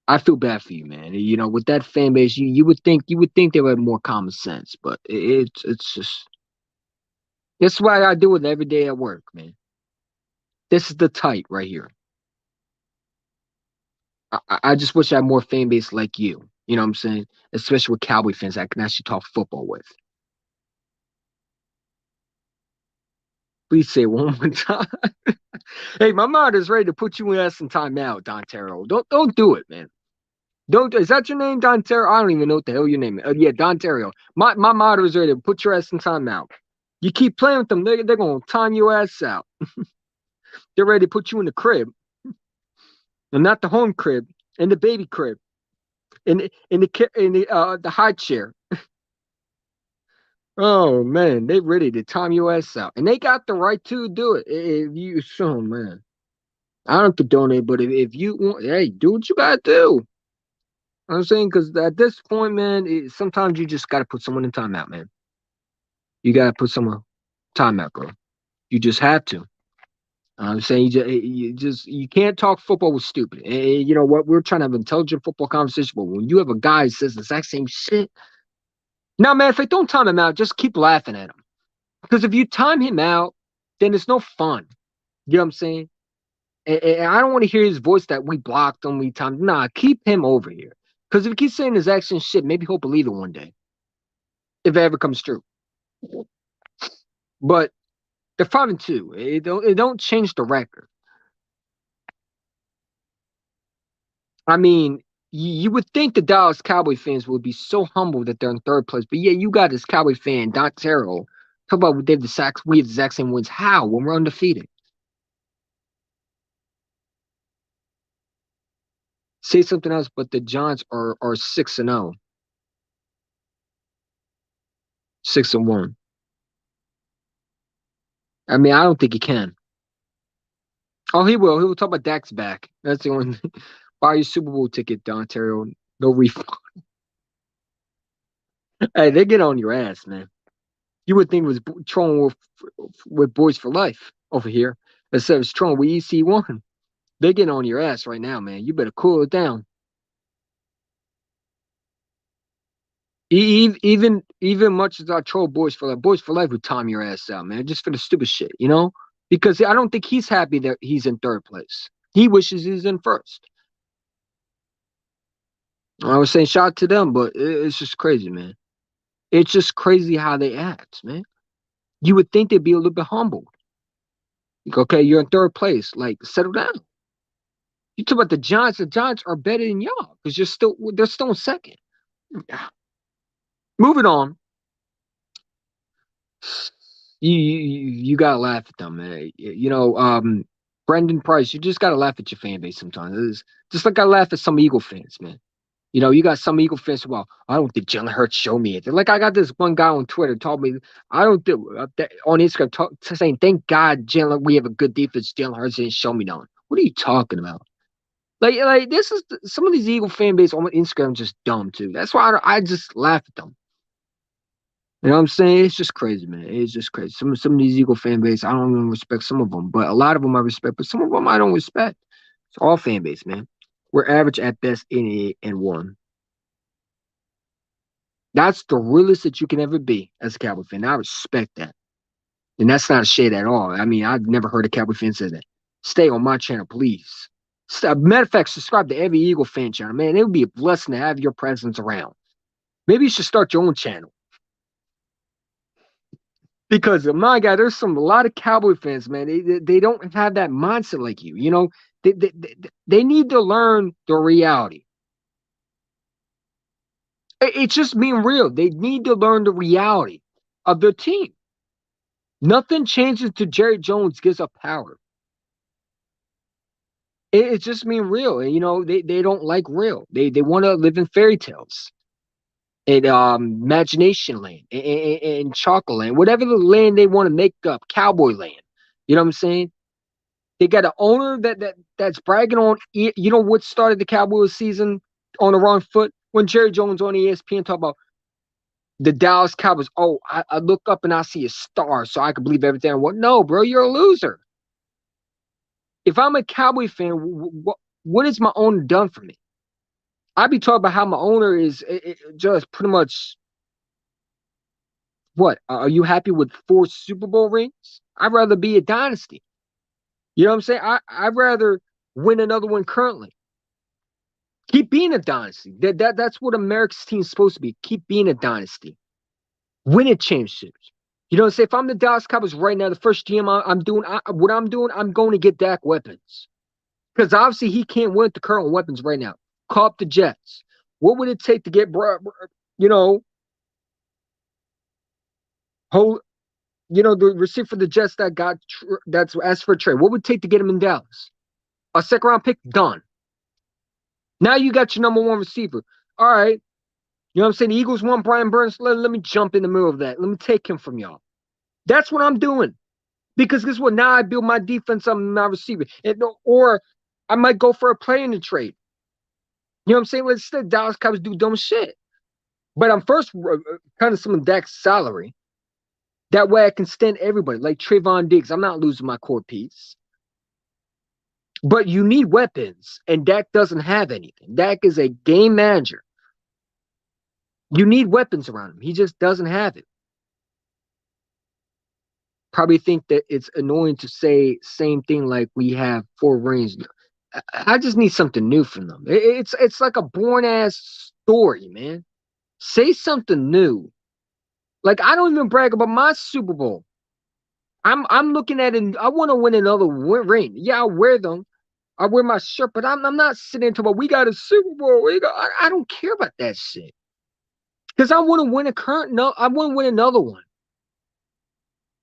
I feel bad for you, man. With that fan base, you would think they would have more common sense, but it's just, that's why I do it every day at work, man. This is the type right here. I just wish I had more fan base like you. You know what I'm saying? Especially with Cowboy fans I can actually talk football with. Please say it one more time. Hey, my mom is ready to put you in ass in timeout, Don Terrell. Don't do it, man. Don't. Is that your name, Don Terrell? I don't even know what the hell your name is. Yeah, Don Terrell. My motto is ready to put your ass in timeout. You keep playing with them, they're gonna time your ass out. They're ready to put you in the crib, and not the home crib, in the baby crib, in the high chair. Oh man, they ready to time your ass out, and they got the right to do it. If you, so man, I don't condone it, but if you want, hey, do what you gotta do. You know what I'm saying, because at this point, man, sometimes you just gotta put someone in timeout, man. You gotta put someone timeout, bro. You just have to. I'm saying you can't talk football with stupid. And you know what? We're trying to have intelligent football conversation, but when you have a guy who says the exact same shit, now, man, if they don't time him out, just keep laughing at him. Because if you time him out, then it's no fun. You know what I'm saying? And I don't want to hear his voice that we blocked him, we timed. Nah, keep him over here. Because if he keeps saying his action shit, maybe he'll believe it one day. If it ever comes true. But they're 5-2. It don't change the record. I mean, you would think the Dallas Cowboy fans would be so humble that they're in third place. But yeah, you got this Cowboy fan, Don Terrell. Talk about we have the exact same wins. How? When we're undefeated. Say something else, but the Giants are 6-0. 6-1. I mean, I don't think he can. Oh, he will. He will talk about Dak's back. That's the only thing. Buy your Super Bowl ticket, Don Terrell. No refund. Hey, they get on your ass, man. You would think it was trolling with Boys for Life over here. Instead of trolling with EC1. They get on your ass right now, man. You better cool it down. Even much as I troll Boys for Life would time your ass out, man, just for the stupid shit, you know? Because I don't think he's happy that he's in third place. He wishes he's in first. I was saying shout out to them, but it's just crazy, man. It's just crazy how they act, man. You would think they'd be a little bit humble. Like, okay, you're in third place. Like, settle down. You talk about the Giants. The Giants are better than y'all because they're still in second. Moving on. You gotta laugh at them, man. Brendan Price, you just gotta laugh at your fan base sometimes. It's just like I laugh at some Eagle fans, man. You know, you got some Eagle fans. Well, I don't think Jalen Hurts showed me it. Like I got this one guy on Twitter told me I don't think on Instagram saying thank God Jalen we have a good defense. Jalen Hurts didn't show me none. What are you talking about? Like this is some of these Eagle fan base on Instagram are just dumb too. That's why I just laugh at them. You know what I'm saying? It's just crazy, man. It's just crazy. Some of these Eagle fan base, I don't even respect some of them, but a lot of them I respect, but some of them I don't respect. It's all fan base, man. We're average at best in and one. That's the realest that you can ever be as a Cowboy fan. I respect that. And that's not a shade at all. I mean, I've never heard a Cowboy fan say that. Stay on my channel, please. Matter of fact, subscribe to every Eagle fan channel, man. It would be a blessing to have your presence around. Maybe you should start your own channel. Because my God, there's a lot of Cowboy fans, man. They don't have that mindset like you. You know, they need to learn the reality. It's just being real. They need to learn the reality of their team. Nothing changes till Jerry Jones gives up power. It's just being real. And, you know, they don't like real. They want to live in fairy tales. In imagination land, in chocolate land, whatever the land they want to make up, cowboy land. You know what I'm saying? They got an owner that's bragging on. You know what started the Cowboys season on the wrong foot? When Jerry Jones on ESPN talk about the Dallas Cowboys. Oh, I look up and I see a star, so I can believe everything I want. No, bro, you're a loser. If I'm a Cowboy fan, what has my owner done for me? I'd be talking about how my owner is just pretty much what? Are you happy with 4 Super Bowl rings? I'd rather be a dynasty. You know what I'm saying? I'd rather win another one currently. Keep being a dynasty. That's what America's team is supposed to be. Keep being a dynasty. Win a championship. You know what I'm saying? If I'm the Dallas Cowboys right now, the first GM I'm doing, I'm going to get Dak weapons. Because obviously he can't win with the current weapons right now. Call up the Jets. What would it take to get, you know, the receiver for the Jets that's asked for a trade? What would it take to get him in Dallas? A 2nd round pick? Done. Now you got your number 1 receiver. All right. You know what I'm saying? The Eagles want Brian Burns. Let me jump in the middle of that. Let me take him from y'all. That's what I'm doing. Because guess what? Now I build my defense on my receiver. Or I might go for a player in the trade. You know what I'm saying? Let's let Dallas Cowboys do dumb shit. But I'm first cutting some of Dak's salary. That way I can stand everybody. Like Trayvon Diggs. I'm not losing my core piece. But you need weapons. And Dak doesn't have anything. Dak is a game manager. You need weapons around him. He just doesn't have it. Probably think that it's annoying to say same thing like we have 4 rings. I just need something new from them. It's like a boring ass story, man. Say something new. Like I don't even brag about my Super Bowl. I'm looking at it. I want to win another ring. Yeah, I'll wear them. I wear my shirt, but I'm not sitting there talking about we got a Super Bowl. I don't care about that shit. Because I want to win I want to win another one.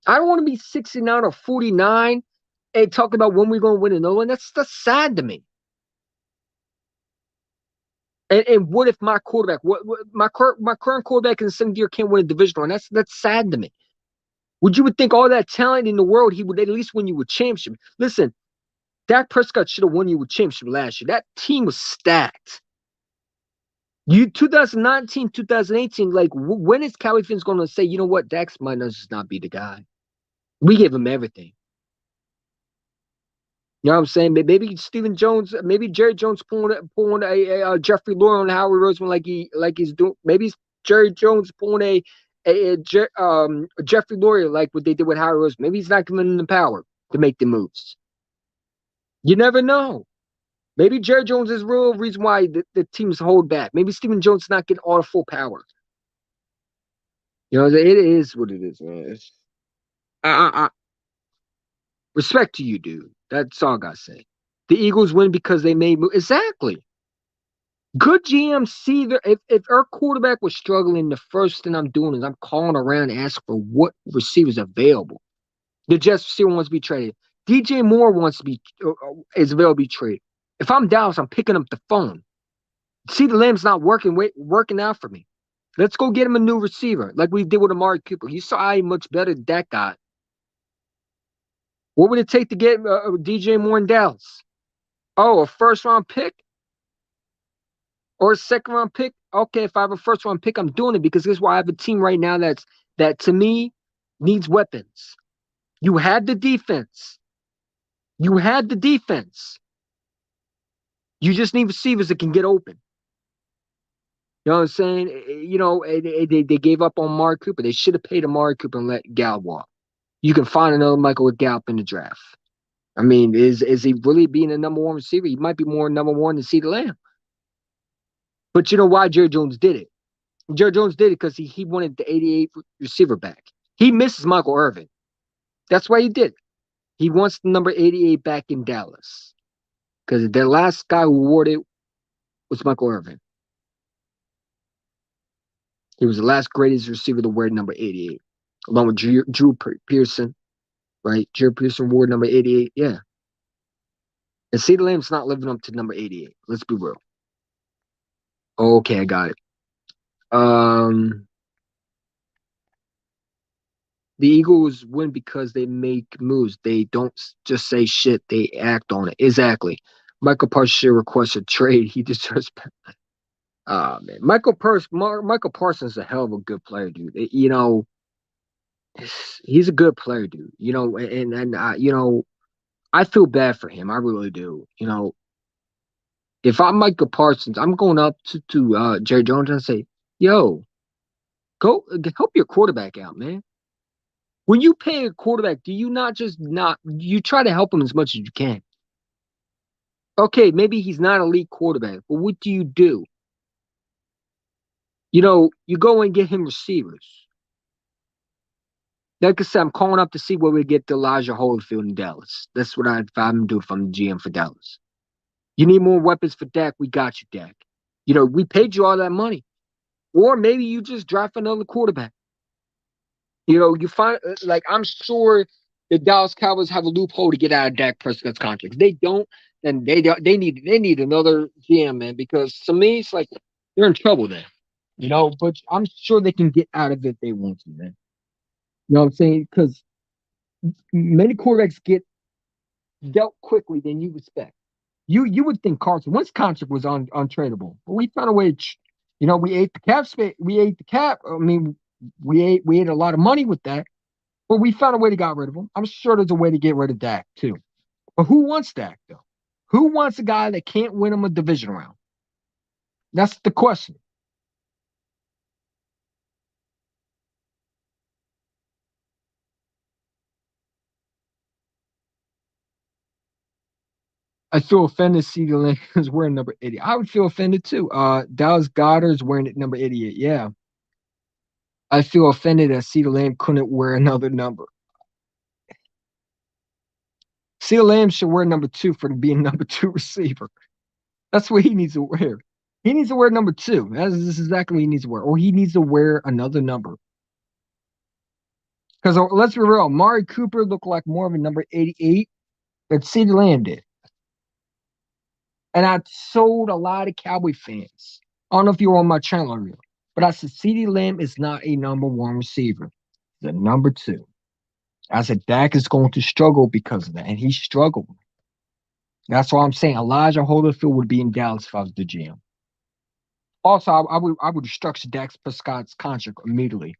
I don't want to be 69 or 49 and talking about when we're going to win another one. That's sad to me. And what if my quarterback, my current quarterback in the 7th year can't win a divisional? And that's sad to me. You would think all that talent in the world, he would at least win you a championship. Listen, Dak Prescott should have won you a championship last year. That team was stacked. 2019, 2018, like when is Cowboys fans going to say, you know what, Dak might just not be the guy? We gave him everything. You know what I'm saying? Maybe Stephen Jones, maybe Jerry Jones pulling a Jeffrey Lurie on Howard Roseman like he's doing. Maybe Jerry Jones pulling a Jeffrey Lurie like what they did with Howard Roseman. Maybe he's not giving them the power to make the moves. You never know. Maybe Jerry Jones is the real reason why the teams hold back. Maybe Stephen Jones is not getting all the full power. You know, it is what it is, man. Respect to you, dude. That's all I gotta say. The Eagles win because they made moves. Exactly. Good GMs see if our quarterback was struggling, the first thing I'm doing is I'm calling around and asking for what receivers available. The Jets receiver wants to be traded. DJ Moore is available to be traded. If I'm Dallas, I'm picking up the phone. See, the Lamb's not working out for me. Let's go get him a new receiver, like we did with Amari Cooper. You saw how much better that got. What would it take to get DJ Moore in Dallas? Oh, a 1st round pick? Or a 2nd round pick? Okay, if I have a 1st round pick, I'm doing it because this is why I have a team right now that to me needs weapons. You had the defense. You had the defense. You just need receivers that can get open. You know what I'm saying? You know, they gave up on Amari Cooper. They should have paid Amari Cooper and let Gallup walk. You can find another Michael Gallup in the draft. I mean, is he really being a number one receiver? He might be more number one than CeeDee Lamb. But you know why Jerry Jones did it? Jerry Jones did it because he wanted the 88 receiver back. He misses Michael Irvin. That's why he did it. He wants the number 88 back in Dallas. Because the last guy who wore it was Michael Irvin. He was the last greatest receiver to wear number 88, along with Drew Pearson, right? Drew Pearson wore number 88, yeah. And CeeDee Lamb's not living up to number 88. Let's be real. Okay, I got it. The Eagles win because they make moves. They don't just say shit. They act on it. Exactly. Michael Parsons should request a trade. He deserves. Man, Michael Parsons is a hell of a good player, dude. You know, he's a good player, dude. You know, and you know, I feel bad for him. I really do. You know, if I'm Michael Parsons, I'm going up to Jerry Jones and say, "Yo, go help your quarterback out, man." When you pay a quarterback, do you not you try to help him as much as you can? Okay, maybe he's not an elite quarterback, but what do? You know, you go and get him receivers. Like I said, I'm calling up to see where we get Elijah Holyfield in Dallas. That's what I'm doing if I'm the GM for Dallas. You need more weapons for Dak. We got you, Dak. You know, we paid you all that money. Or maybe you just draft another quarterback. You know, you find, like, I'm sure the Dallas Cowboys have a loophole to get out of Dak Prescott's contract. If they don't, then they need another GM, man, because to me, it's like they're in trouble there. You know, but I'm sure they can get out of it if they want to, man. You know what I'm saying? Because many quarterbacks get dealt quickly than you expect. You would think Carson Wentz contract was untradeable, but we found a way. You know, we ate the cap space. We ate the cap. I mean, we ate a lot of money with that, but we found a way to get rid of him. I'm sure there's a way to get rid of Dak too. But who wants Dak though? Who wants a guy that can't win him a division round? That's the question. I feel offended CeeDee Lamb is wearing number 80. I would feel offended too. Dallas Goedert is wearing number 88. Yeah. I feel offended that CeeDee Lamb couldn't wear another number. CeeDee Lamb should wear number 2 for being number 2 receiver. That's what he needs to wear. He needs to wear number 2. This is exactly what he needs to wear. Or he needs to wear another number. Because let's be real, Amari Cooper looked like more of a number 88 than CeeDee Lamb did. And I told a lot of Cowboy fans, I don't know if you were on my channel earlier, but I said CeeDee Lamb is not a number 1 receiver. The number 2. I said Dak is going to struggle because of that, and he struggled. That's why I'm saying Elijah Holyfield would be in Dallas if I was the GM. Also, I would restructure Dak Prescott's contract immediately.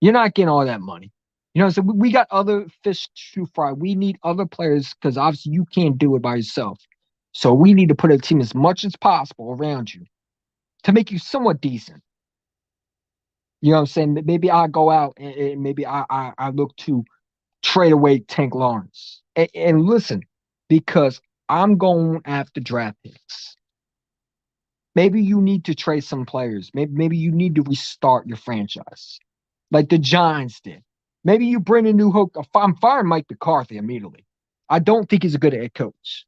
You're not getting all that money. You know, so we got other fish to fry. We need other players because obviously you can't do it by yourself. So we need to put a team as much as possible around you to make you somewhat decent. You know what I'm saying? Maybe I go out and maybe I look to trade away Tank Lawrence. And listen, because I'm going after draft picks. Maybe you need to trade some players. Maybe you need to restart your franchise like the Giants did. Maybe you bring a new hook. I'm firing Mike McCarthy immediately. I don't think he's a good head coach.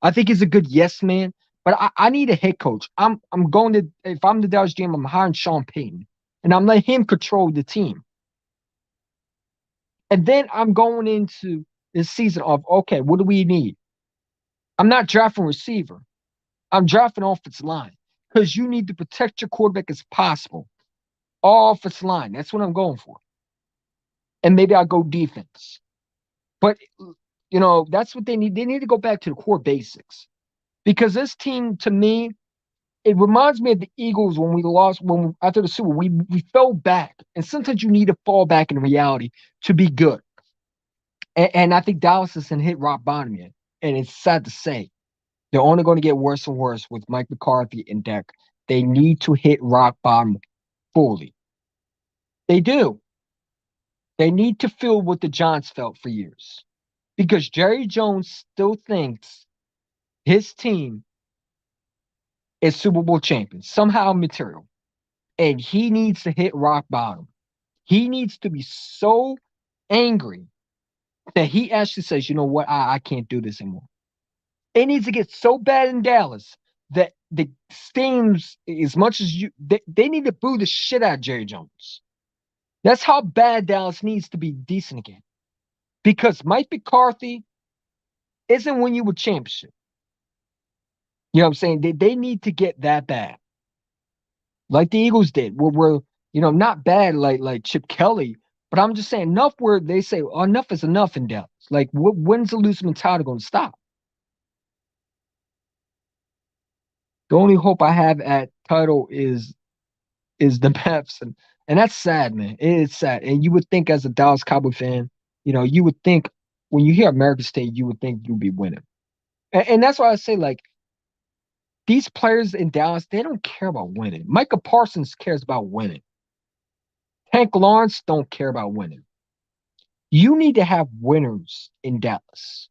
I think he's a good yes man, but I need a head coach. I'm going to, if I'm the Dallas GM, I'm hiring Sean Payton, and I'm letting him control the team. And then I'm going into this season of, okay, what do we need? I'm not drafting receiver. I'm drafting offensive line because you need to protect your quarterback as possible. Offensive line, that's what I'm going for. And maybe I'll go defense. But you know, that's what they need. They need to go back to the core basics. Because this team, to me, it reminds me of the Eagles when we lost, after the Super Bowl, we fell back. And sometimes you need to fall back in reality to be good. And I think Dallas has hit rock bottom yet. And it's sad to say. They're only going to get worse and worse with Mike McCarthy and Dak. They need to hit rock bottom fully. They do. They need to feel what the Giants felt for years. because Jerry Jones still thinks his team is Super Bowl champions, somehow material. And he needs to hit rock bottom. He needs to be so angry that he actually says, you know what, I can't do this anymore. It needs to get so bad in Dallas that the Steams, as much as they need to boo the shit out of Jerry Jones. That's how bad Dallas needs to be decent again. Because Mike McCarthy isn't winning you a championship. You know what I'm saying? They need to get that bad. Like the Eagles did, where we're, not bad like Chip Kelly, but I'm just saying enough where they say, oh, enough is enough in Dallas. Like, when's the loose mentality going to stop? The only hope I have at title is the Mavs, and that's sad, man. It is sad. And you would think as a Dallas Cowboy fan, you would think when you hear American State, you would think you'd be winning. And that's why I say, like, these players in Dallas, they don't care about winning. Micah Parsons cares about winning. Tank Lawrence don't care about winning. You need to have winners in Dallas.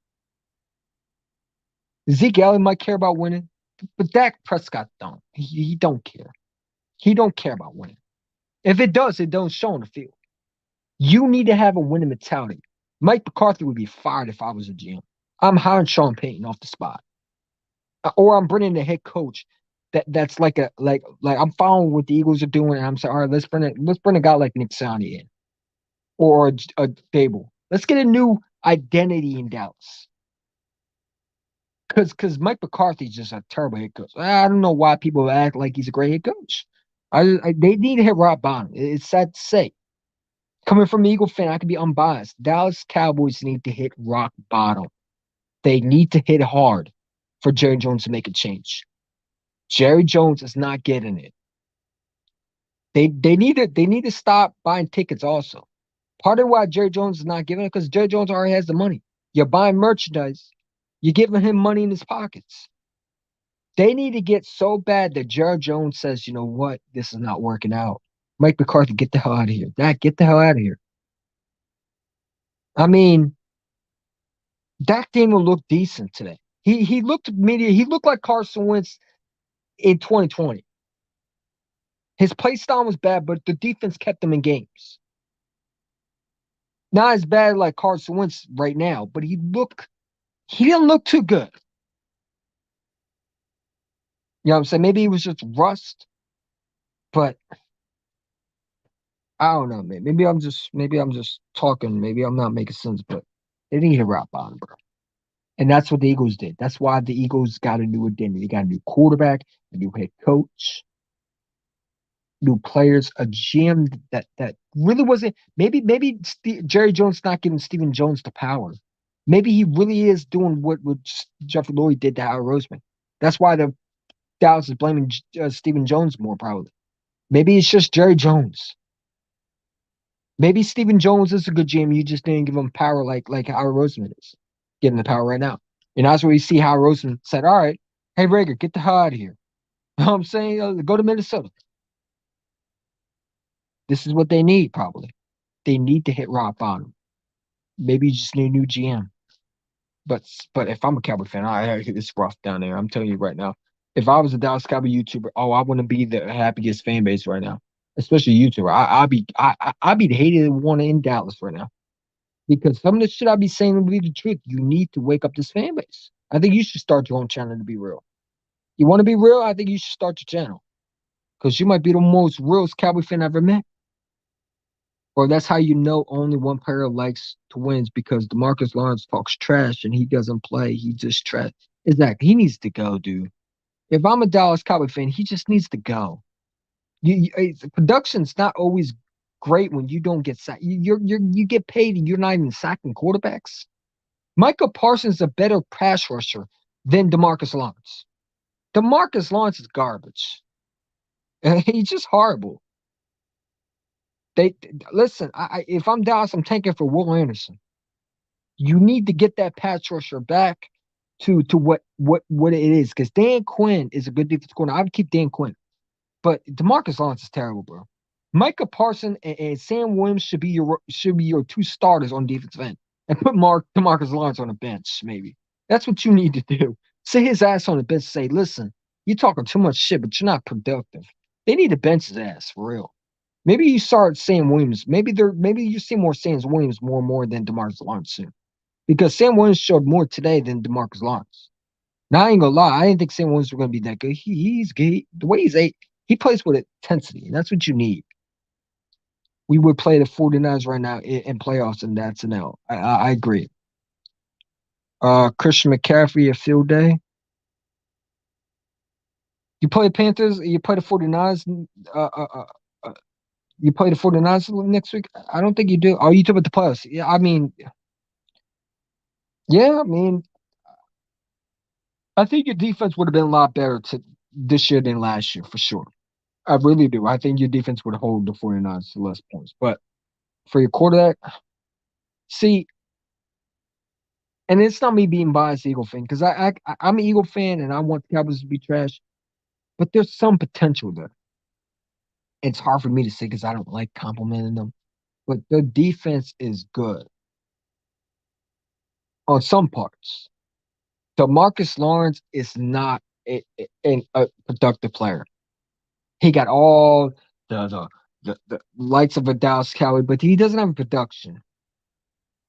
Zeke Elliott might care about winning, but Dak Prescott don't. He don't care. He don't care about winning. If it does, it don't show on the field. You need to have a winning mentality. Mike McCarthy would be fired if I was a GM. I'm hiring Sean Payton off the spot. Or I'm bringing the head coach that's like I'm following what the Eagles are doing, and I'm saying, all right, let's bring a guy like Nick Sirianni in. Or a Dable. Let's get a new identity in Dallas. Because Mike McCarthy's just a terrible head coach. I don't know why people act like he's a great head coach. They need to hit rock bottom. It's sad to say. Coming from an Eagle fan, I can be unbiased. Dallas Cowboys need to hit rock bottom. They need to hit hard for Jerry Jones to make a change. Jerry Jones is not getting it. They need to stop buying tickets also. Part of why Jerry Jones is not giving it because Jerry Jones already has the money. You're buying merchandise. You're giving him money in his pockets. They need to get so bad that Jerry Jones says, you know what, this is not working out. Mike McCarthy, get the hell out of here. Dak, get the hell out of here. I mean, Dak didn't look decent today. He looked like Carson Wentz in 2020. His play style was bad, but the defense kept him in games. Not as bad like Carson Wentz right now, but he didn't look too good. You know what I'm saying? Maybe he was just rust, but I don't know, man. Maybe I'm just talking. Maybe I'm not making sense, but they need to rock bottom, bro. And that's what the Eagles did. That's why the Eagles got a new identity. They got a new quarterback, a new head coach, new players, a GM that really wasn't. Maybe Jerry Jones not giving Stephen Jones the power. Maybe he really is doing what Jeffrey Lurie did to Howard Roseman. That's why the Dallas is blaming Stephen Jones more probably. Maybe it's just Jerry Jones. Maybe Stephen Jones is a good GM. You just didn't give him power like Howard Roseman is getting the power right now. And that's where you see Howard Roseman said, all right, hey, Rager, get the hell out of here. You know what I'm saying? Go to Minnesota. This is what they need probably. They need to hit rock bottom. Maybe you just need a new GM. But if I'm a Cowboy fan, it's rough down there. I'm telling you right now. If I was a Dallas Cowboy YouTuber, I wouldn't be the happiest fan base right now, especially YouTuber. I'd be the hated one in Dallas right now because some of the shit I be saying would be the truth. You need to wake up this fan base. I think you should start your own channel to be real. You want to be real? I think you should start your channel because you might be the most realest Cowboy fan I ever met. Or that's how you know only one player likes to win because DeMarcus Lawrence talks trash and he doesn't play. He just trash. Exactly. He needs to go, dude. If I'm a Dallas Cowboy fan, he just needs to go. Production's not always great when you don't get sacked. You get paid and you're not even sacking quarterbacks. Micah Parsons is a better pass rusher than DeMarcus Lawrence. DeMarcus Lawrence is garbage. He's just horrible. Listen. If I'm Dallas, I'm tanking for Will Anderson. You need to get that pass rusher back to what it is because Dan Quinn is a good defensive corner. I would keep Dan Quinn, but DeMarcus Lawrence is terrible, bro. Micah Parsons and Sam Williams should be your two starters on defensive end. and put DeMarcus Lawrence on the bench, maybe. That's what you need to do. Sit his ass on the bench and say, listen, you're talking too much shit, but you're not productive. They need to bench his ass for real. Maybe you start Sam Williams. Maybe you see more Sam Williams more and more than DeMarcus Lawrence soon. Because Sam Williams showed more today than DeMarcus Lawrence. Now I ain't gonna lie, I didn't think Sam Williams was gonna be that good. He's good. The way he plays with intensity, and that's what you need. We would play the 49ers right now in playoffs, and that's an L. I agree. Christian McCaffrey, a field day. You play the Panthers, you play the 49ers, you play the 49ers next week? I don't think you do. Oh, you talk about the playoffs. Yeah, I mean, I think your defense would have been a lot better this year than last year, for sure. I really do. I think your defense would hold the 49ers to less points. But for your quarterback, see, and it's not me being biased Eagle fan, because I'm an Eagle fan and I want the Cowboys to be trash, but there's some potential there. It's hard for me to say because I don't like complimenting them, but their defense is good on some parts. DeMarcus Lawrence is not a productive player. He got all the lights of a Dallas Cowboy, but he doesn't have a production.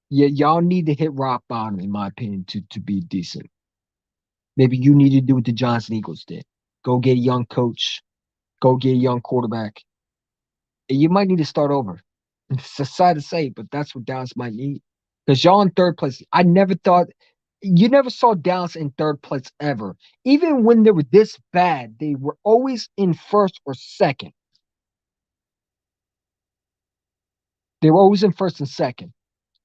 Yeah, y'all need to hit rock bottom, in my opinion, to be decent. Maybe you need to do what the Johnson Eagles did. Go get a young coach. Go get a young quarterback. And you might need to start over. It's sad to say, but that's what Dallas might need. Because y'all in third place. I never thought you never saw Dallas in third place ever. Even when they were this bad, they were always in first or second. They were always in first and second.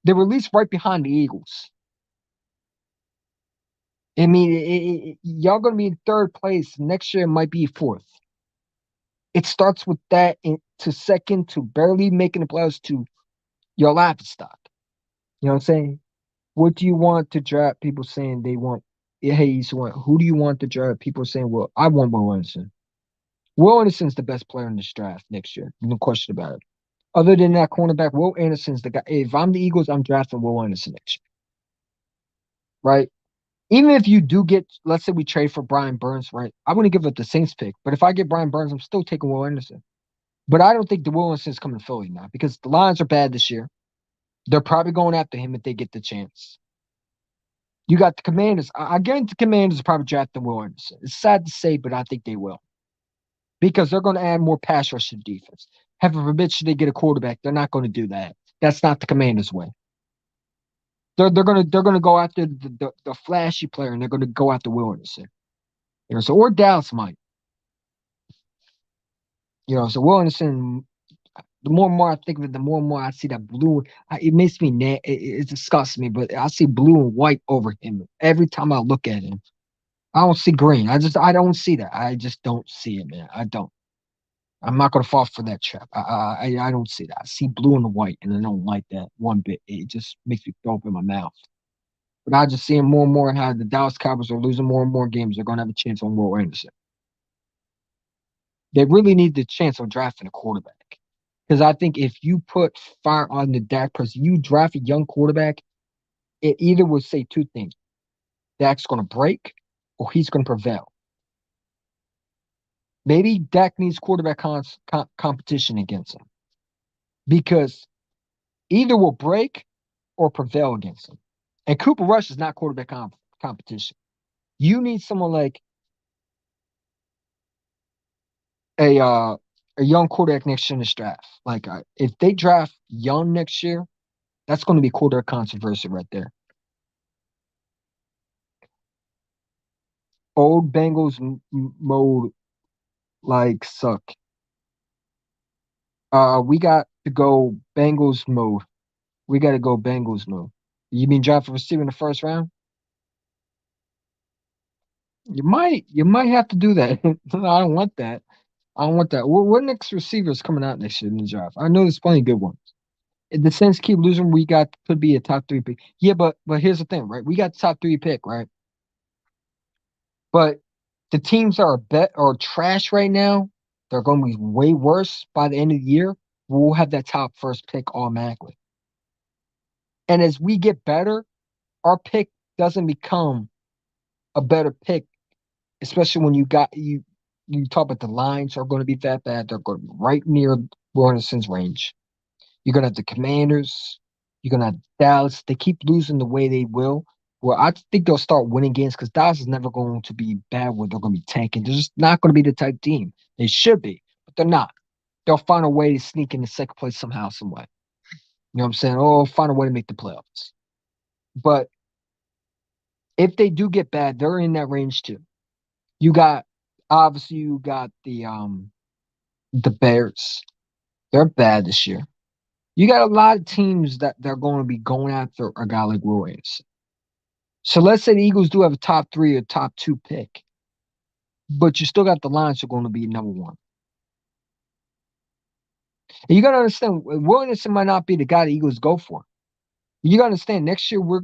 They were at least right behind the Eagles. I mean, y'all going to be in third place. Next year, it might be fourth. It starts with that to second, to barely making the playoffs, to your laughing stock. You know what I'm saying? What do you want to draft? People saying they want, hey, who do you want to draft? People saying, well, I want Will Anderson. Will Anderson's the best player in this draft next year. No question about it. Other than that cornerback, Will Anderson's the guy. If I'm the Eagles, I'm drafting Will Anderson next year. Right? Even if you do get, let's say we trade for Brian Burns, right? I wouldn't give up the Saints pick. But if I get Brian Burns, I'm still taking Will Anderson. But I don't think the Will Anderson's coming to Philly now because the Lions are bad this year. They're probably going after him if they get the chance. You got the Commanders. I guarantee the Commanders are probably drafting Will Anderson. It's sad to say, but I think they will. Because they're going to add more pass rush to defense. Heaven forbid should they get a quarterback, they're not going to do that. That's not the Commanders' way. They're going to go after the flashy player, and they're going to go after Will Anderson. You know, so or Dallas might. You know, so Will Anderson. The more and more I think of it, the more and more I see that blue. It makes me it disgusts me, but I see blue and white over him every time I look at him. I don't see green. I don't see that. I just don't see it, man. I don't. I'm not gonna fall for that trap. I don't see that. I see blue and white, and I don't like that one bit. It just makes me throw up in my mouth. But I just see more and more how the Dallas Cowboys are losing more and more games. They're gonna have a chance on Will Anderson. They really need the chance of drafting a quarterback. Because I think if you put fire on the Dak person, you draft a young quarterback, it either will say two things. Dak's going to break or he's going to prevail. Maybe Dak needs quarterback competition against him. Because either will break or prevail against him. And Cooper Rush is not quarterback competition. You need someone like a young quarterback next year in this draft. Like, if they draft young next year, that's going to be quarterback controversy right there. Old Bengals mode, like, suck. We got to go Bengals mode. We got to go Bengals mode. You mean draft a receiver in the first round? You might have to do that. I don't want that. I don't want that. What next receivers coming out next year in the draft? I know there's plenty of good ones. In the Saints keep losing, we could be a top 3 pick. Yeah, but here's the thing, right? We got the top 3 pick, right? But the teams that are trash right now, they're going to be way worse by the end of the year. We'll have that top first pick automatically. And as we get better, our pick doesn't become a better pick, especially when you talk about the Lions are going to be that bad. They're going to be right near Will Anderson's range. You're going to have the Commanders. You're going to have Dallas. They keep losing the way they will. Well, I think they'll start winning games because Dallas is never going to be bad where they're going to be tanking. They're just not going to be the type team. They should be, but they're not. They'll find a way to sneak into second place somehow, some way. You know what I'm saying? Oh, find a way to make the playoffs. But if they do get bad, they're in that range too. You got the Bears. They're bad this year. You got a lot of teams that they're going to be going after a guy like Will Anderson. So let's say the Eagles do have a top 3 or top 2 pick, but you still got the Lions who are going to be number 1. And you got to understand, Will Anderson might not be the guy the Eagles go for. You got to understand, next year we're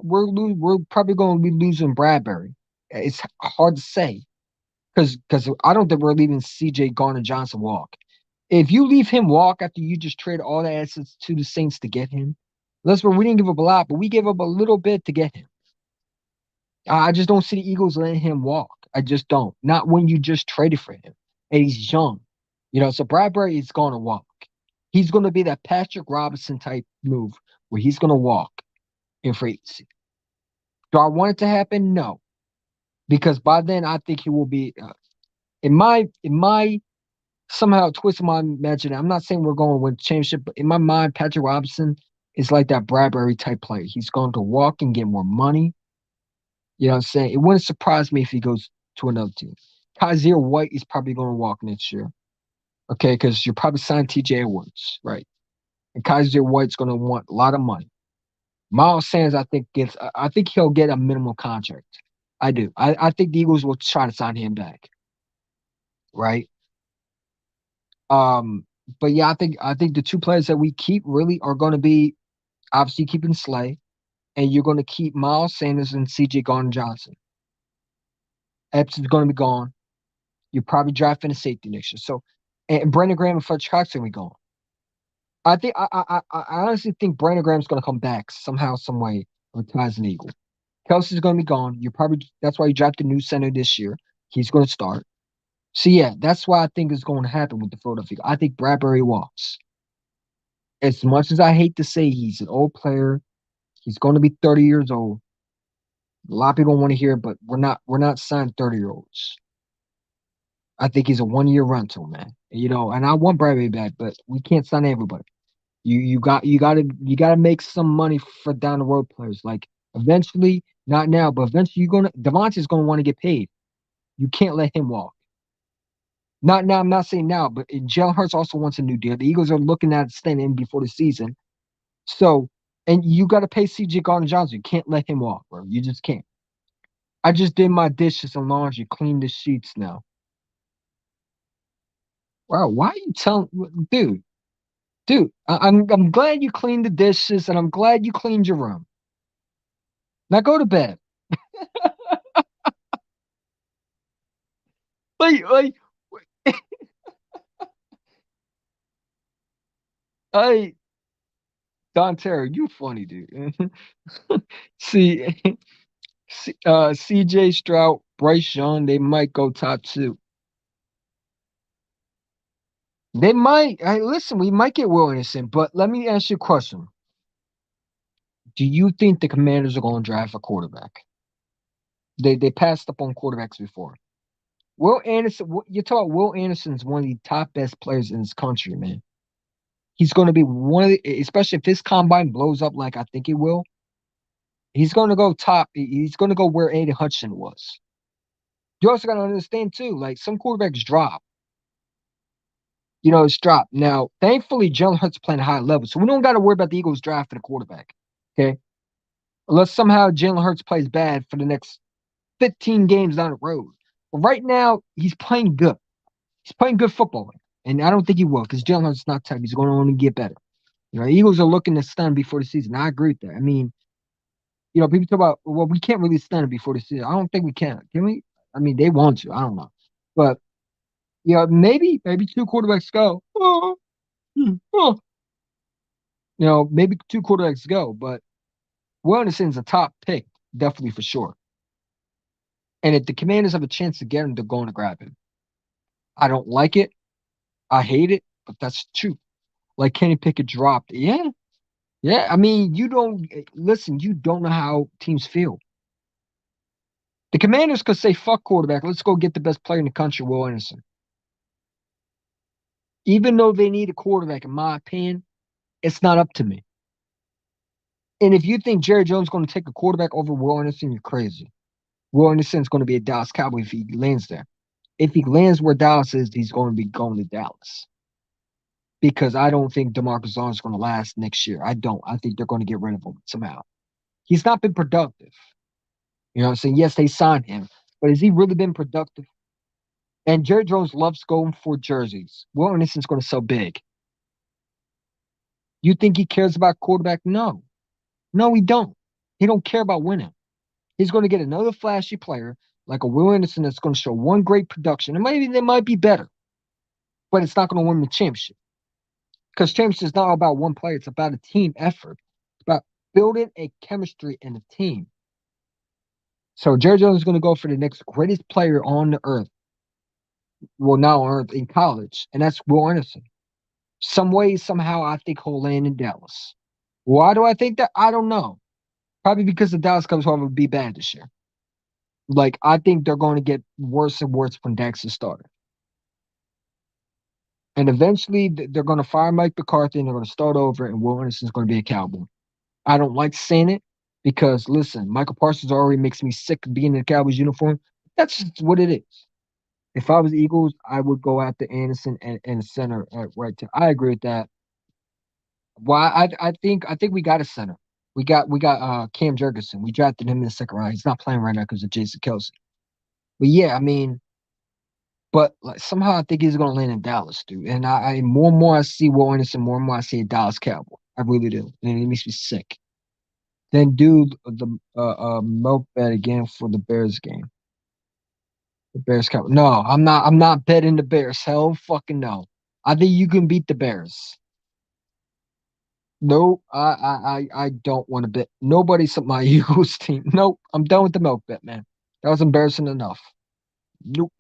probably going to be losing Bradbury. It's hard to say because I don't think we're leaving C.J. Gardner-Johnson walk. If you leave him walk after you just trade all the assets to the Saints to get him, we didn't give up a lot, but we gave up a little bit to get him. I just don't see the Eagles letting him walk. I just don't. Not when you just traded for him. And he's young. So Bradbury is going to walk. He's going to be that Patrick Robinson type move where he's going to walk in free agency. Do I want it to happen? No. Because by then I think he will be in my somehow twist of my imagination. I'm not saying we're going to win the championship, but in my mind, Patrick Robinson is like that Bradbury type player. He's going to walk and get more money. You know what I'm saying? It wouldn't surprise me if he goes to another team. Kaiser White is probably going to walk next year. Okay, because you're probably signing TJ Edwards, right? And Kaiser White's going to want a lot of money. Miles Sanders, I think he'll get a minimum contract. I do. I think the Eagles will try to sign him back. Right? But yeah, I think the 2 players that we keep really are going to be obviously keeping Slay, and you're going to keep Miles Sanders and C.J. Gardner-Johnson. Epps is going to be gone. You're probably drafting a safety next year. So, and Brandon Graham and Fletcher Cox are going to be gone. I honestly think Brandon Graham's going to come back somehow, some way, as an Eagle. Kelsey's going to be gone. That's why you drafted a new center this year. He's going to start. So yeah, that's why I think is going to happen with the Philadelphia. I think Bradbury walks. As much as I hate to say he's an old player, he's going to be 30 years old. A lot of people don't want to hear it, but we're not signing 30-year-olds. I think he's a 1-year rental, man. And I want Bradbury back, but we can't sign everybody. You got to make some money for down the road players. Like eventually, not now, but eventually Devontae's gonna want to get paid. You can't let him walk. Not now. I'm not saying now, but Jalen Hurts also wants a new deal. The Eagles are looking at staying in before the season. So, and you got to pay C.J. Gardner-Johnson. You can't let him walk, bro. You just can't. I just did my dishes and laundry, cleaned the sheets now. Wow, why are you telling, dude? I'm glad you cleaned the dishes and I'm glad you cleaned your room. Now go to bed. like, hey, Don Terry, you funny, dude. See, C.J. Stroud, Bryce Young, they might go top 2. They might. Hey, listen, we might get Will Anderson, but let me ask you a question. Do you think the Commanders are going to draft a quarterback? They passed up on quarterbacks before. Will Anderson, you're talking Will Anderson's one of the top best players in this country, man. He's going to be one of the, especially if his combine blows up like I think it will. He's going to go top. He's going to go where Aiden Hutchinson was. You also got to understand too, like some quarterbacks drop. It's dropped. Now, thankfully, Jalen Hurts playing high level, so we don't got to worry about the Eagles drafting a quarterback. Okay, unless somehow Jalen Hurts plays bad for the next 15 games down the road. But right now, he's playing good. He's playing good football, and I don't think he will because Jalen Hurts is not tough. He's going to only get better. Eagles are looking to stun before the season. I agree with that. I mean, people talk about, well, we can't really stun before the season. I don't think we can. Can we? I mean, they want to. I don't know, but. Maybe 2 quarterbacks go. Maybe 2 quarterbacks go, but Will Anderson's a top pick, definitely for sure. And if the Commanders have a chance to get him, they're going to grab him. I don't like it. I hate it, but that's true. Like Kenny Pickett dropped. Yeah. Yeah. I mean, you don't know how teams feel. The Commanders could say, fuck quarterback. Let's go get the best player in the country, Will Anderson. Even though they need a quarterback, in my opinion, it's not up to me. And if you think Jerry Jones is going to take a quarterback over Will Anderson, you're crazy. Will Anderson's going to be a Dallas Cowboy if he lands there. If he lands where Dallas is, he's going to be going to Dallas. Because I don't think DeMarcus Lawrence is going to last next year. I don't. I think they're going to get rid of him somehow. He's not been productive. You know what I'm saying? Yes, they signed him. But has he really been productive? And Jerry Jones loves going for jerseys. Will Anderson's going to sell big. You think he cares about quarterback? No. No, he don't. He don't care about winning. He's going to get another flashy player like a Will Anderson that's going to show one great production. And maybe they might be better. But it's not going to win the championship. Because championship is not about one player. It's about a team effort. It's about building a chemistry in a team. So Jerry Jones is going to go for the next greatest player on the earth. Well, not on earth, in college. And that's Will Anderson. Some way, somehow, I think he'll land in Dallas. Why do I think that? I don't know. Probably because the Dallas Cowboys will be bad this year. Like, I think they're going to get worse and worse when Dax is started. And eventually, they're going to fire Mike McCarthy and they're going to start over, and Will Anderson's going to be a Cowboy. I don't like saying it because, listen, Michael Parsons already makes me sick of being in the Cowboys uniform. That's just what it is. If I was Eagles, I would go after Anderson and center at right. I agree with that. Why? I think we got a center. We got Cam Jurgensen. We drafted him in the second round. He's not playing right now because of Jason Kelce. But yeah, I mean, but like somehow I think he's gonna land in Dallas, dude. And I more and more I see Will Anderson, more and more I see a Dallas Cowboy. I really do, and it makes me sick. Then do the milk bet again for the Bears game. The Bears Cowboys. No, I'm not betting the Bears. Hell fucking no. I think you can beat the Bears. Nope, I don't want to bet. Nobody's on my Eagles team. Nope, I'm done with the milk bet, man. That was embarrassing enough. Nope.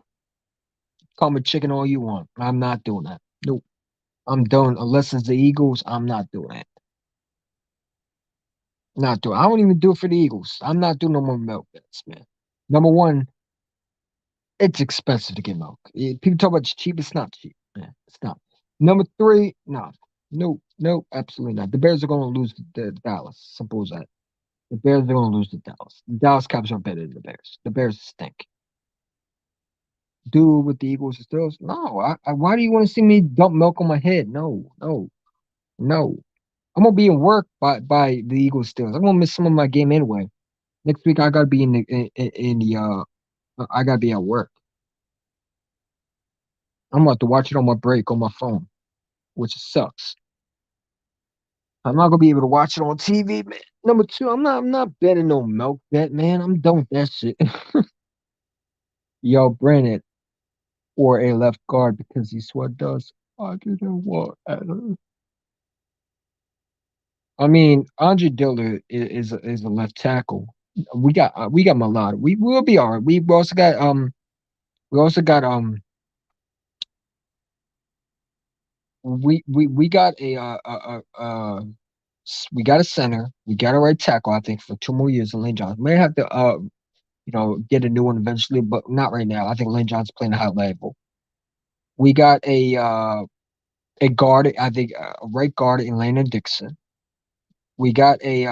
Call me chicken all you want. I'm not doing that. Nope. I'm done. Unless it's the Eagles, I'm not doing it. Not doing. I don't even do it for the Eagles. I'm not doing no more milk bets, man. Number one, it's expensive to get milk. People talk about it's cheap. It's not cheap, man. It's not. Number three, no. Nope, absolutely not. The Bears are going to lose to Dallas. Simple as that. The Bears are going to lose to Dallas. The Dallas Cowboys are better than the Bears. The Bears stink. Do with the Eagles and Steelers? No. Why do you want to see me dump milk on my head? No. I'm gonna be in work by the Eagles Steelers. I'm gonna miss some of my game anyway. Next week I gotta be I gotta be at work. I'm about to watch it on my break on my phone, which sucks. I'm not gonna be able to watch it on TV, man. Number two, I'm not betting no milk bet, man. I'm done with that shit. Yo, Brandon, or a left guard because he's what does. I didn't want. I mean, Andre Dillard is a left tackle. We got Malata. We will be all right. We also got we got we got a center. We got a right tackle, I think, for 2 more years in Lane Johnson. May have to get a new one eventually, but not right now. I think Lane Johnson's playing a high level. We got a guard, I think a right guard in Landon Dixon. We got a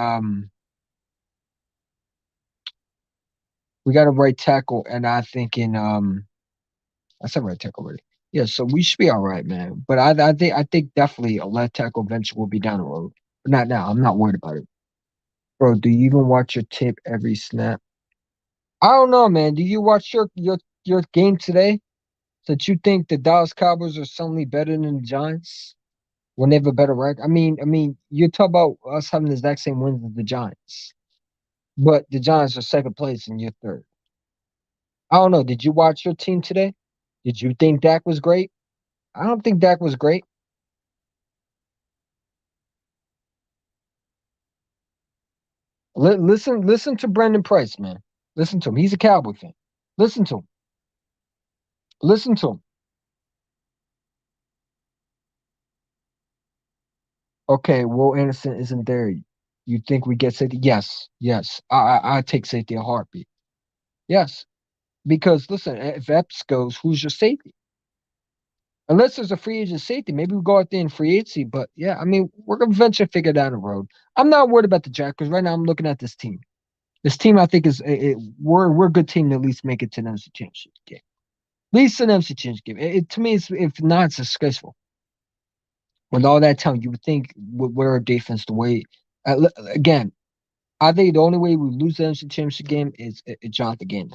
right tackle, and I think I said right tackle already. Yeah, so we should be all right, man. But I think definitely a left tackle eventually will be down the road. But not now. I'm not worried about it. Bro, do you even watch your tape every snap? I don't know, man. Do you watch your game today? That you think the Dallas Cowboys are suddenly better than the Giants when they have a better record? I mean, you talk about us having the exact same wins as the Giants, but the Giants are second place and you're third. I don't know. Did you watch your team today? Did you think Dak was great? I don't think Dak was great. Listen to Brendan Price, man. Listen to him. He's a Cowboy fan. Listen to him. Listen to him. Okay, Will Anderson isn't there. You think we get safety? Yes. I take safety a heartbeat. Yes, because listen, if Epps goes, who's your safety? Unless there's a free agent safety, maybe we go out there in free agency. But yeah, I mean, we're gonna eventually figure down the road. I'm not worried about the draft because right now I'm looking at this team. This team, I think, we're a good team to at least make it to an NFC Championship game. At least an NFC Championship game. To me, if not, it's disgraceful. With all that talent, you would think with our defense, the way again, I think the only way we lose the NFC Championship game is Jonathan Gannon.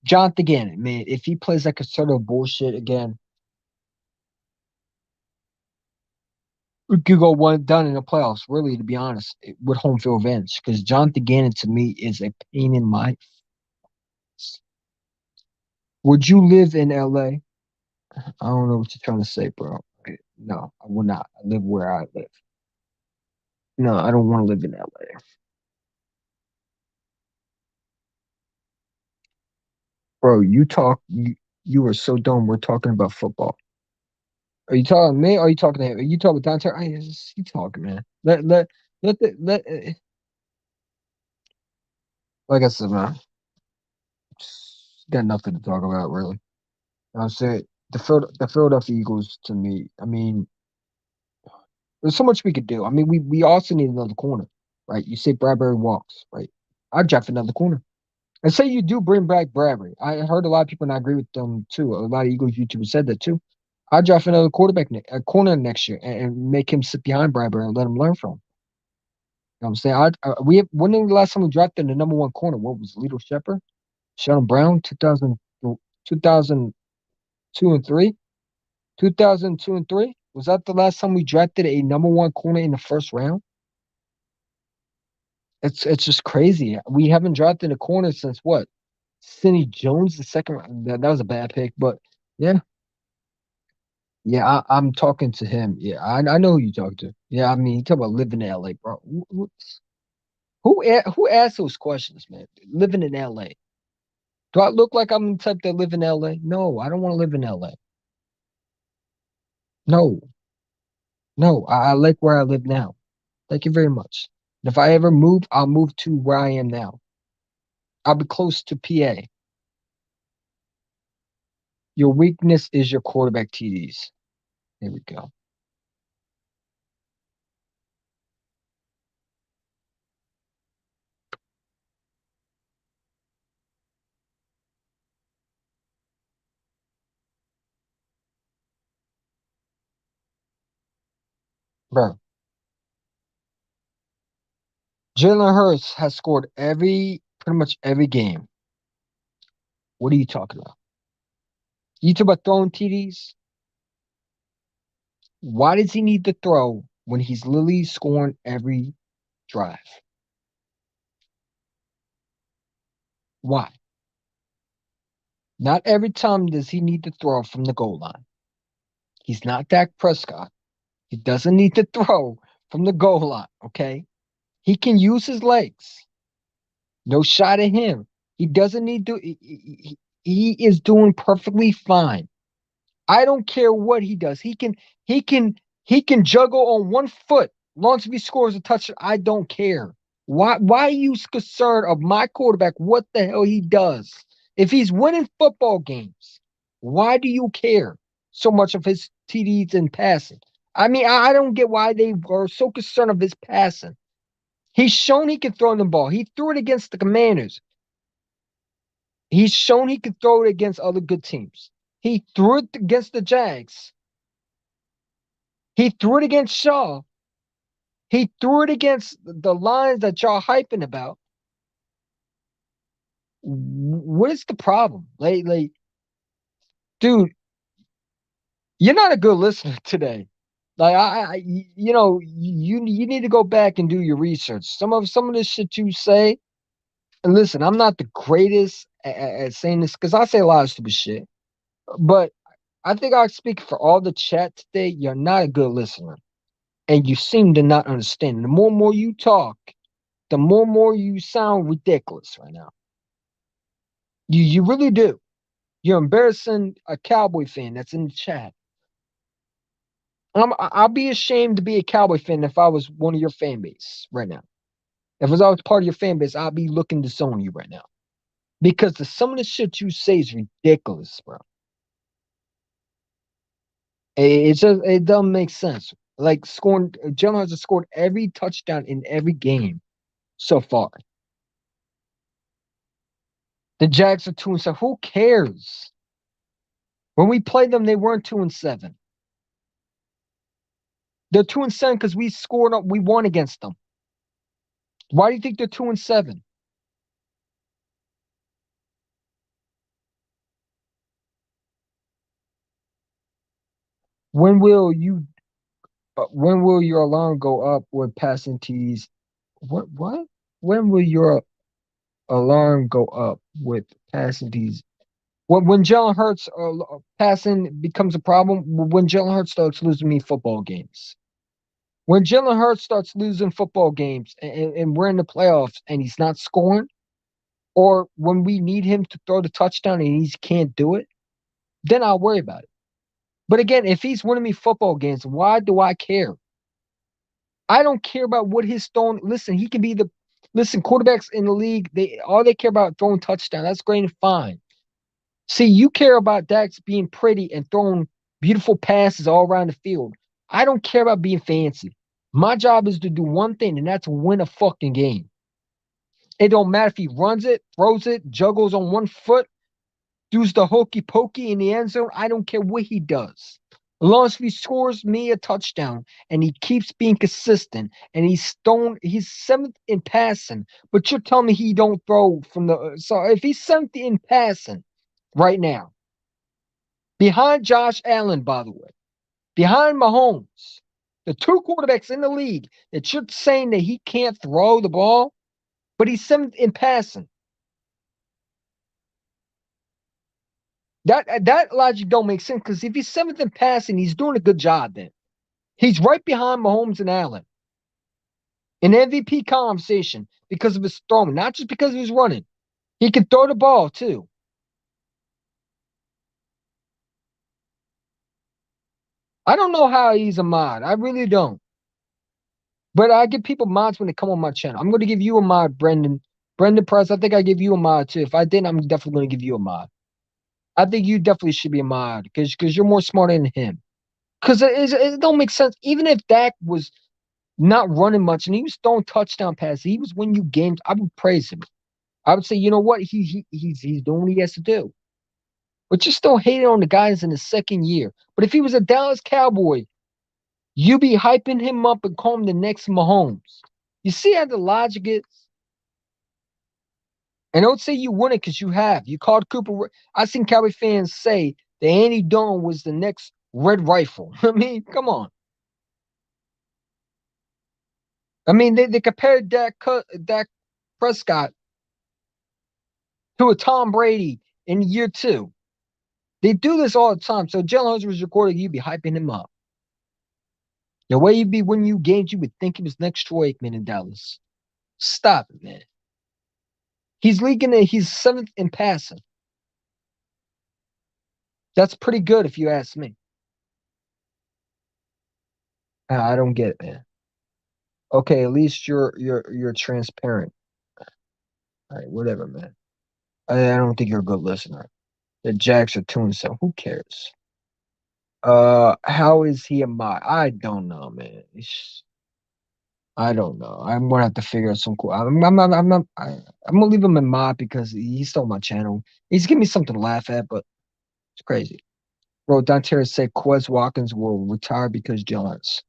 Jonathan Gannon, man, if he plays that conservative bullshit again, we could go one done in the playoffs. Really, to be honest, with home field advantage, because Jonathan Gannon to me is a pain in my. Would you live in LA? I don't know what you're trying to say, bro. No, I will not. I live where I live. No, I don't want to live in LA. Bro, you are so dumb. We're talking about football. Are you talking to me? Or are you talking to him? Are you talking with Dante? You talking, man. Like I said, man, just got nothing to talk about, really. I'm saying the Philadelphia Eagles to me, I mean, there's so much we could do. I mean, we also need another corner, right? You say Bradbury walks, right? I'd draft another corner. And say you do bring back Bradbury. I heard a lot of people, and I agree with them too. A lot of Eagles YouTubers said that too. I'd draft another a corner next year, and make him sit behind Bradbury and let him learn from him. You know what I'm saying? When was the last time we drafted the number one corner? What was Lito Shepard? Sheldon Brown, 2002 and 3? 2002 and 3? Was that the last time we drafted a number one corner in the first round? It's just crazy. We haven't drafted a corner since what? Sidney Jones, the second round. That was a bad pick, but yeah. Yeah, I'm talking to him. Yeah, I know who you talk to. Yeah, I mean, you talk about living in LA, bro. Who asked those questions, man? Living in LA. Do I look like I'm the type that live in LA? No, I don't want to live in LA. No, no, I like where I live now. Thank you very much. If I ever move, I'll move to where I am now. I'll be close to PA. Your weakness is your quarterback TDs. There we go. Bro. Jalen Hurts has scored pretty much every game. What are you talking about? You talk about throwing TDs? Why does he need to throw when he's literally scoring every drive? Why? Not every time does he need to throw from the goal line. He's not Dak Prescott. He doesn't need to throw from the goal line, okay? He can use his legs. No shot at him. He doesn't need to. He is doing perfectly fine. I don't care what he does. He can juggle on one foot. As long as he scores a touchdown, I don't care. Why are you concerned of my quarterback? What the hell he does? If he's winning football games, why do you care so much of his TDs and passing? I mean, I don't get why they are so concerned of his passing. He's shown he can throw the ball. He threw it against the Commanders. He's shown he can throw it against other good teams. He threw it against the Jags. He threw it against Shaw. He threw it against the Lions that y'all hyping about. What is the problem? Like, dude, you're not a good listener today. Like, you need to go back and do your research. Some of this shit you say, and listen, I'm not the greatest at saying this because I say a lot of stupid shit, but I think I speak for all the chat today. You're not a good listener, and you seem to not understand. The more and more you talk, the more and more you sound ridiculous right now. You really do. You're embarrassing a Cowboy fan that's in the chat. I'll be ashamed to be a Cowboy fan if I was one of your fan base right now. If I was part of your fan base, I'll be looking to disown you right now. Because some of the shit you say is ridiculous, bro. It doesn't make sense. Like Jalen Hurts has scored every touchdown in every game so far. The Jags are 2-7. Who cares? When we played them, they weren't 2-7. They're 2-7 because we won against them. Why do you think they're 2-7? When will your alarm go up with passing T's? What? When will your alarm go up with passing T's? When Jalen Hurts passing becomes a problem, when Jalen Hurts starts losing me football games. When Jalen Hurts starts losing football games and we're in the playoffs and he's not scoring, or when we need him to throw the touchdown and he can't do it, then I'll worry about it. But again, if he's winning me football games, why do I care? I don't care about what he's throwing. Listen, he can be quarterbacks in the league, all they care about throwing touchdown. That's great and fine. See, you care about Dax being pretty and throwing beautiful passes all around the field. I don't care about being fancy. My job is to do one thing, and that's win a fucking game. It don't matter if he runs it, throws it, juggles on one foot, does the hokey pokey in the end zone. I don't care what he does. As long as he scores me a touchdown and he keeps being consistent and he's 7th in passing, but you're telling me he don't throw from the so if he's 7th in passing right now, behind Josh Allen, by the way, behind Mahomes, the two quarterbacks in the league that you're saying that he can't throw the ball, but he's 7th in passing. That logic don't make sense because if he's 7th in passing, he's doing a good job then. He's right behind Mahomes and Allen in MVP conversation because of his throwing, not just because of his running. He can throw the ball too. I don't know how he's a mod. I really don't. But I give people mods when they come on my channel. I'm going to give you a mod, Brendan. Brendan Price, I think I give you a mod too. If I didn't, I'm definitely going to give you a mod. I think you definitely should be a mod because you're more smarter than him. Because it don't make sense. Even if Dak was not running much and he was throwing touchdown passes, he was winning you games, I would praise him. I would say, you know what? He's doing what he has to do. But you're still hating on the guys in his second year. But if he was a Dallas Cowboy, you be hyping him up and calling him the next Mahomes. You see how the logic is? And don't say you won it because you have. You called Cooper. I've seen Cowboy fans say that Andy Dalton was the next Red Rifle. I mean, come on. I mean, they compared Dak Prescott to a Tom Brady in year 2. They do this all the time. So Jalen Hurts was recording, you'd be hyping him up. The way you'd be winning you games, you would think he was next Troy Aikman in Dallas. Stop it, man. He's 7th in passing. That's pretty good if you ask me. I don't get it, man. Okay, at least you're transparent. All right, whatever, man. I don't think you're a good listener. The Jags are 2-7. Who cares? How is he a mod? I don't know, man. I don't know. I'm gonna have to figure out some cool. I'm gonna leave him in mod because he stole my channel. He's giving me something to laugh at, but it's crazy. Bro, Dontaris said Quez Watkins will retire because Jalen Hurts.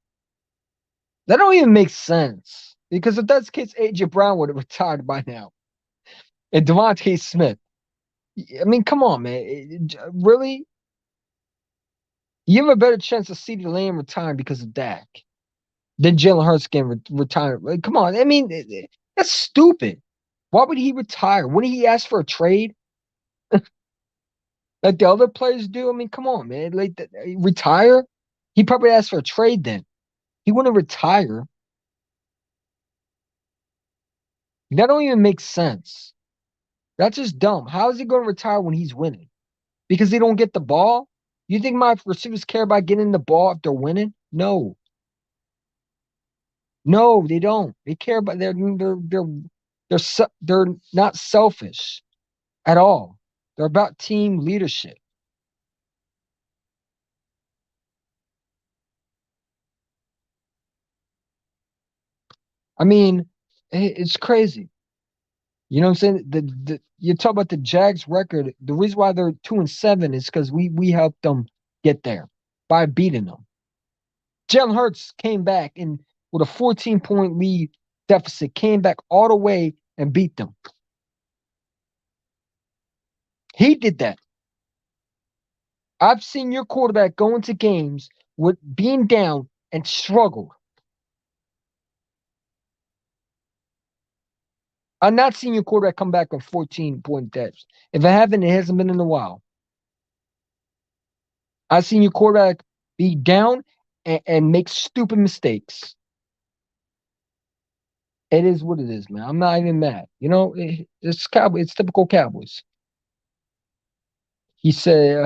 That don't even make sense. Because if that's the case, AJ Brown would have retired by now. And Devontae Smith. I mean, come on, man. Really? You have a better chance of CeeDee Lamb retiring because of Dak than Jalen Hurts getting retired. Like, come on. I mean, that's stupid. Why would he retire? Wouldn't he ask for a trade? Like the other players do? I mean, come on, man. Like, retire? He probably asked for a trade then. He wouldn't retire. That don't even make sense. That's just dumb. How is he going to retire when he's winning? Because they don't get the ball? You think my receivers care about getting the ball if they're winning? No. No, they don't. They care about they're not selfish at all. They're about team leadership. I mean, it's crazy. You know what I'm saying? You talk about the Jags record. The reason why they're 2-7 is because we helped them get there by beating them. Jalen Hurts came back and with a 14-point lead deficit, came back all the way and beat them. He did that. I've seen your quarterback go into games with being down and struggle. I've not seen your quarterback come back with 14-point deficit. If it haven't, it hasn't been in a while. I've seen your quarterback be down and make stupid mistakes. It is what it is, man. I'm not even mad. You know, it's Cowboys. It's typical Cowboys. He said,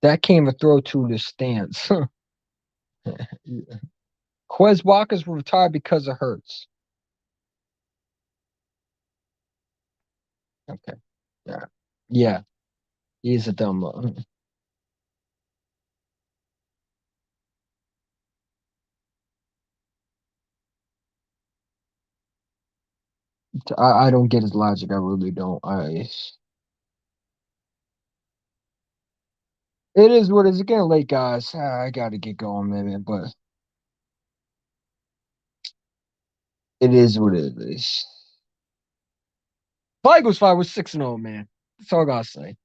that came a throw to the stands. Quez Walker's retired because of Hurts. Okay. Yeah. Yeah. He's a dumb. I don't get his logic. I really don't. It is what it is. It's getting late, guys. I got to get going, man. But it is what it is. Tigers 5 was 6-0, man. That's all I gotta say.